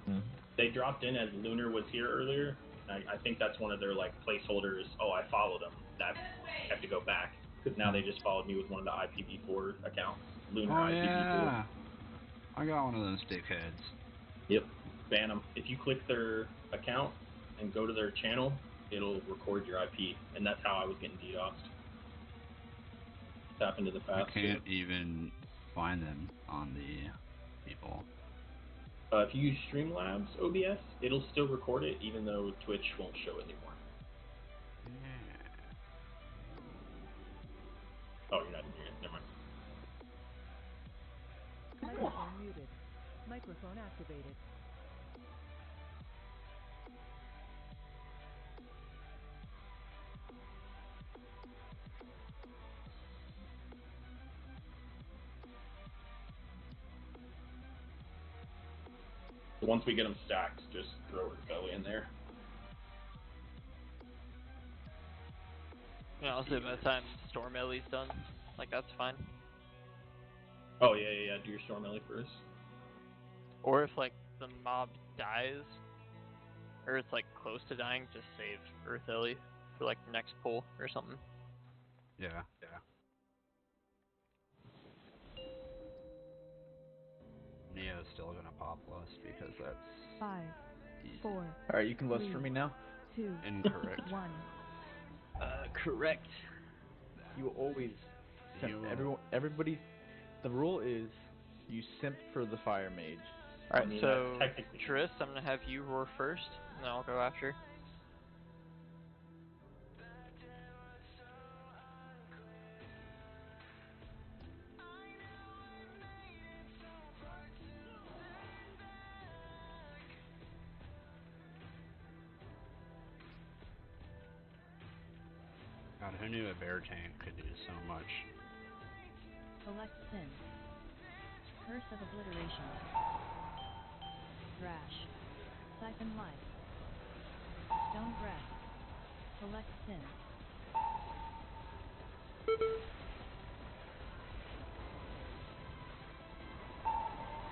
Hmm. They dropped in as Lunar was here earlier. I think that's one of their, like, placeholders. Oh, I followed them. That I have to go back. Because now they just followed me with one of the IPv4 accounts. Lunar Oh IPv4. yeah! I got one of those dickheads. Yep. Ban them. If you click their account and go to their channel, it'll record your IP. And that's how I was getting DDoSed. Tap into the path. I can't even find them on the people. If you use Streamlabs OBS, it'll still record it, even though Twitch won't show it anymore. Yeah. Oh, you're not in here. Never mind. Microphone muted. Microphone activated. Once we get them stacked, just throw her belly in there. Yeah, I'll say by the time Storm Ellie's done, like, that's fine. Oh, yeah. Do your Storm Ellie first. Or if like the mob dies, or it's like close to dying, just save Earth Ellie for like the next pull or something. Yeah. Neo's still gonna pop lust because that's 5, easy. 4. Alright, you can lust for me now. 2. Incorrect. 1. Correct. You always simp. Everybody. The rule is you simp for the fire mage. Alright, so Triss, I'm gonna have you roar first, and then I'll go after. God, who knew a bear tank could do so much? Select Sin. Curse of Obliteration. Thrash. Siphon Life. Stone Breath. Select Sin.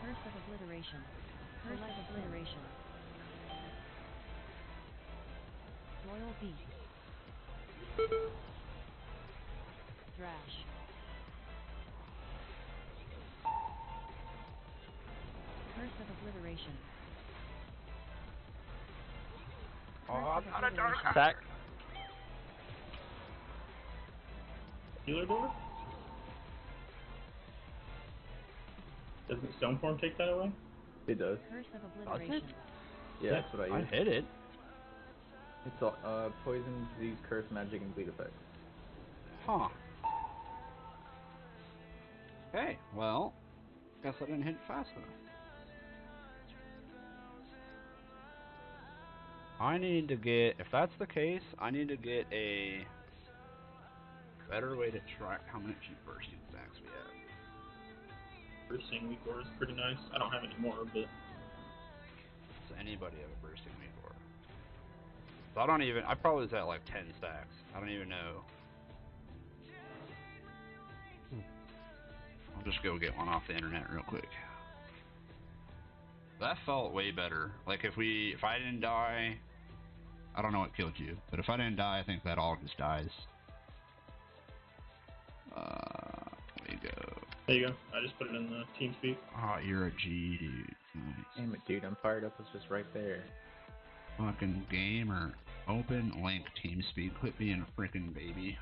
Curse of Obliteration. Curse of Obliteration. Royal Beast. Thrash. Curse of Obliteration. Oh, I'm not a dark Sack. Healer door? Doesn't Stoneform take that away? It does. Curse of Obliteration. Yeah, that's what I use. I hit it. It's all poison, disease, curse, magic, and bleed effects. Huh. Okay, well, guess I didn't hit it fast enough. I need to get, if that's the case, I need to get a better way to track how many bursting stacks we have. Bursting weak ore is pretty nice. I don't have any more, but... Does anybody have a bursting weak ore? So I probably was at like 10 stacks. I don't even know. I'll just go get one off the internet real quick. That felt way better. Like if I didn't die, I don't know what killed you, but if I didn't die, I think that all just dies. There you go. There you go. I just put it in the TeamSpeak. Oh, you're a G, dude. Nice. Damn it, dude. I'm fired up. It's just right there. Fucking gamer. Open link TeamSpeak. Quit being a freaking baby.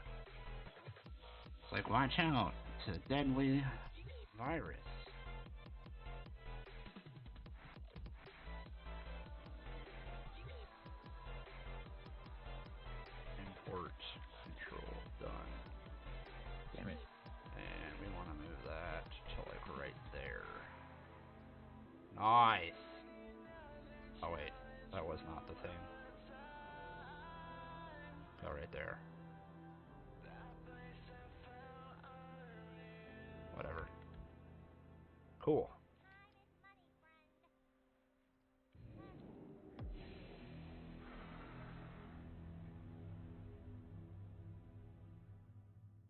It's like, watch out. It's a deadly virus. Import control done. Damn it. And we want to move that to like right there. Nice. Oh wait, that was not the thing. Go right there. Whatever. Cool.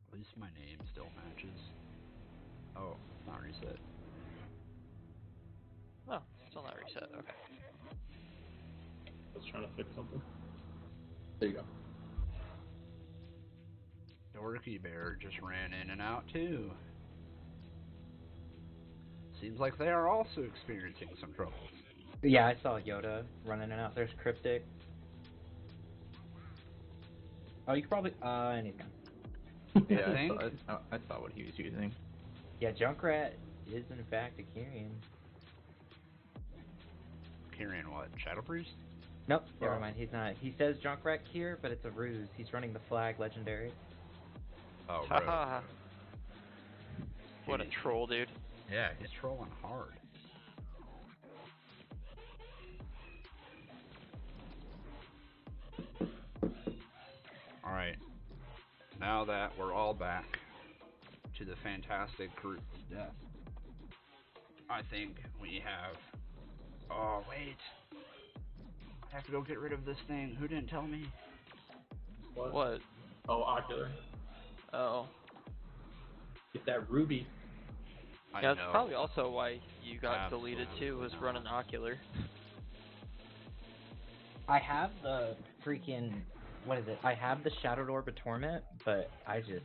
At least my name still matches. Oh, it's not reset. Oh, still not reset. Okay. I was trying to fix something. There you go. Dorky Bear just ran in and out too. Seems like they are also experiencing some troubles. Yeah, I saw Yoda running in and out. There's Cryptic. Oh, you could probably... and he's gone. Yeah, I saw what he was using. Yeah, Junkrat is in fact a Kyrian. Kyrian what? Shadow Priest? Nope, never mind. He's not. He says Junkrat here, but it's a ruse. He's running the flag legendary. Oh, bro. What a troll, dude. Yeah, he's trolling hard. Alright. Now that we're all back to the fantastic group of death, I think we have... Oh, wait. I have to go get rid of this thing. Who didn't tell me? What? Oh, Ocular. Oh. Get that ruby. Yeah, that's probably also why you got deleted too, was running ocular. I have the freaking, what is it? I have the Shadowed Orb of Torment, but I just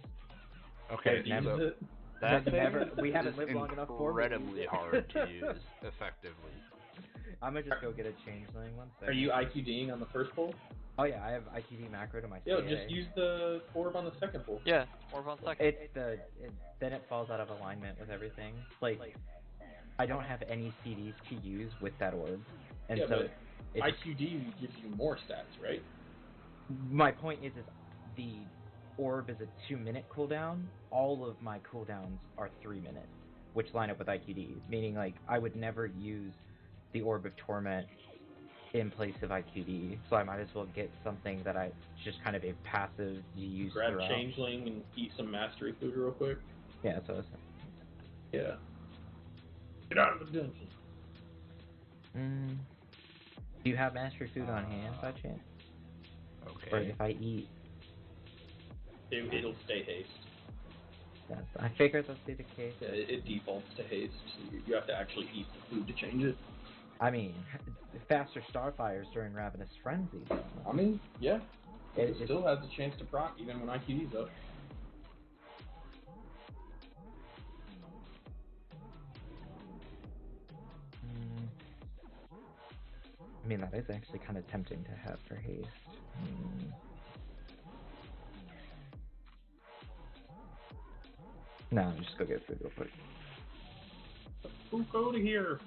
Okay, never. so that thing we haven't is lived long enough for me. incredibly hard to use effectively. I'm gonna just go get a changeling one second. Are you IQDing on the first pull? Oh yeah, I have IQD macro to my Yo, CA. just use the orb on the second pull. Yeah, orb on second. Then it falls out of alignment with everything. Like, I don't have any CDs to use with that orb, and yeah, so but IQD gives you more stats, right? My point is the orb is a 2-minute cooldown. All of my cooldowns are 3 minutes, which line up with IQD, meaning like I would never use the Orb of Torment in place of IQD, so I might as well get something that I just kind of a passive use Grab throughout. Changeling and eat some mastery food real quick. Yeah, that's what I was saying. Yeah. Get out of the dungeon. Do you have mastery food on hand by chance? Okay. Or if I eat... It'll stay haste. Yes, I figured that'd be the case. Yeah, it defaults to haste, so you have to actually eat the food to change it. I mean, faster Starfires during Ravenous Frenzy. I mean, yeah. It still has a chance to proc even when IQD's up. I mean, that is actually kind of tempting to have for haste. No, just go get food real quick. Who go to here?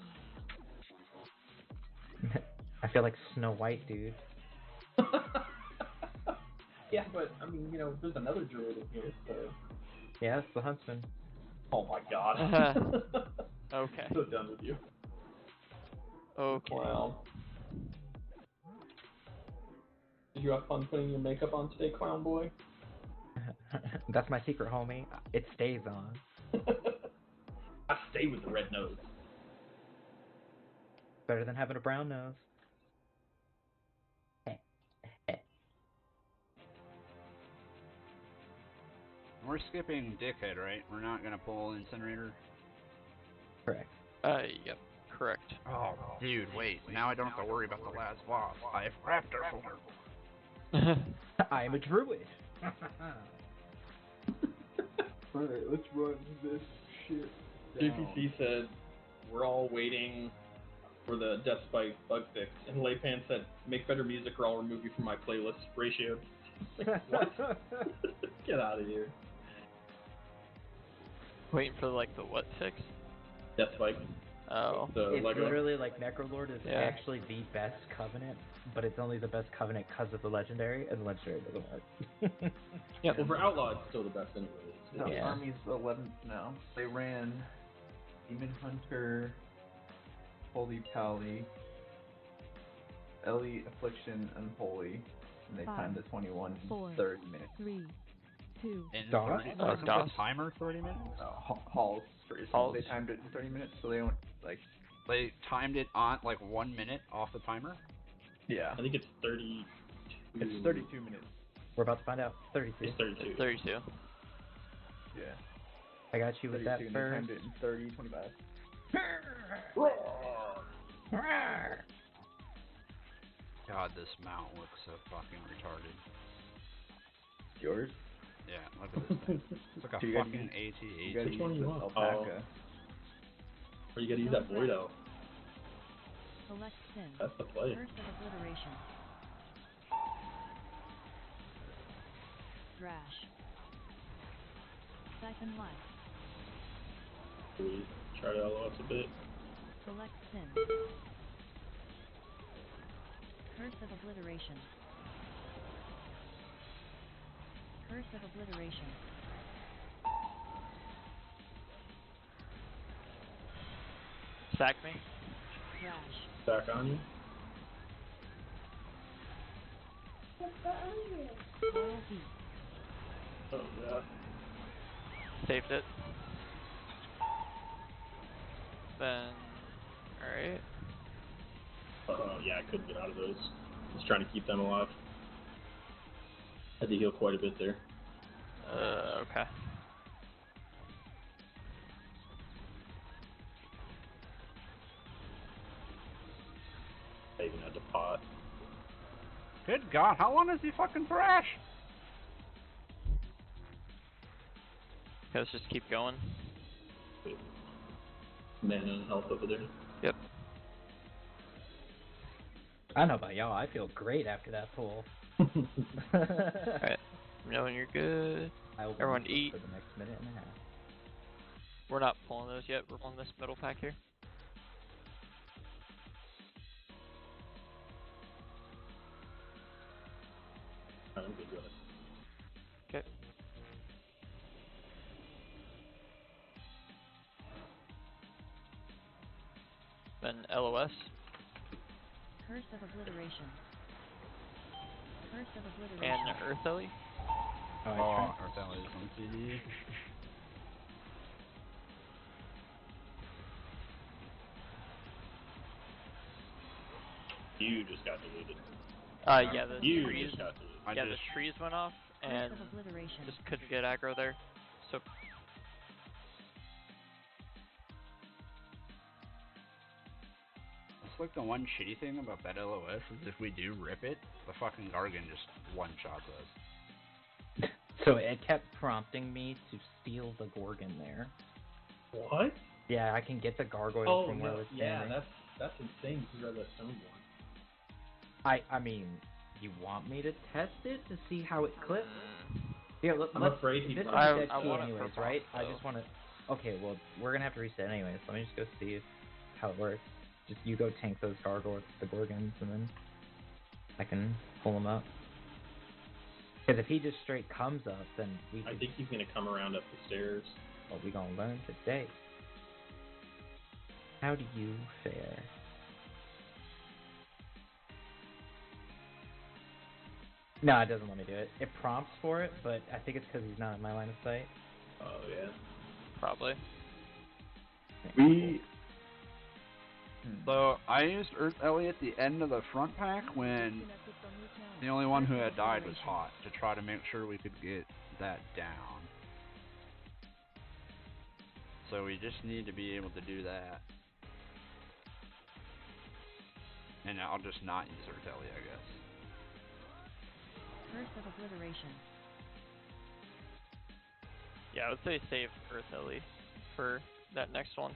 I feel like Snow White, dude. Yeah, but, I mean, you know, there's another druid in here, so... Yeah, it's the Huntsman. Oh my god. Okay. So done with you. Okay. Wow. Did you have fun putting your makeup on today, clown boy? That's my secret, homie. It stays on. I stay with the red nose. Better than having a brown nose. We're skipping Dickhead, right? We're not gonna pull Incinerator? Correct. Yep, correct. Oh, dude, wait. Now I don't have to worry about the last boss. I have Raptor form. I am a druid. Alright, let's run this shit down. JPC said, we're all waiting for the Death Spike bug fix, and Laypan said, make better music or I'll remove you from my playlist ratio. What? Get out of here. Waiting for like the what fix? Death Spike. Oh. It's literally like Necrolord is Yeah. actually the best covenant, but it's only the best covenant because of the legendary, and the legendary doesn't work. Yeah, well, for Outlaw, it's still the best anyway. No, Yeah. Army's 11th now. They ran Demon Hunter, Holy Pally, Ellie Affliction, Unholy, and they timed the 21 in 30 minutes. 3, 2, In DOS? 30, Oh, isn't DOS? the timer 30 minutes? Halls, for instance, Halls. they timed it in 30 minutes, so they don't, like... They timed it on like 1 minute off the timer? Yeah. I think it's 30. It's 32 minutes. We're about to find out. 32. It's 32. It's 32. Yeah. I got you with that 32, and first. they timed it in 30, 25. God, this mount looks so fucking retarded. Yours? Yeah, look at this thing. It's like a Dude, you gotta fucking use- AT-AT. You gotta Which one use you the want? Alpaca. Or you gotta use that Voido. select sin. That's the play. Curse of Obliteration. Thrash. Siphon Life. We try to LOS a bit. Select sin. Curse of Obliteration. Curse of Obliteration. Sack me. Thrash. Back on you. Royal Beast. Oh, yeah. Saved it. Then, alright. Yeah, I couldn't get out of those. Just trying to keep them alive. Had to heal quite a bit there. Okay. pot. Good God, how long is he fucking thrash? Okay, let's just keep going. Mana and health over there. Yep. I don't know about y'all. I feel great after that pull. Alright. Knowing you're good. I will Everyone be eat. for the next minute and a half. We're not pulling those yet. We're pulling this middle pack here. I'm good with it. Okay. Then LOS. Curse of Obliteration. Curse of Obliteration. And Earth Ellie. Oh, Earth Alley is on CD. You just got deleted. Yeah, the You trees. just got deleted. Yeah, the trees went off, and Curse of Obliteration. just couldn't get aggro there. So It's like the one shitty thing about that LOS is if we do rip it, the fucking Gargan just one-shots us. So it kept prompting me to steal the Gorgon there. What? Yeah, I can get the gargoyle from where I was standing. Yeah, that's insane. You read that stone one. I mean, you want me to test it to see how it clips? Yeah, I'm let's. afraid he This is probably- a dead I key want it anyways, for right? props, I just want to. Okay, well, we're gonna have to reset anyways. Let me just go see how it works. Just you go tank those gargoyles, the Gorgons, and then I can pull them up. Because if he just straight comes up, then we. I think he's gonna come around up the stairs. What we gonna learn today? How do you fare? No, it doesn't let me do it. It prompts for it, but I think it's because he's not in my line of sight. Oh yeah. probably. So I used Earth Ellie at the end of the front pack when the only one who had died was Hot, to try to make sure we could get that down. So we just need to be able to do that. And I'll just not use Earth Ellie, I guess. Curse of Obliteration. Yeah, I would say save Earth Ellie for that next one.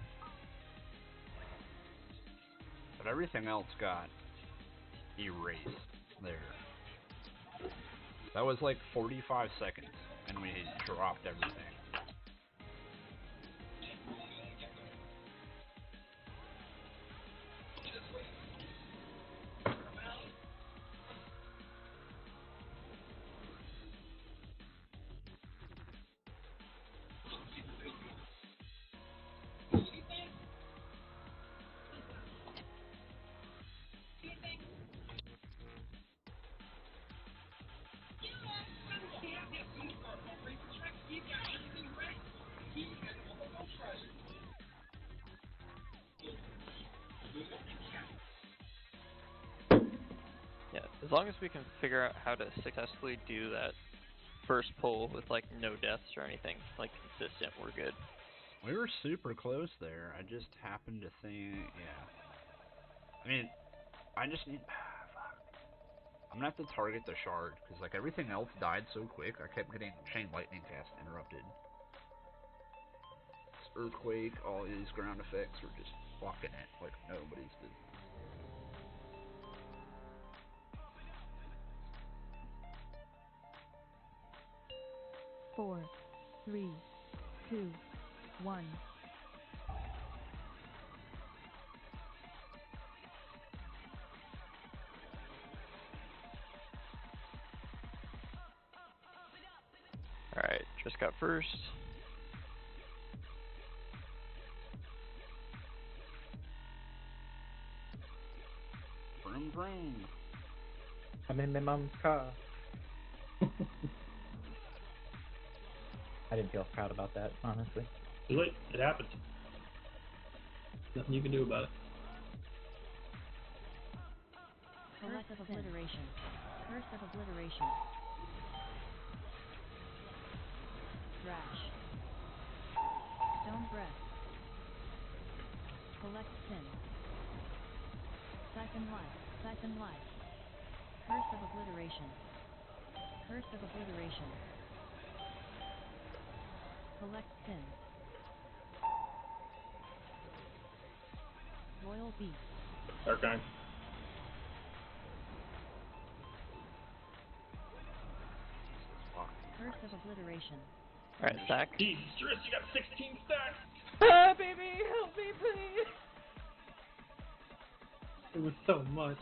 But everything else got erased there. That was like 45 seconds, and we dropped everything. Yeah, as long as we can figure out how to successfully do that first pull with like no deaths or anything, like consistent, we're good. We were super close there. I just happened to think, yeah. I mean, I just need. Fuck. I'm gonna have to target the shard because like everything else died so quick. I kept getting chain lightning cast interrupted. This earthquake, all these ground effects were just fucking it like nobody's business. 4, 3, 2, 1. Alright, just got first. Vroom vroom. I'm in my mom's car. I didn't feel proud about that, honestly. Too late. It happened. Nothing you can do about it. Curse of Obliteration. Curse of Obliteration. Thrash. Stone Breath. Collect Sin. Siphon Life. Siphon Life. Curse of Obliteration. Curse of Obliteration. Collect Sins. Royal Beast. Darkine. Curse of Obliteration. Alright, stack. Jesus, Driss, you got 16 stacks! Ah, baby, help me, please! It was so much.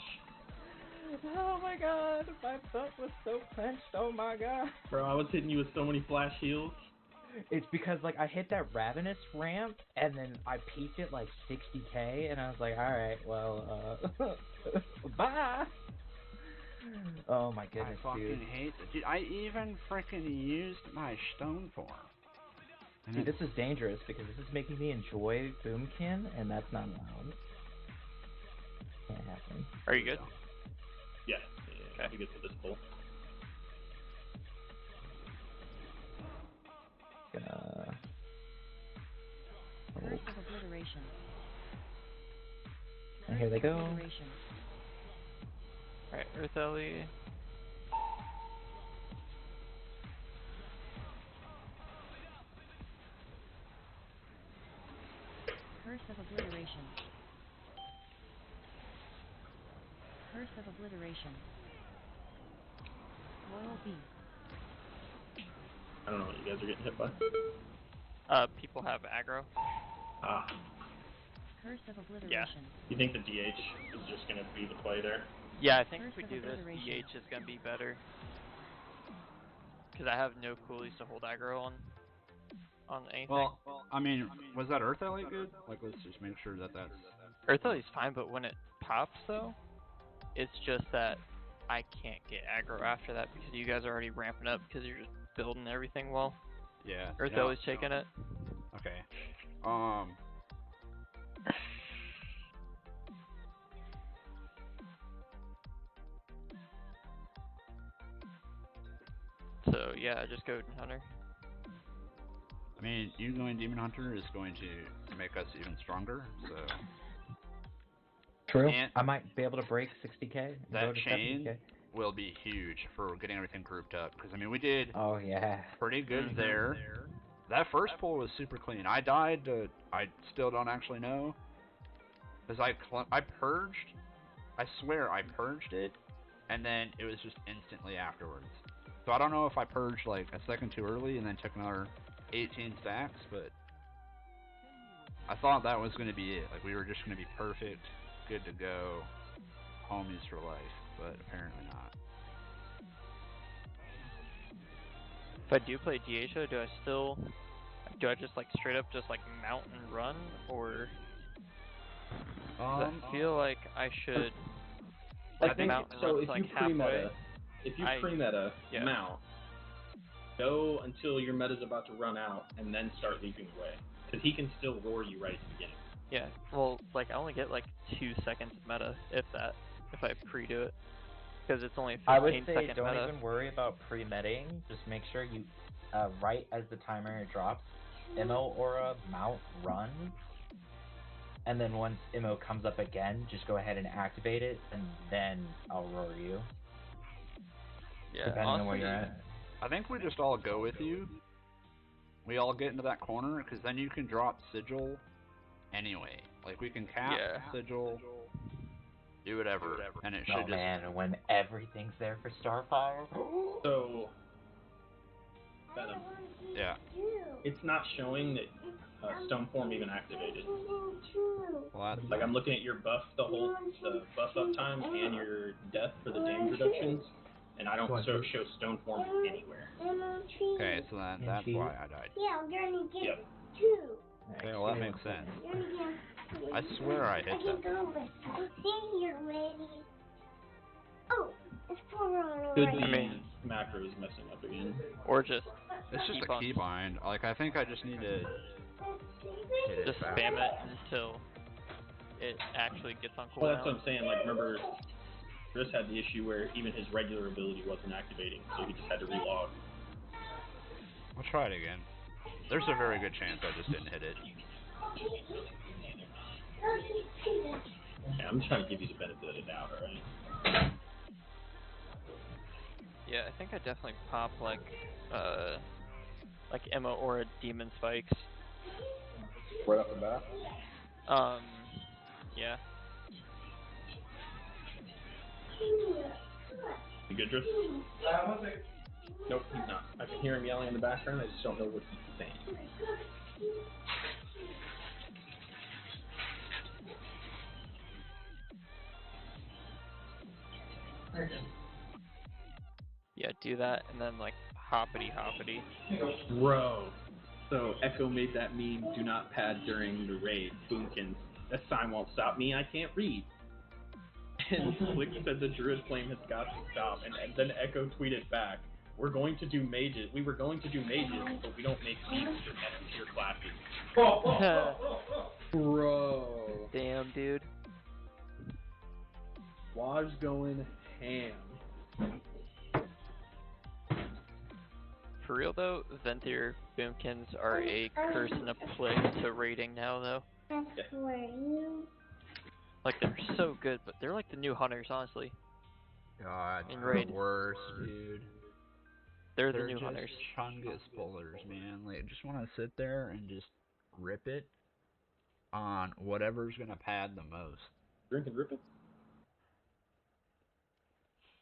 Oh my god, my butt was so clenched, oh my god. Bro, I was hitting you with so many flash heals. It's because, like, I hit that Ravenous ramp, and then I peaked at, like, 60k, and I was like, alright, well, bye! Oh my goodness, I fucking hate it. Dude, I even freaking used my stone form. See, this is dangerous, because this is making me enjoy Boomkin, and that's not allowed. Can't happen. Are you good? Yeah, okay. You get to this pull. Curse of Obliteration. And here they go. Alright, Earth Ellie. Curse of Obliteration. Curse of Obliteration. Royal Beast. I don't know what you guys are getting hit by. People have aggro. Ah. Curse of Obliteration. Yeah. You think the DH is just going to be the play there? Yeah, I think Curse if we of do this, Obliteration. DH is going to be better. Because I have no coolies to hold aggro on anything. Well, I mean, was that Earth Ellie good? Like, let's just make sure that that's... Earth Ellie's fine, but when it pops, though, it's just that I can't get aggro after that because you guys are already ramping up because you're just building everything well. Yeah. Earth Ellie's taking it. Okay. So, yeah, just go Hunter. I mean, you going Demon Hunter is going to make us even stronger, so... True. And I might be able to break 60k and that go to chain 70k. will be huge for getting everything grouped up, because, I mean, we did Oh, yeah. pretty good there. That first pull was super clean. I died to... I still don't actually know. Because I purged... I swear I purged it, and then it was just instantly afterwards. So I don't know if I purged like a second too early and then took another 18 stacks, but I thought that was going to be it. Like, we were just going to be perfect, good to go, homies for life, but apparently not. If I do play DH, do I just like straight up just like mount and run, or I feel like I should I think mount and so. run If like you pre-meta, yeah. mount, go until your meta's about to run out, and then start leaping away, because he can still roar you right at the beginning. Yeah, well, like I only get like 2 seconds of meta, if that, if I pre-do it, because it's only a 15 I would say second don't meta. even worry about pre-metting. Just make sure you, right as the timer drops, Immo Aura, mount, run. And then once Immo comes up again, just go ahead and activate it, and then I'll roar you. Yeah, depending on where you're at. I think we just all go with you. We all get into that corner, because then you can drop Sigil anyway. Like, we can cap Sigil, do whatever, and it should just... man, when everything's there for Starfire. So, Venom. Yeah. It's not showing that Stoneform even activated. Well, like, I'm looking at your buff, the buff up time and your death for the damage reductions, and I don't show Stoneform anywhere. okay, so then that's why I died. Yeah, I'm gonna get Yep. two. Okay, well that makes sense. I swear I hit that. See, you're ready. Oh, it's pouring Could already. be macros messing up again. Or just it's just a keybind. Like, I think I just need to hit it just fast. spam it until it actually gets on cooldown. Well, that's what I'm saying. Like, remember, Chris had the issue where even his regular ability wasn't activating, so he just had to relog. I'll try it again. There's a very good chance I just didn't hit it. Yeah, I'm just trying to give you the benefit of the doubt, alright? Yeah, I think I definitely pop like Emma or a Demon Spikes. Right off the bat. Yeah. You good, Driss? Nope, he's not. I can hear him yelling in the background, I just don't know what he's saying. Yeah, do that, and then like hoppity hoppity. Bro. So Echo made that meme, do not pad during the raid, Boomkins. That sign won't stop me, I can't read. And Slick said the Druid flame has got to stop, and then Echo tweeted back, we were going to do mages, but we don't make beats for S-tier classes. Bro. Damn, dude. Waj going ham. For real though, Venthyr Boomkins are a curse and a plague to raiding now though. That's where you. Like they're so good, but they're like the new hunters, honestly. God, In the raid. worst, dude. They're They're the new just hunters. Chungus pullers, man. Like, just want to sit there and just rip it on whatever's gonna pad the most. Drink and rip it?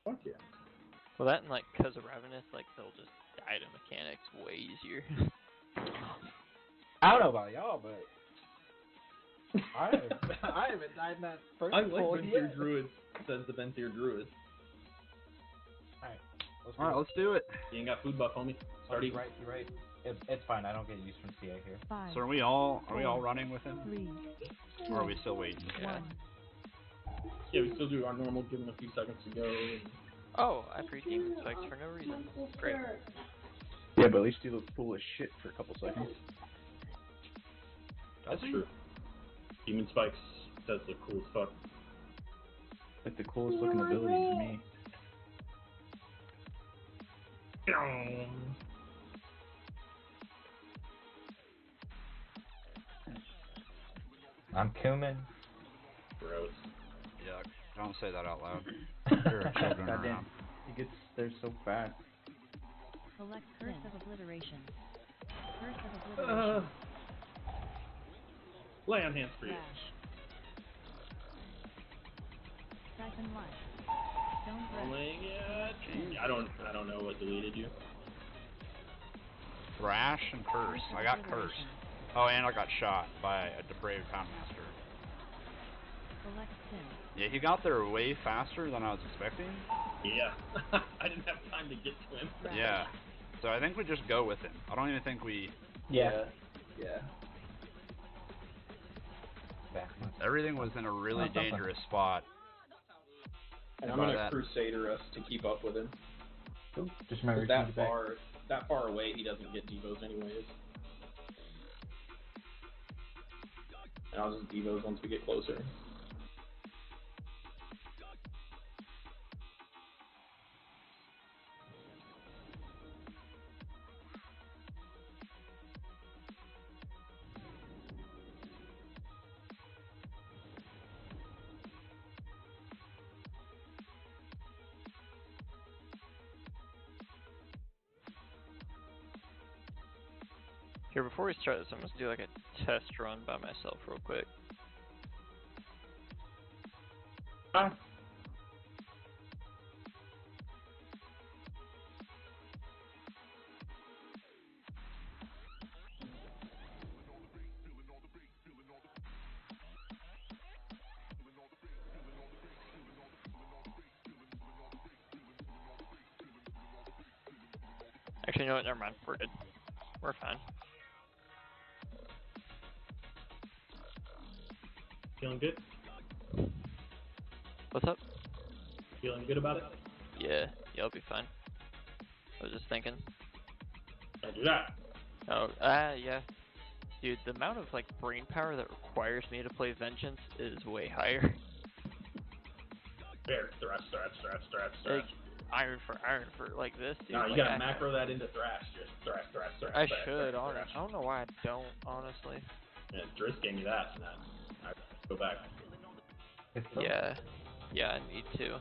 Fuck yeah. Well, that and like, cause of Ravenous, like they'll just die to mechanics way easier. I don't know about y'all, but I haven't died in that first I like pull Venthyr yet. Druid, says the Venthyr Druid. Alright, let's do it. You ain't got food buff, homie. Start eating. You're right. It's fine. I don't get used from CA here. 5, So are we all running with him? 3, 2, Or are we still waiting? 1. Yeah, we still do our normal, give him a few seconds to go. Oh, I free Demon Spikes for no reason. Great. Yeah, but at least he looked cool as shit for a couple seconds. That's true. Demon Spikes does look cool as fuck. Like the coolest looking ability to me. I'm Kumin. Gross. Yuck. Don't say that out loud. There are children Goddamn. around. He gets there so fast. Select Curse of Obliteration. Curse of Obliteration. Lay on hands for you. Rash. Siphon Life. Stone Oh Breath. my god. I don't know what deleted you. Thrash and Curse. I got Curse. Oh, and I got shot by a depraved Poundmaster. Select Sin. Yeah, he got there way faster than I was expecting. Yeah. I didn't have time to get to him. Yeah. So I think we just go with him. I don't even think we... Yeah. Everything was in a really dangerous spot. And I'm gonna Crusader us to keep up with him. Just remember that far away, he doesn't get Devos anyways. And I'll just Devos once we get closer. Here, before we start this, I'm gonna do like a test run by myself real quick. Actually, you know what? Never mind. We're good. We're fine. Feeling good? What's up? Feeling good about it? Yeah, I'll be fine. I was just thinking. Don't do that. Oh, yeah. Dude, the amount of like brain power that requires me to play Vengeance is way higher. There, thrash. Like, iron for like this, dude. No, you like, gotta macro that into thrash. Just thrash. I should, honestly. I don't know why I don't, honestly. Yeah, Driss gave me that, and I go back. Yeah. Yeah, I need to.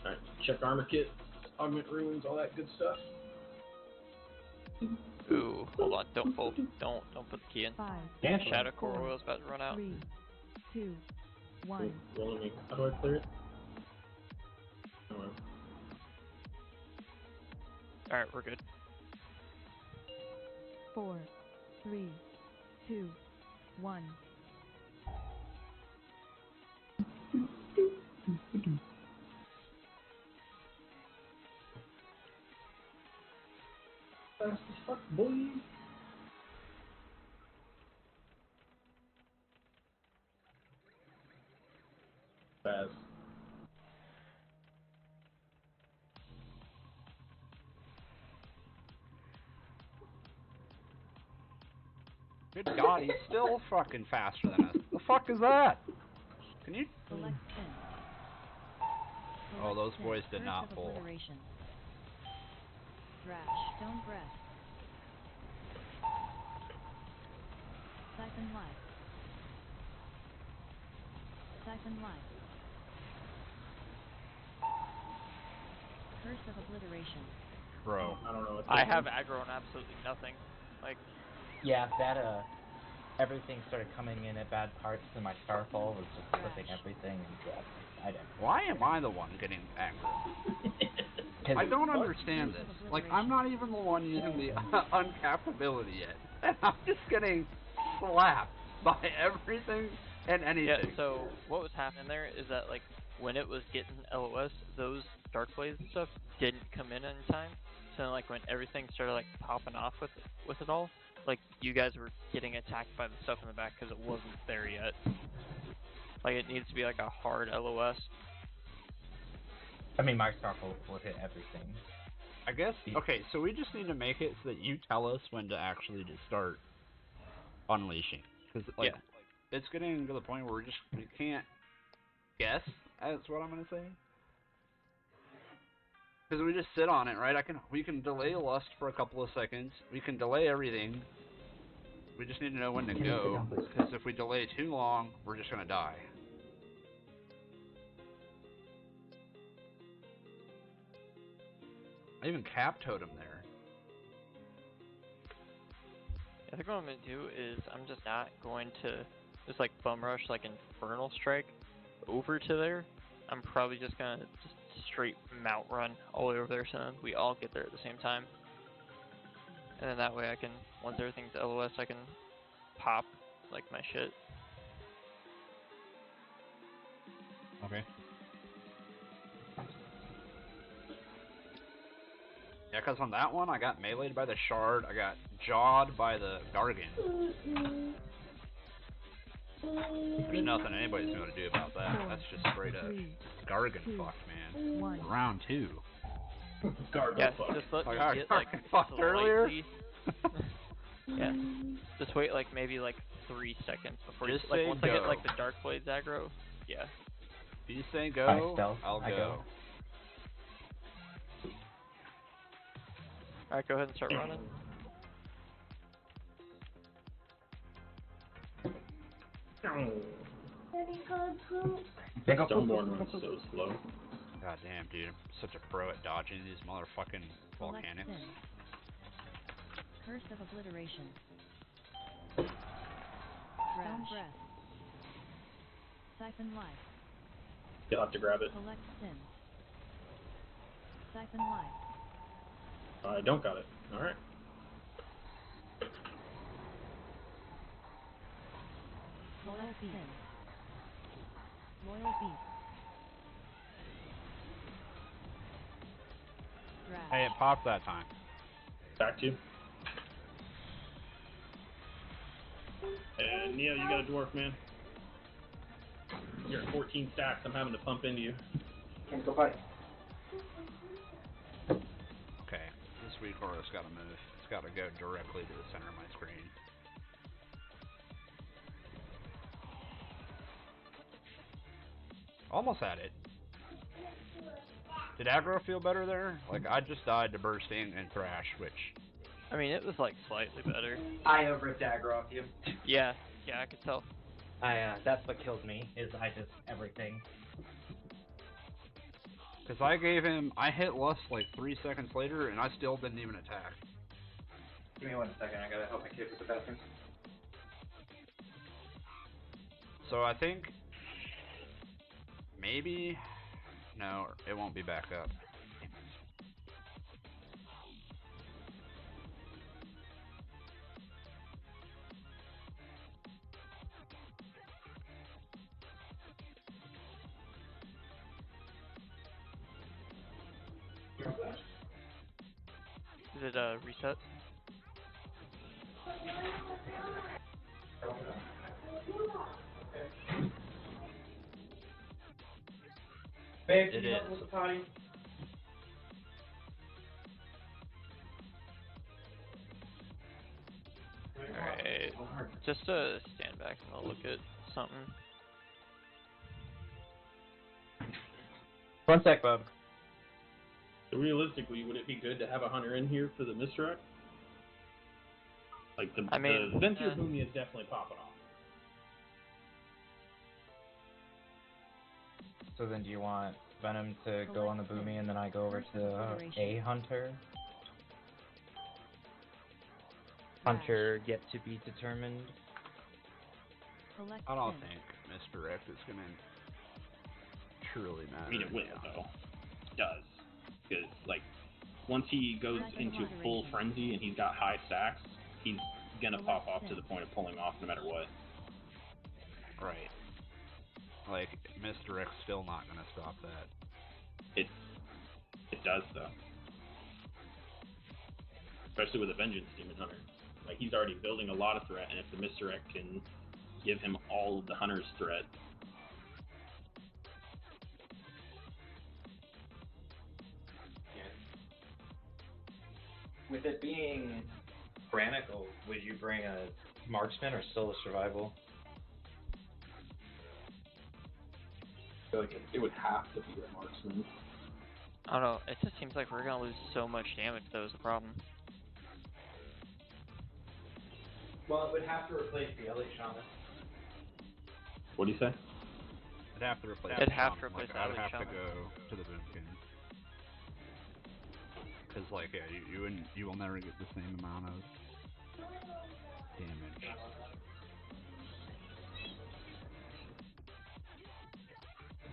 Alright, check armor kit, augment runes, all that good stuff. Ooh, hold on, don't put the key in. 5, Shadow core oil's about to run out. 3, 2, 1. Rolling me. How do I clear it? Oh, well. Alright, we're good. 4, 3, 2, 1. Fast as fuck, boy. Fast. Good God, he's still fucking faster than us. The fuck is that? Can you? Select sin. Oh, those Sin. boys did Curse not of pull. Obliteration. Thrash. Stone breath. Siphon life. Siphon life. Curse of Obliteration. Bro. I don't know what I have aggro on absolutely nothing. Like, Yeah, that everything started coming in at bad parts, and my starfall was just flipping everything. And yeah, I didn't. Why am I the one getting aggro? I don't understand this. Like, I'm not even the one using the uncapped ability yet, and I'm just getting slapped by everything and anything. yeah, so what was happening there is that, like, when it was getting LOS, those Dark Blaze and stuff didn't come in time. So, like, when everything started, like, popping off with it all, like, you guys were getting attacked by the stuff in the back because it wasn't there yet. Like, it needs to be, like, a hard LOS. I mean, my starfall would hit everything. I guess, okay, so we just need to make it so that you tell us when to actually just start unleashing. Because, like, it's getting to the point where we can't guess, that's what I'm going to say. Because we just sit on it, right? We can delay lust for a couple of seconds. We can delay everything. We just need to know when to go. Because if we delay too long, we're just going to die. I even cap totem there. I think what I'm going to do is I'm just not going to just, like, bum rush, like, Infernal Strike over to there. I'm probably just going to straight mount run all the way over there so we all get there at the same time. And then that way I can, once everything's LOS, I can pop, like, my shit. Okay. Yeah, because on that one, I got meleeed by the Shard, I got jawed by the Gargan. There's nothing anybody's going to do about that. That's just straight up Gargan fucked, man. Round 2. Yeah, just let me get, like, fucked earlier. Yeah, just wait, like, maybe, like, 3 seconds before just you, like, once go. I get, like, the Dark Blades aggro, yeah. If you say go, I'll go. Alright, go ahead and start running. Stoneborn runs so slow. God damn, dude. I'm such a pro at dodging these motherfucking volcanics. Curse of Obliteration. Stone breath. Siphon life. You'll have to grab it. Collect sin. Siphon life. I don't got it. Alright. Loyal Beast. Loyal Beast. Thrash. Hey, it popped that time. Back to you. And Neo, you got a dwarf, man. You're at 14 stacks. I'm having to pump into you. Can't go fight. Okay, this recoil's got to move. It's got to go directly to the center of my screen. Almost had it. Did aggro feel better there? Like, I just died to bursting and thrash, which... I mean, it was, like, slightly better. I ripped aggro off you. Yeah, I could tell. That's what killed me, is I just everything. Because I gave him... I hit Lust, like, 3 seconds later, and I still didn't even attack. Give me 1 second, I gotta help my kid with the bathroom. So I think... Maybe... No, it won't be back up. Did it, reset? Babe, It can you help is. with the potty? Alright, just stand back and I'll look at something. 1 sec, bub. So realistically, would it be good to have a hunter in here for the misdirect? Like the Venture Boomy is definitely popping off. So then do you want Venom to go on the Boomy and then I go over to a Hunter? Hunter yet to be determined. I don't think misdirect is gonna truly matter. I mean, it will, though. It does. Because, like, once he goes into full frenzy and he's got high stacks, he's gonna pop off to the point of pulling off no matter what. Right. Like, misdirect's still not gonna stop that. It does, though. Especially with a Vengeance Demon Hunter. Like, he's already building a lot of threat, and if the misdirect can give him all of the Hunter's threat... With it being Branicle, would you bring a Marksman or still a Survival? I feel like it would have to be a Marksman. I don't know, it just seems like we're gonna lose so much damage, that was the problem. Well, it would have to replace the Elite Shaman. What do you say? I'd have to replace I'd the have to Shaman. replace Like, the I'd Elite have to Shaman. go to the Boomkin. Because, like, yeah, you will never get the same amount of damage.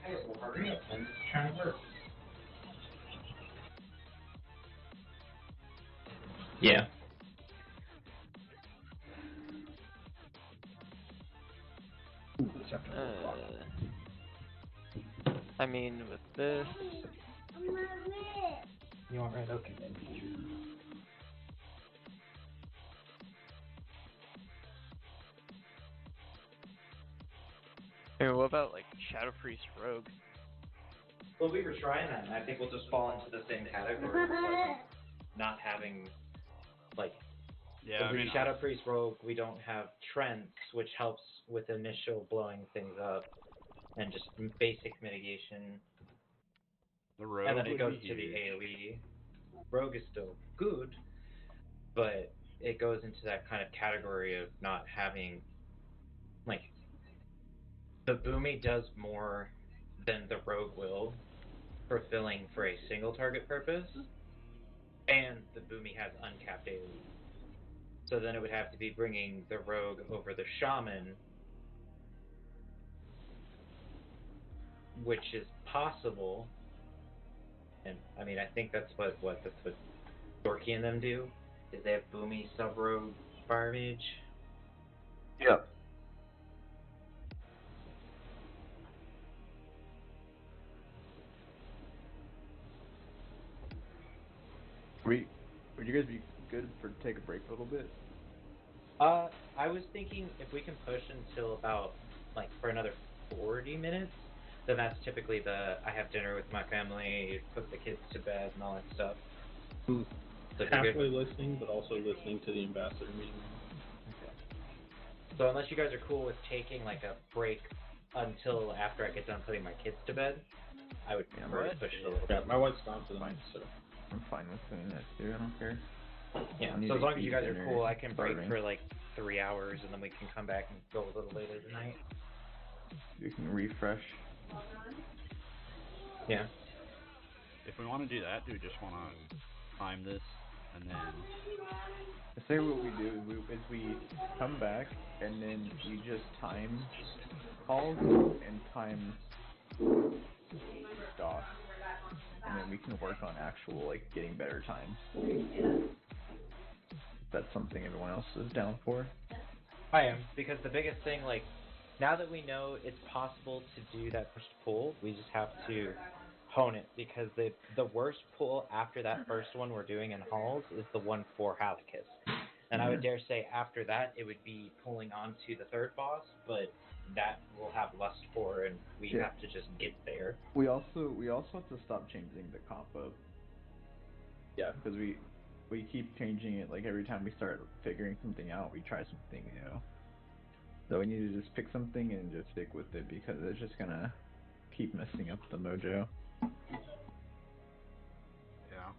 Hey, well, hurry up, man. Just trying to work. Yeah. I mean, with this... You want red? Okay, then. I mean, what about, like, Shadow Priest Rogue? Well, we were trying that, and I think we'll just fall into the same category of, like, not having, like, Yeah, I mean, Shadow Priest Rogue, we don't have Trents, which helps with initial blowing things up, and just basic mitigation. the Rogue And then it would goes be to the huge. AoE. Rogue is still good, but it goes into that kind of category of not having, like, the Boomy does more than the Rogue will, fulfilling for a single target purpose, and the Boomy has uncapped AoE. So then it would have to be bringing the Rogue over the Shaman, which is possible. And I mean, I think that's what Dorky and them do. Is they have Boomy, Sub-Rogue, Fire Mage. Yep. Would you guys be good for take a break a little bit? I was thinking if we can push until about, like, for another 40 minutes, then that's typically I have dinner with my family, put the kids to bed, and all that stuff. So Halfway listening, but also listening to the ambassador meeting. Okay. So unless you guys are cool with taking, like, a break until after I get done putting my kids to bed, I would prefer to push it a little Yeah, bit. my wife's gone for the night, so. I'm fine with doing that too. I don't care. Yeah, I need so as to long as eat you guys are dinner, cool, I can break starving. for like 3 hours, and then we can come back and go a little later tonight. You can refresh. Yeah. If we want to do that, do we just want to time this and then? I say what we do is we come back and then we just time calls and time DOS, and then we can work on actual like getting better times. If that's something everyone else is down for. I am, because the biggest thing, like, now that we know it's possible to do that first pull, we just have to hone it, because the worst pull after that first one we're doing in Halls is the one for Halicus. And I would dare say after that it would be pulling onto the third boss, but that we'll have lust for, and we have to just get there. We also have to stop changing the combo. Yeah. Because we keep changing it, like every time we start figuring something out, we try something new. So we need to just pick something and just stick with it, because it's just gonna keep messing up the mojo. Yeah.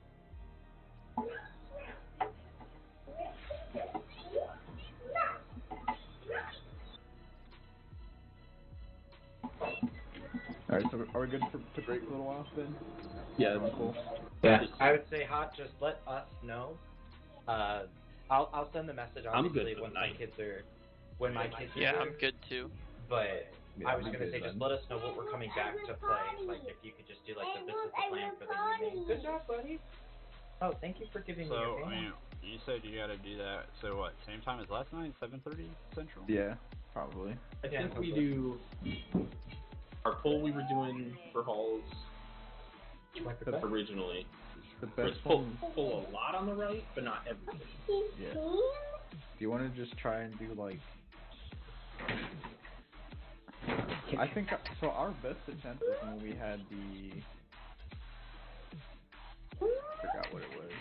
Alright, so are we good to break for a little while then? Yeah. Cool. Yeah, I would say, Hot, just let us know. I'll send the message obviously when my kids are Yeah, here. I'm good too. But Yeah, I was I'm gonna good say, then. just let us know what we're coming back to play. Like, if you could just do like this is the plan for the evening. Good job, buddy. Oh, thank you for giving me your So, I game. mean, you said you gotta do that, so what, same time as last night, 7:30 Central? Yeah, probably. I think we do our pull we were doing for Halls originally. The Where best it's one. pull a lot on the right, but not everything. Yeah. Do you want to just try and do like? I think so. Our best attempt is when we had the. I forgot what it was.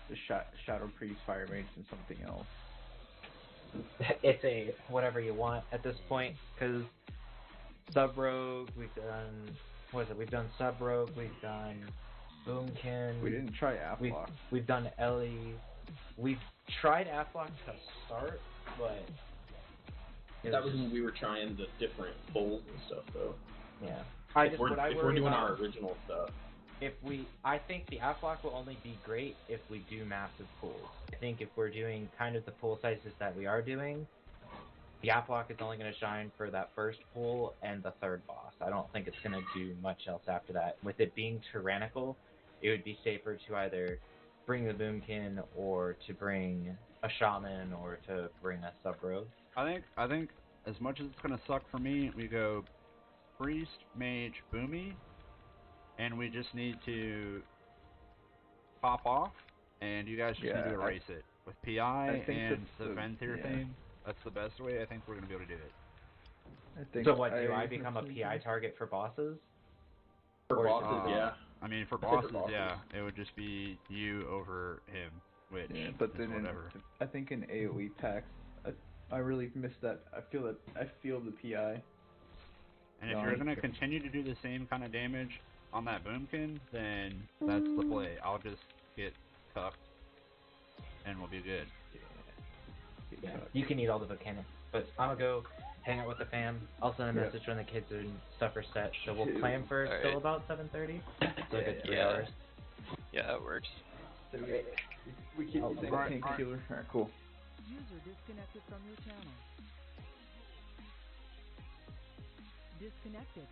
The Shadow Priest, Fire Mage, and something else. It's a whatever you want at this point, because Sub Rogue, we've done. What is it? We've done Sub Rogue, we've done Boomkin. We didn't try Aflock. We've done Ellie. We've tried Aflock to start, but that was when we were trying the different pulls and stuff, though. Yeah. If we're doing our original stuff. I think the Aflock will only be great if we do massive pulls. I think if we're doing kind of the pull sizes that we are doing, the Aflock is only going to shine for that first pull and the third boss. I don't think it's going to do much else after that. With it being tyrannical, it would be safer to either bring the Boomkin or to bring a Shaman or to bring a Sub-Rogue. I think as much as it's gonna suck for me, we go Priest, Mage, Boomy, and we just need to pop off, and you guys just need to erase it. With PI and the Ventir thing, that's the best way I think we're gonna be able to do it. So what, do I become a PI target for bosses? For bosses, yeah. I mean, for bosses, yeah. It would just be you over him, which but is then whatever. I think in AoE packs, I really miss that. I feel the PI. And if you're gonna continue to do the same kind of damage on that Boomkin, then that's the play. I'll just get cuffed, and we'll be good. Yeah. You can eat all the mechanics, but I'm gonna go hang out with the fam. I'll send a message when the kids and stuff are set. So we'll plan for till about 7:30. So a good 3 hours. Yeah, that works. So we keep saying painkiller. Alright, cool. User disconnected from your channel. Disconnected.